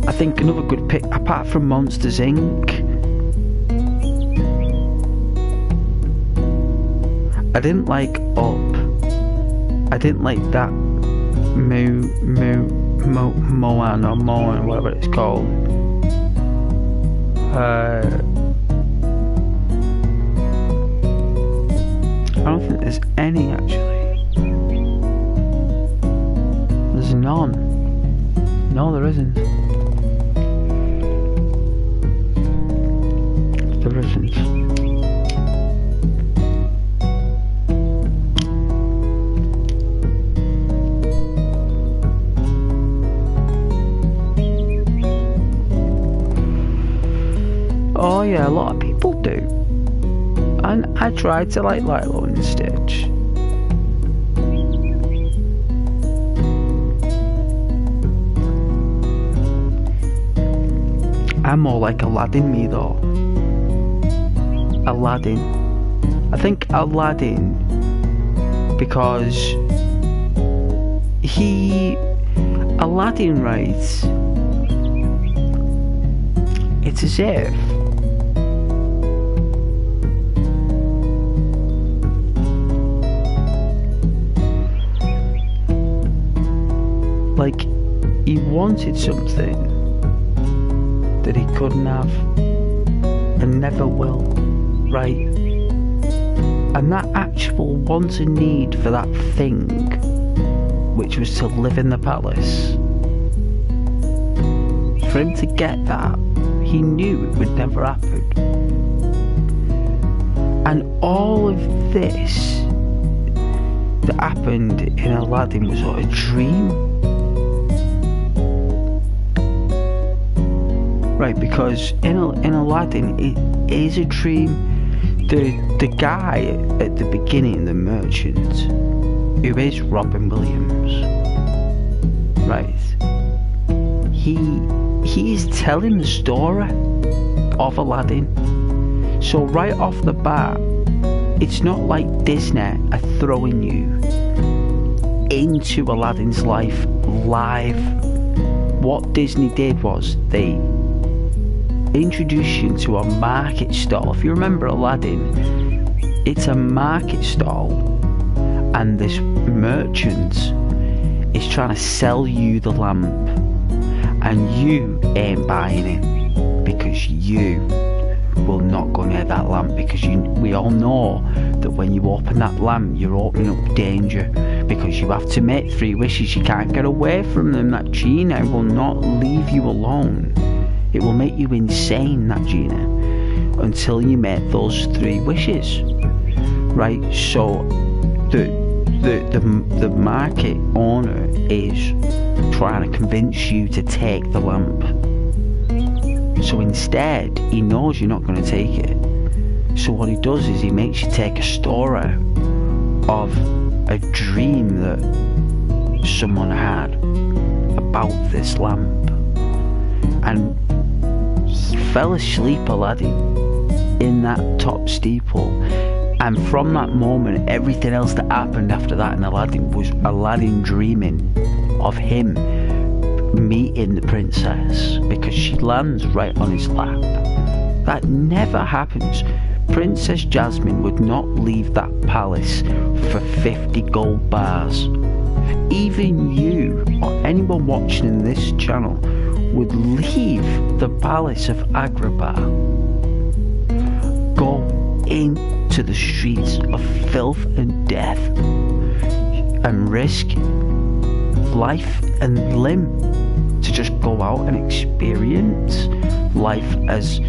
I think another good pick, apart from Monsters Inc., I didn't like Up. I didn't like that Moan, whatever it's called. I don't think there's any, actually. There's none. No, there isn't. There isn't. Oh yeah, a lot of people do. And I tried to like Lilo and Stitch. I'm more like Aladdin me though. Aladdin. I think Aladdin because Aladdin writes, it's as if like he wanted something that he couldn't have and never will, right? And that actual want and need for that thing, which was to live in the palace, for him to get that, he knew it would never happen. And all of this that happened in Aladdin was sort of a dream. right? Because in Aladdin, it is a dream. The guy at the beginning, the merchant, who is Robin Williams, right? He is telling the story of Aladdin. So right off the bat, it's not like Disney are throwing you into Aladdin's life live. What Disney did was they introduced you to a market stall. If you remember Aladdin, it's a market stall, and this merchant is trying to sell you the lamp, and you ain't buying it because you will not go near that lamp, because we all know that when you open that lamp, you're opening up danger, because you have to make 3 wishes. You can't get away from them. That genie will not leave you alone. It will make you insane, that genie, until you make those 3 wishes, right? So the market owner is trying to convince you to take the lamp. So instead, he knows you're not going to take it. So what he does is he makes you take a story of a dream that someone had about this lamp, and fell asleep, Aladdin, in that top steeple. And from that moment, everything else that happened after that in Aladdin was Aladdin dreaming of him meeting the princess, because she lands right on his lap. That never happens. Princess Jasmine would not leave that palace for 50 gold bars. Even you or anyone watching this channel would leave the palace of Agrabah, go into the streets of filth and death, and risk life and limb to just go out and experience life as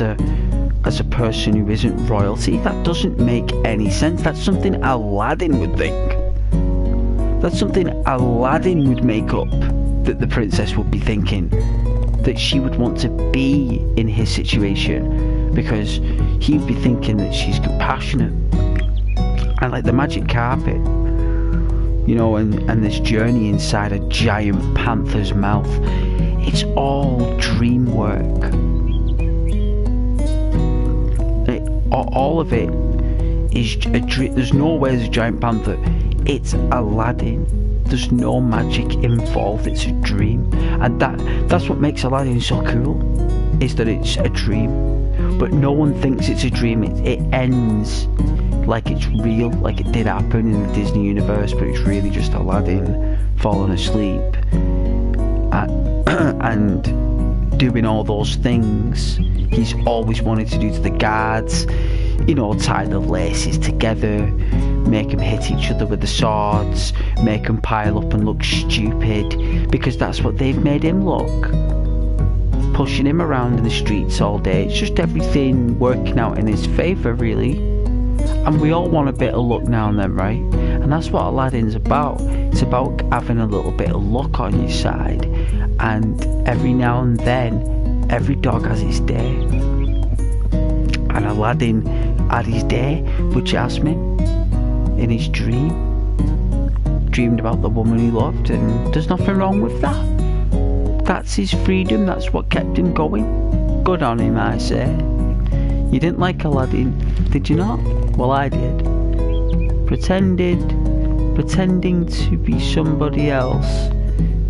a person who isn't royalty. That doesn't make any sense. That's something Aladdin would think. That's something Aladdin would make up, that the princess would be thinking, that she would want to be in his situation, because he'd be thinking that she's compassionate. And like the magic carpet, you know, and this journey inside a giant panther's mouth, it's all dream work. All of it is a dream. There's no way there's a giant panther. It's Aladdin. There's no magic involved. It's a dream, and that's what makes Aladdin so cool, is that it's a dream. But no one thinks it's a dream. It ends like it's real, like it did happen in the Disney universe, but it's really just Aladdin falling asleep and doing all those things he's always wanted to do to the guards. You know, tie the laces together, make them hit each other with the swords, make them pile up and look stupid, because that's what they've made him look. Pushing him around in the streets all day. It's just everything working out in his favour, really. And we all want a bit of luck now and then, right? And that's what Aladdin's about. It's about having a little bit of luck on your side. And every now and then, every dog has its day. And Aladdin had his day with Jasmine in his dream. Dreamed about the woman he loved, and there's nothing wrong with that. That's his freedom. That's what kept him going. Good on him, I say. You didn't like Aladdin, did you not? Well, I did. Pretending to be somebody else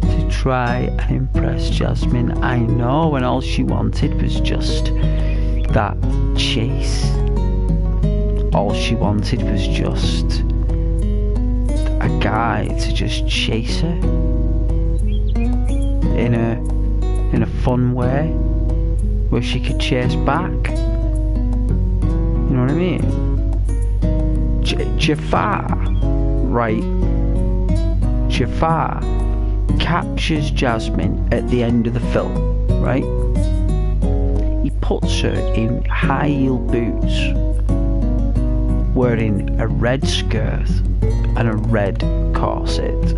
to try and impress Jasmine. I know, and all she wanted was just that chase. All she wanted was just a guy to just chase her in a fun way, where she could chase back. You know what I mean? Jafar, right? Jafar captures Jasmine at the end of the film, right? He puts her in high heel boots, wearing a red skirt and a red corset,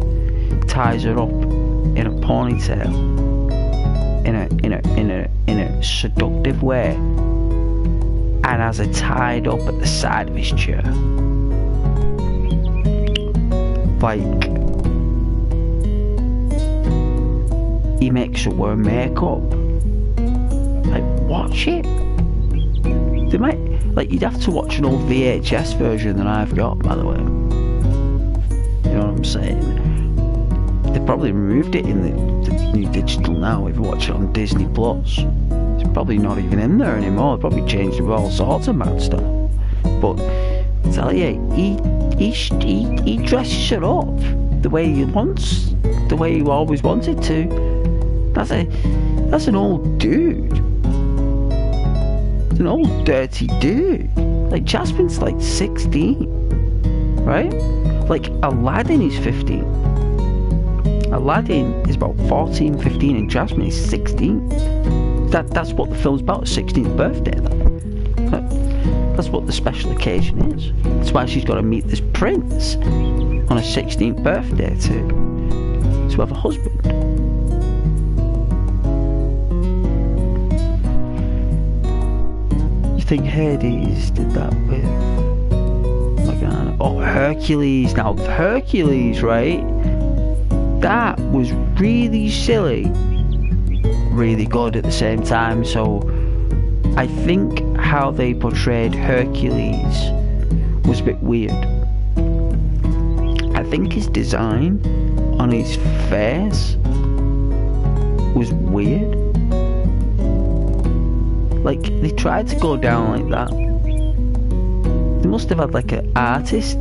ties her up in a ponytail, in a seductive way, and has her tied up at the side of his chair. Like, he makes her wear makeup. Like, watch it. They might, like, you'd have to watch an old VHS version that I've got, by the way. You know what I'm saying? They probably removed it in the new digital now. If you watch it on Disney Plus, it's probably not even in there anymore. They probably changed it with all sorts of mad stuff. But I tell you, he dresses her up the way he wants, the way he always wanted to. That's an old dude. It's an old dirty dude. Like, Jasmine's like 16, right? Like, Aladdin is 15. Aladdin is about 14, 15, and Jasmine is 16. That's what the film's about, 16th birthday. That's what the special occasion is. That's why she's got to meet this prince on her 16th birthday to have a husband. You think Hades did that with Morgana? Oh, Hercules. Now, Hercules, right? That was really silly, really good at the same time. So I think how they portrayed Hercules was a bit weird. I think his design on his face was weird. Like, they tried to go down like that. They must have had like an artist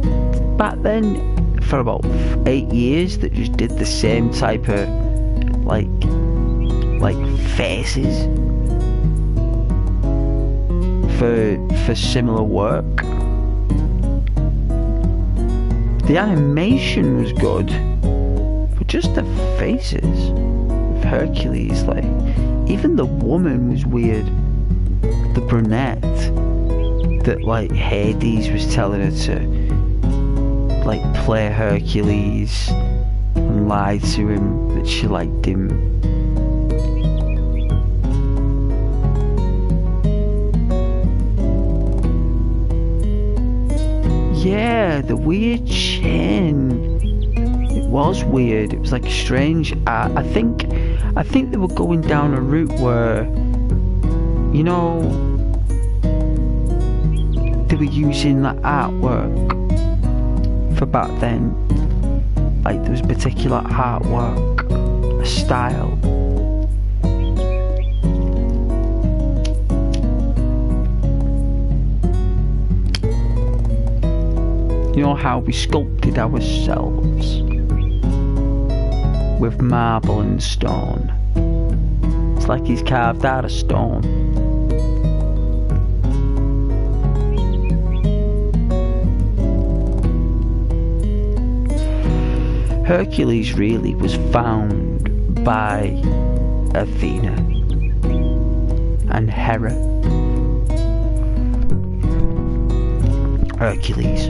back then for about 8 years that just did the same type of like faces for similar work. The animation was good, but just the faces of Hercules, like, even the woman was weird. The brunette that like Hades was telling her to like play Hercules and lie to him that she liked him. Yeah, the weird chin. It was weird. It was like strange art. I think they were going down a route where, you know, they were using that artwork for back then. Like, there was particular artwork, a style. You know how we sculpted ourselves with marble and stone. It's like he's carved out of stone. Hercules really was found by Athena and Hera. Hercules,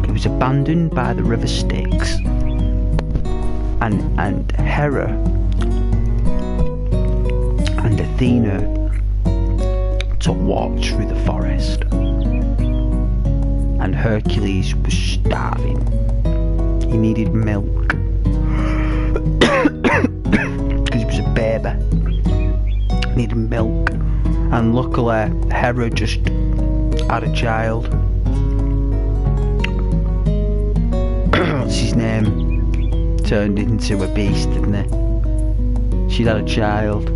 he was abandoned by the river Styx, and Hera and Athena took walks through the forest, and Hercules was starving. He needed milk because he was a baby. He needed milk, and luckily Hera just had a child. What's his name? Turned into a beast, didn't he? She'd had a child,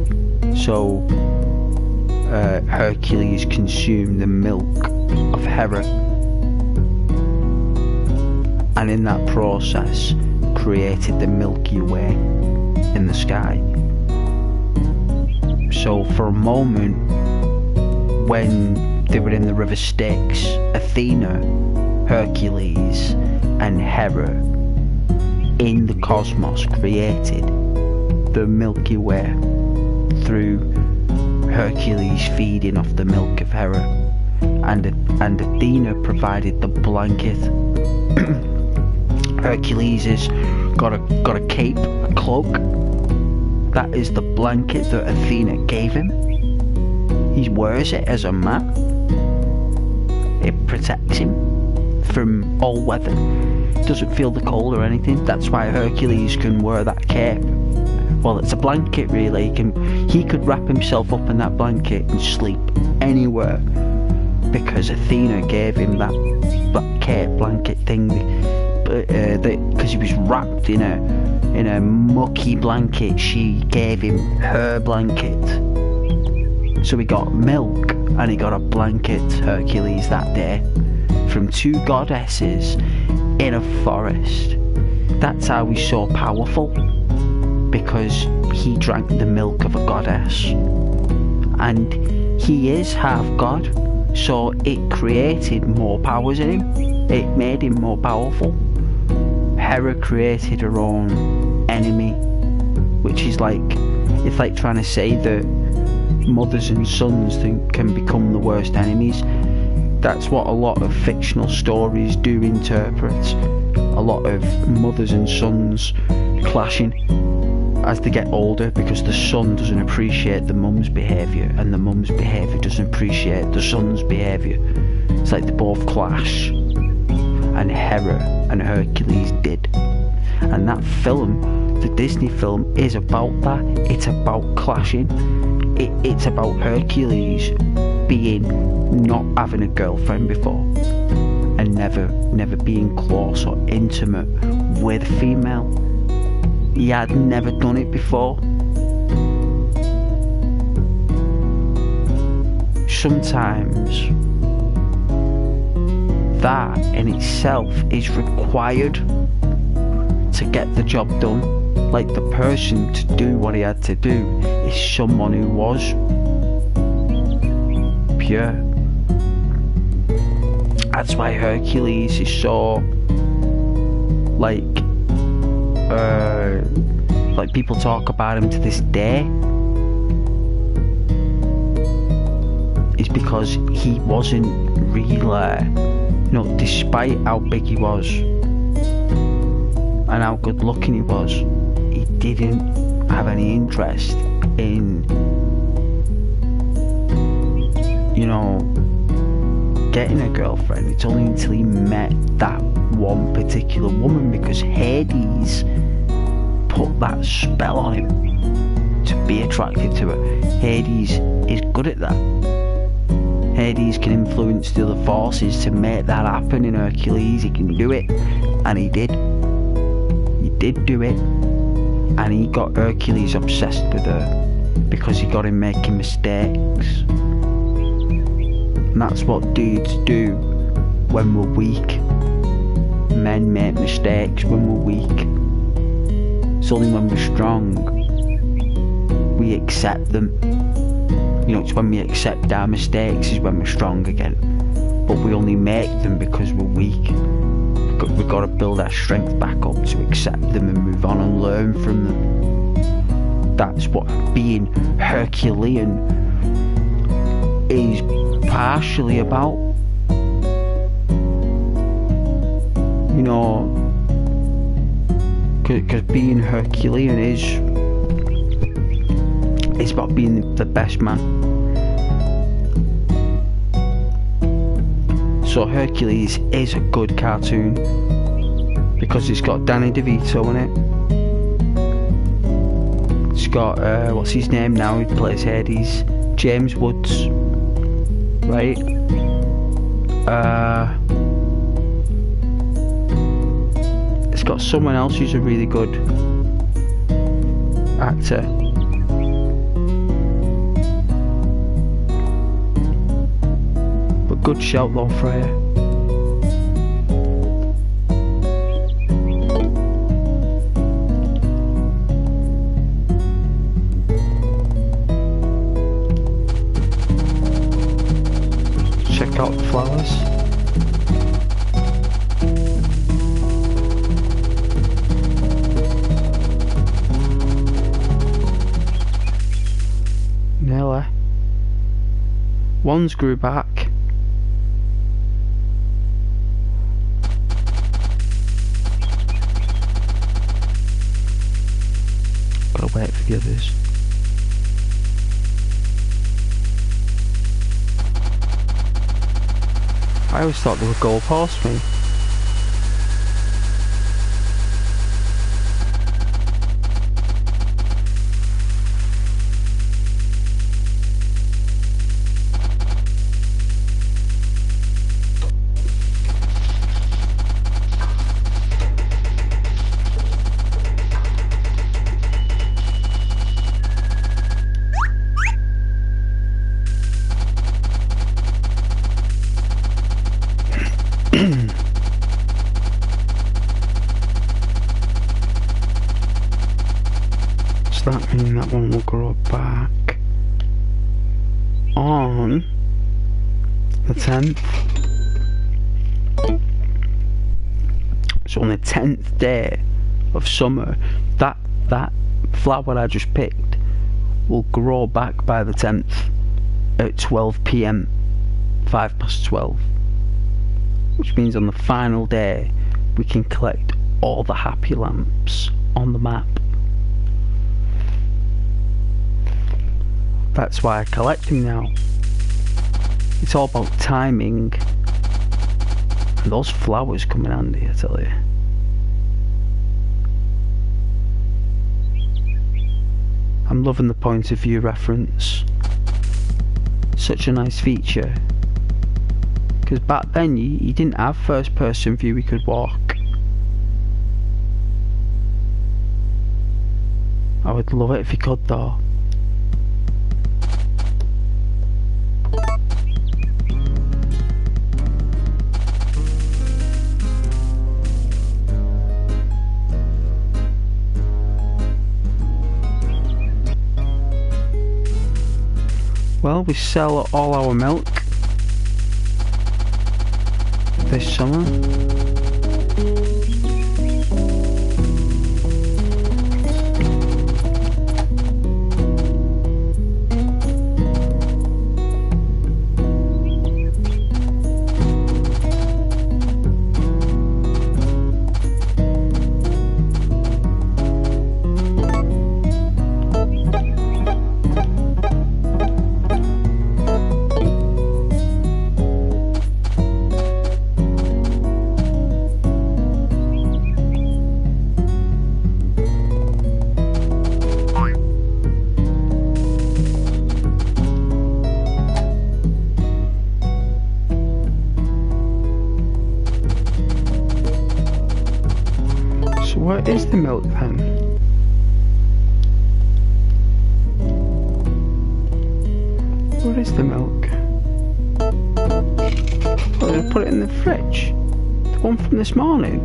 so Hercules consumed the milk of Hera, and in that process created the Milky Way in the sky. So for a moment, when they were in the river Styx, Athena, Hercules and Hera in the cosmos created the Milky Way through Hercules feeding off the milk of Hera, and Athena provided the blanket. Hercules has got a cape, a cloak That is the blanket that Athena gave him. He wears it as a mat. It protects him from all weather. Doesn't feel the cold or anything. That's why Hercules can wear that cape. Well, it's a blanket really. He could wrap himself up in that blanket and sleep anywhere, because Athena gave him that cape blanket thing, because he was wrapped in a mucky blanket. She gave him her blanket, so he got milk and he got a blanket, Hercules, that day, from two goddesses in a forest. That's how he's so powerful, because he drank the milk of a goddess, and he is half god, so it created more powers in him. It made him more powerful. Hera created her own enemy, which is like, it's like trying to say that mothers and sons can become the worst enemies. That's what a lot of fictional stories do interpret. A lot of mothers and sons clashing as they get older, because the son doesn't appreciate the mum's behaviour, and the mum's behaviour doesn't appreciate the son's behaviour. It's like they both clash, and Hera and Hercules did. And that film, the Disney film, is about that. It's about clashing. It's about Hercules not having a girlfriend before, and never being close or intimate with a female. He had never done it before. Sometimes that in itself is required to get the job done. Like, the person to do what he had to do is someone who was pure. That's why Hercules is so like people talk about him to this day. Is because he wasn't really, despite how big he was and how good looking he was, he didn't have any interest in getting a girlfriend. It's only until he met that one particular woman, because Hades put that spell on him to be attracted to her. Hades is good at that. Hades can influence the other forces to make that happen in Hercules. He can do it, and he did. He did do it, and he got Hercules obsessed with her because he got him making mistakes. And that's what dudes do when we're weak. Men make mistakes when we're weak. It's only when we're strong we accept them. It's when we accept our mistakes is when we're strong again. But we only make them because we're weak. We've got to build our strength back up to accept them and move on and learn from them. That's what being Herculean is partially about. Because being Herculean is about being the best man. So Hercules is a good cartoon because it's got Danny DeVito in it. It's got what's his name now, who plays Hades? James Woods, right? It's got someone else who's a really good actor. But good shout though, Freya. Check out the flowers. Nearly. One's grew back. Gotta wait for the others. I always thought they were gold horsemen. So that means that one will grow back on the 10th. So on the 10th day of summer, that flower I just picked will grow back by the 10th at 12 PM, 12:05, which means on the final day we can collect all the happy lamps on the map. That's why I collect them now. It's all about timing. And those flowers come in handy, I tell you. I'm loving the point of view reference. Such a nice feature. Because back then you didn't have first person view we could walk. I would love it if you could though. Well, we sell all our milk this summer. What is the milk then? Where is the milk? Oh, they put it in the fridge. The one from this morning.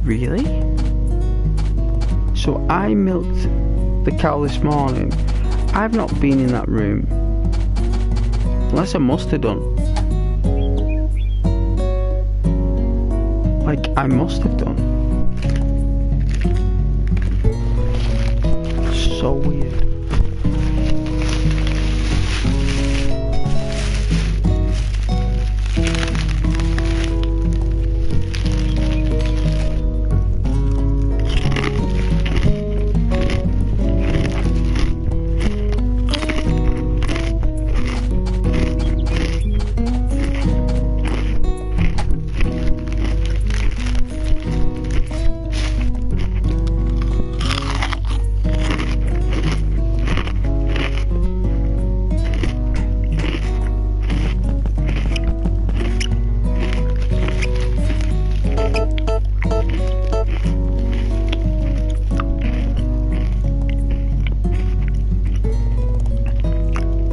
Really? So I milked the cow this morning. I've not been in that room. Unless I must have done. Like, I must have done. So weird.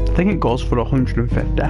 I think it goes for 150.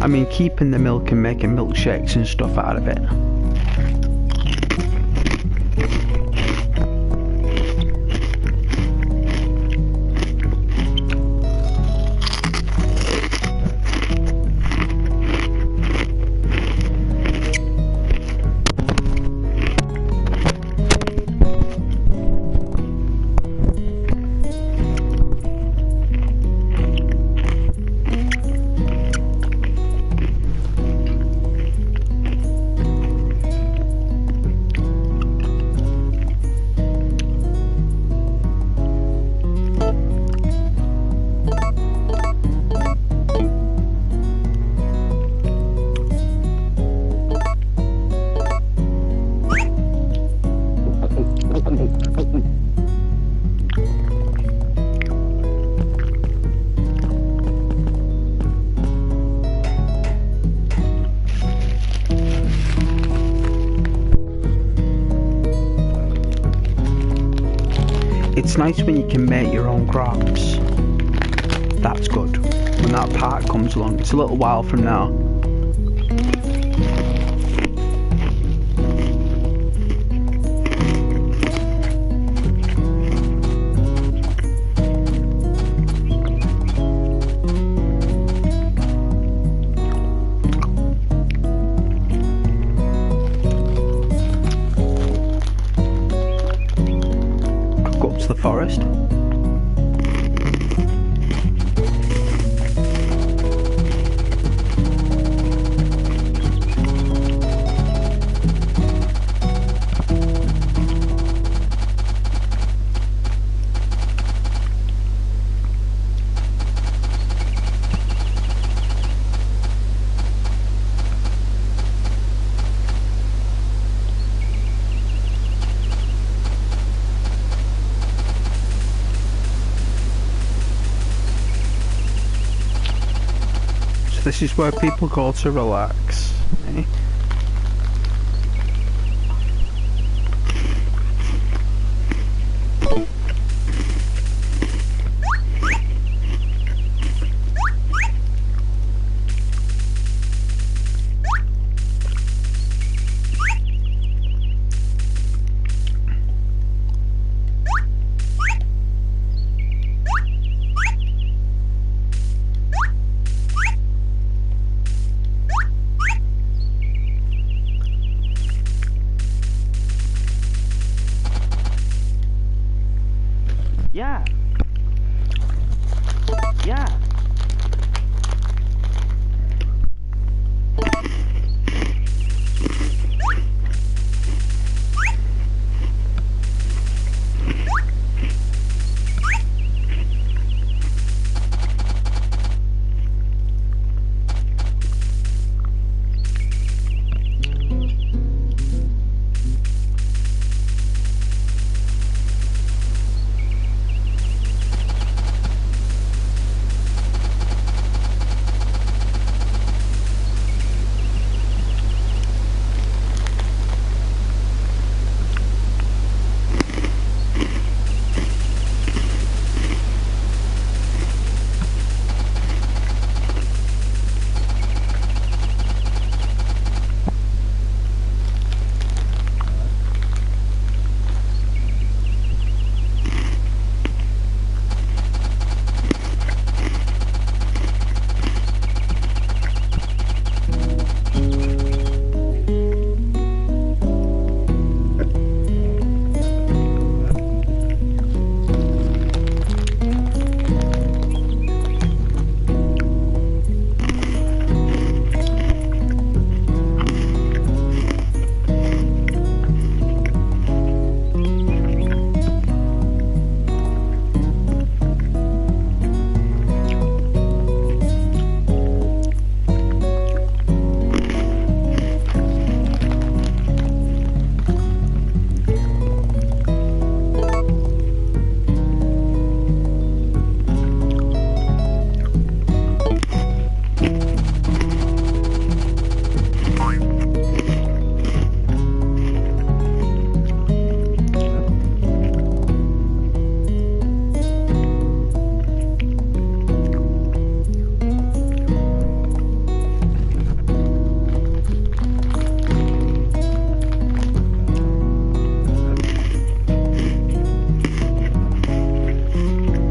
mean, keeping the milk and making milkshakes and stuff out of it. It's nice when you can make your own crafts. That's good. When that part comes along, it's a little while from now. The forest. This is where people go to relax. Eh? Yeah. Yeah.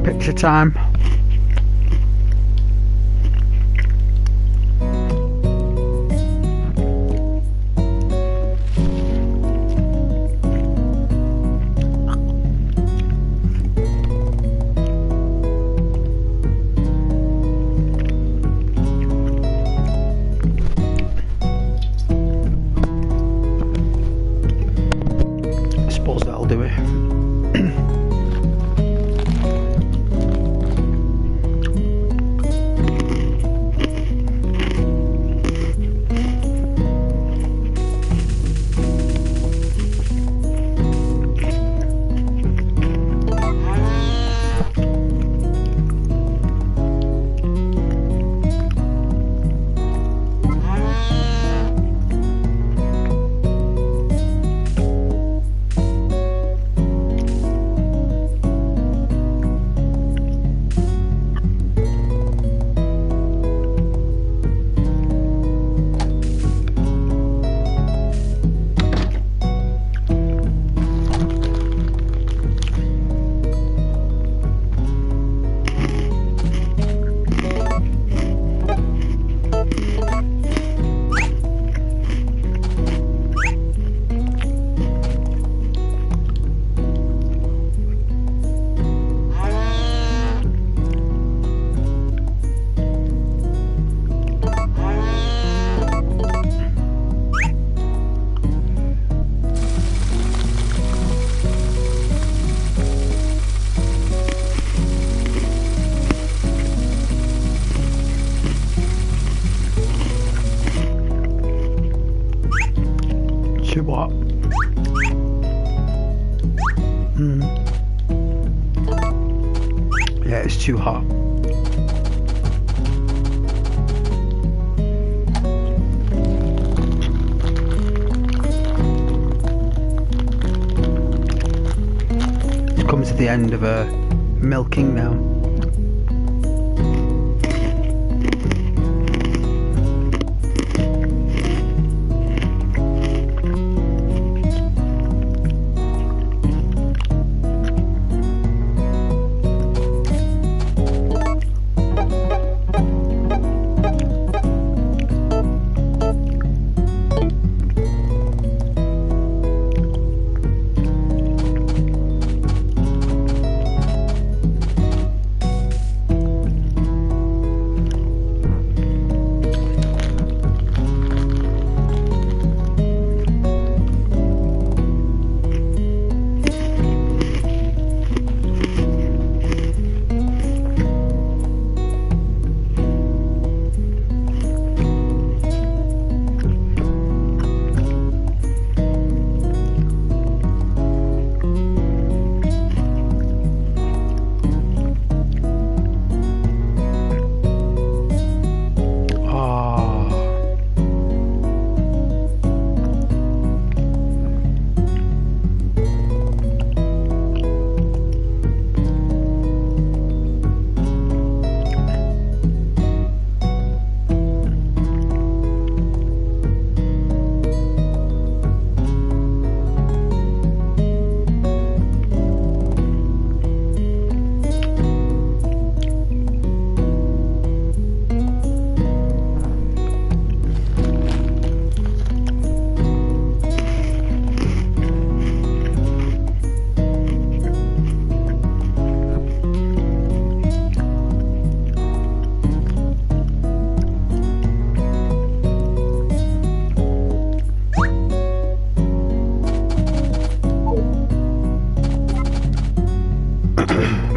Picture time. I suppose that'll do it. Too what? Yeah, it's too hot. It's come to the end of a milking now.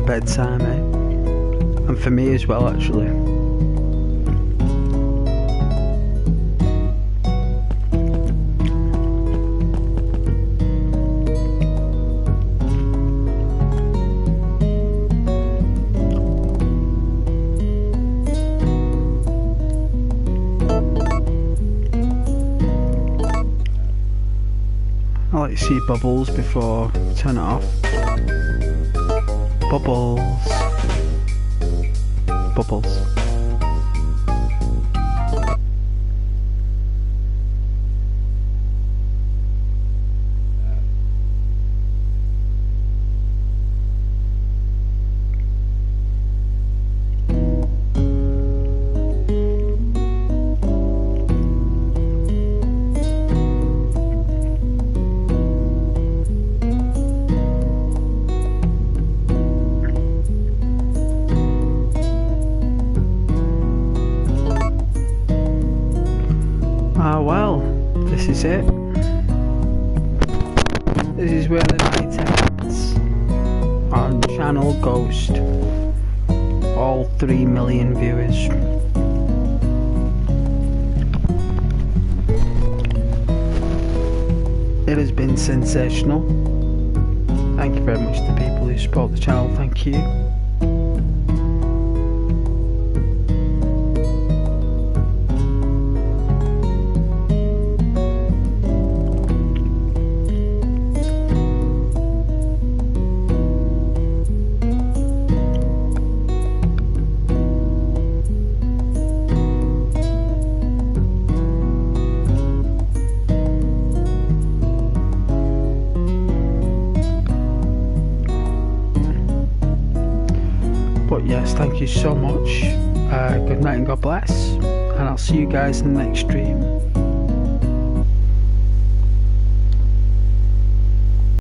Bedtime, eh? And for me as well, actually. I like to see bubbles before I turn it off. Bubbles. Bubbles. is it. This is where the night ends on Channel Ghost. All 3 million viewers. It has been sensational. Thank you very much to the people who support the channel. Thank you. But yes, thank you so much. Good night and God bless. And I'll see you guys in the next stream.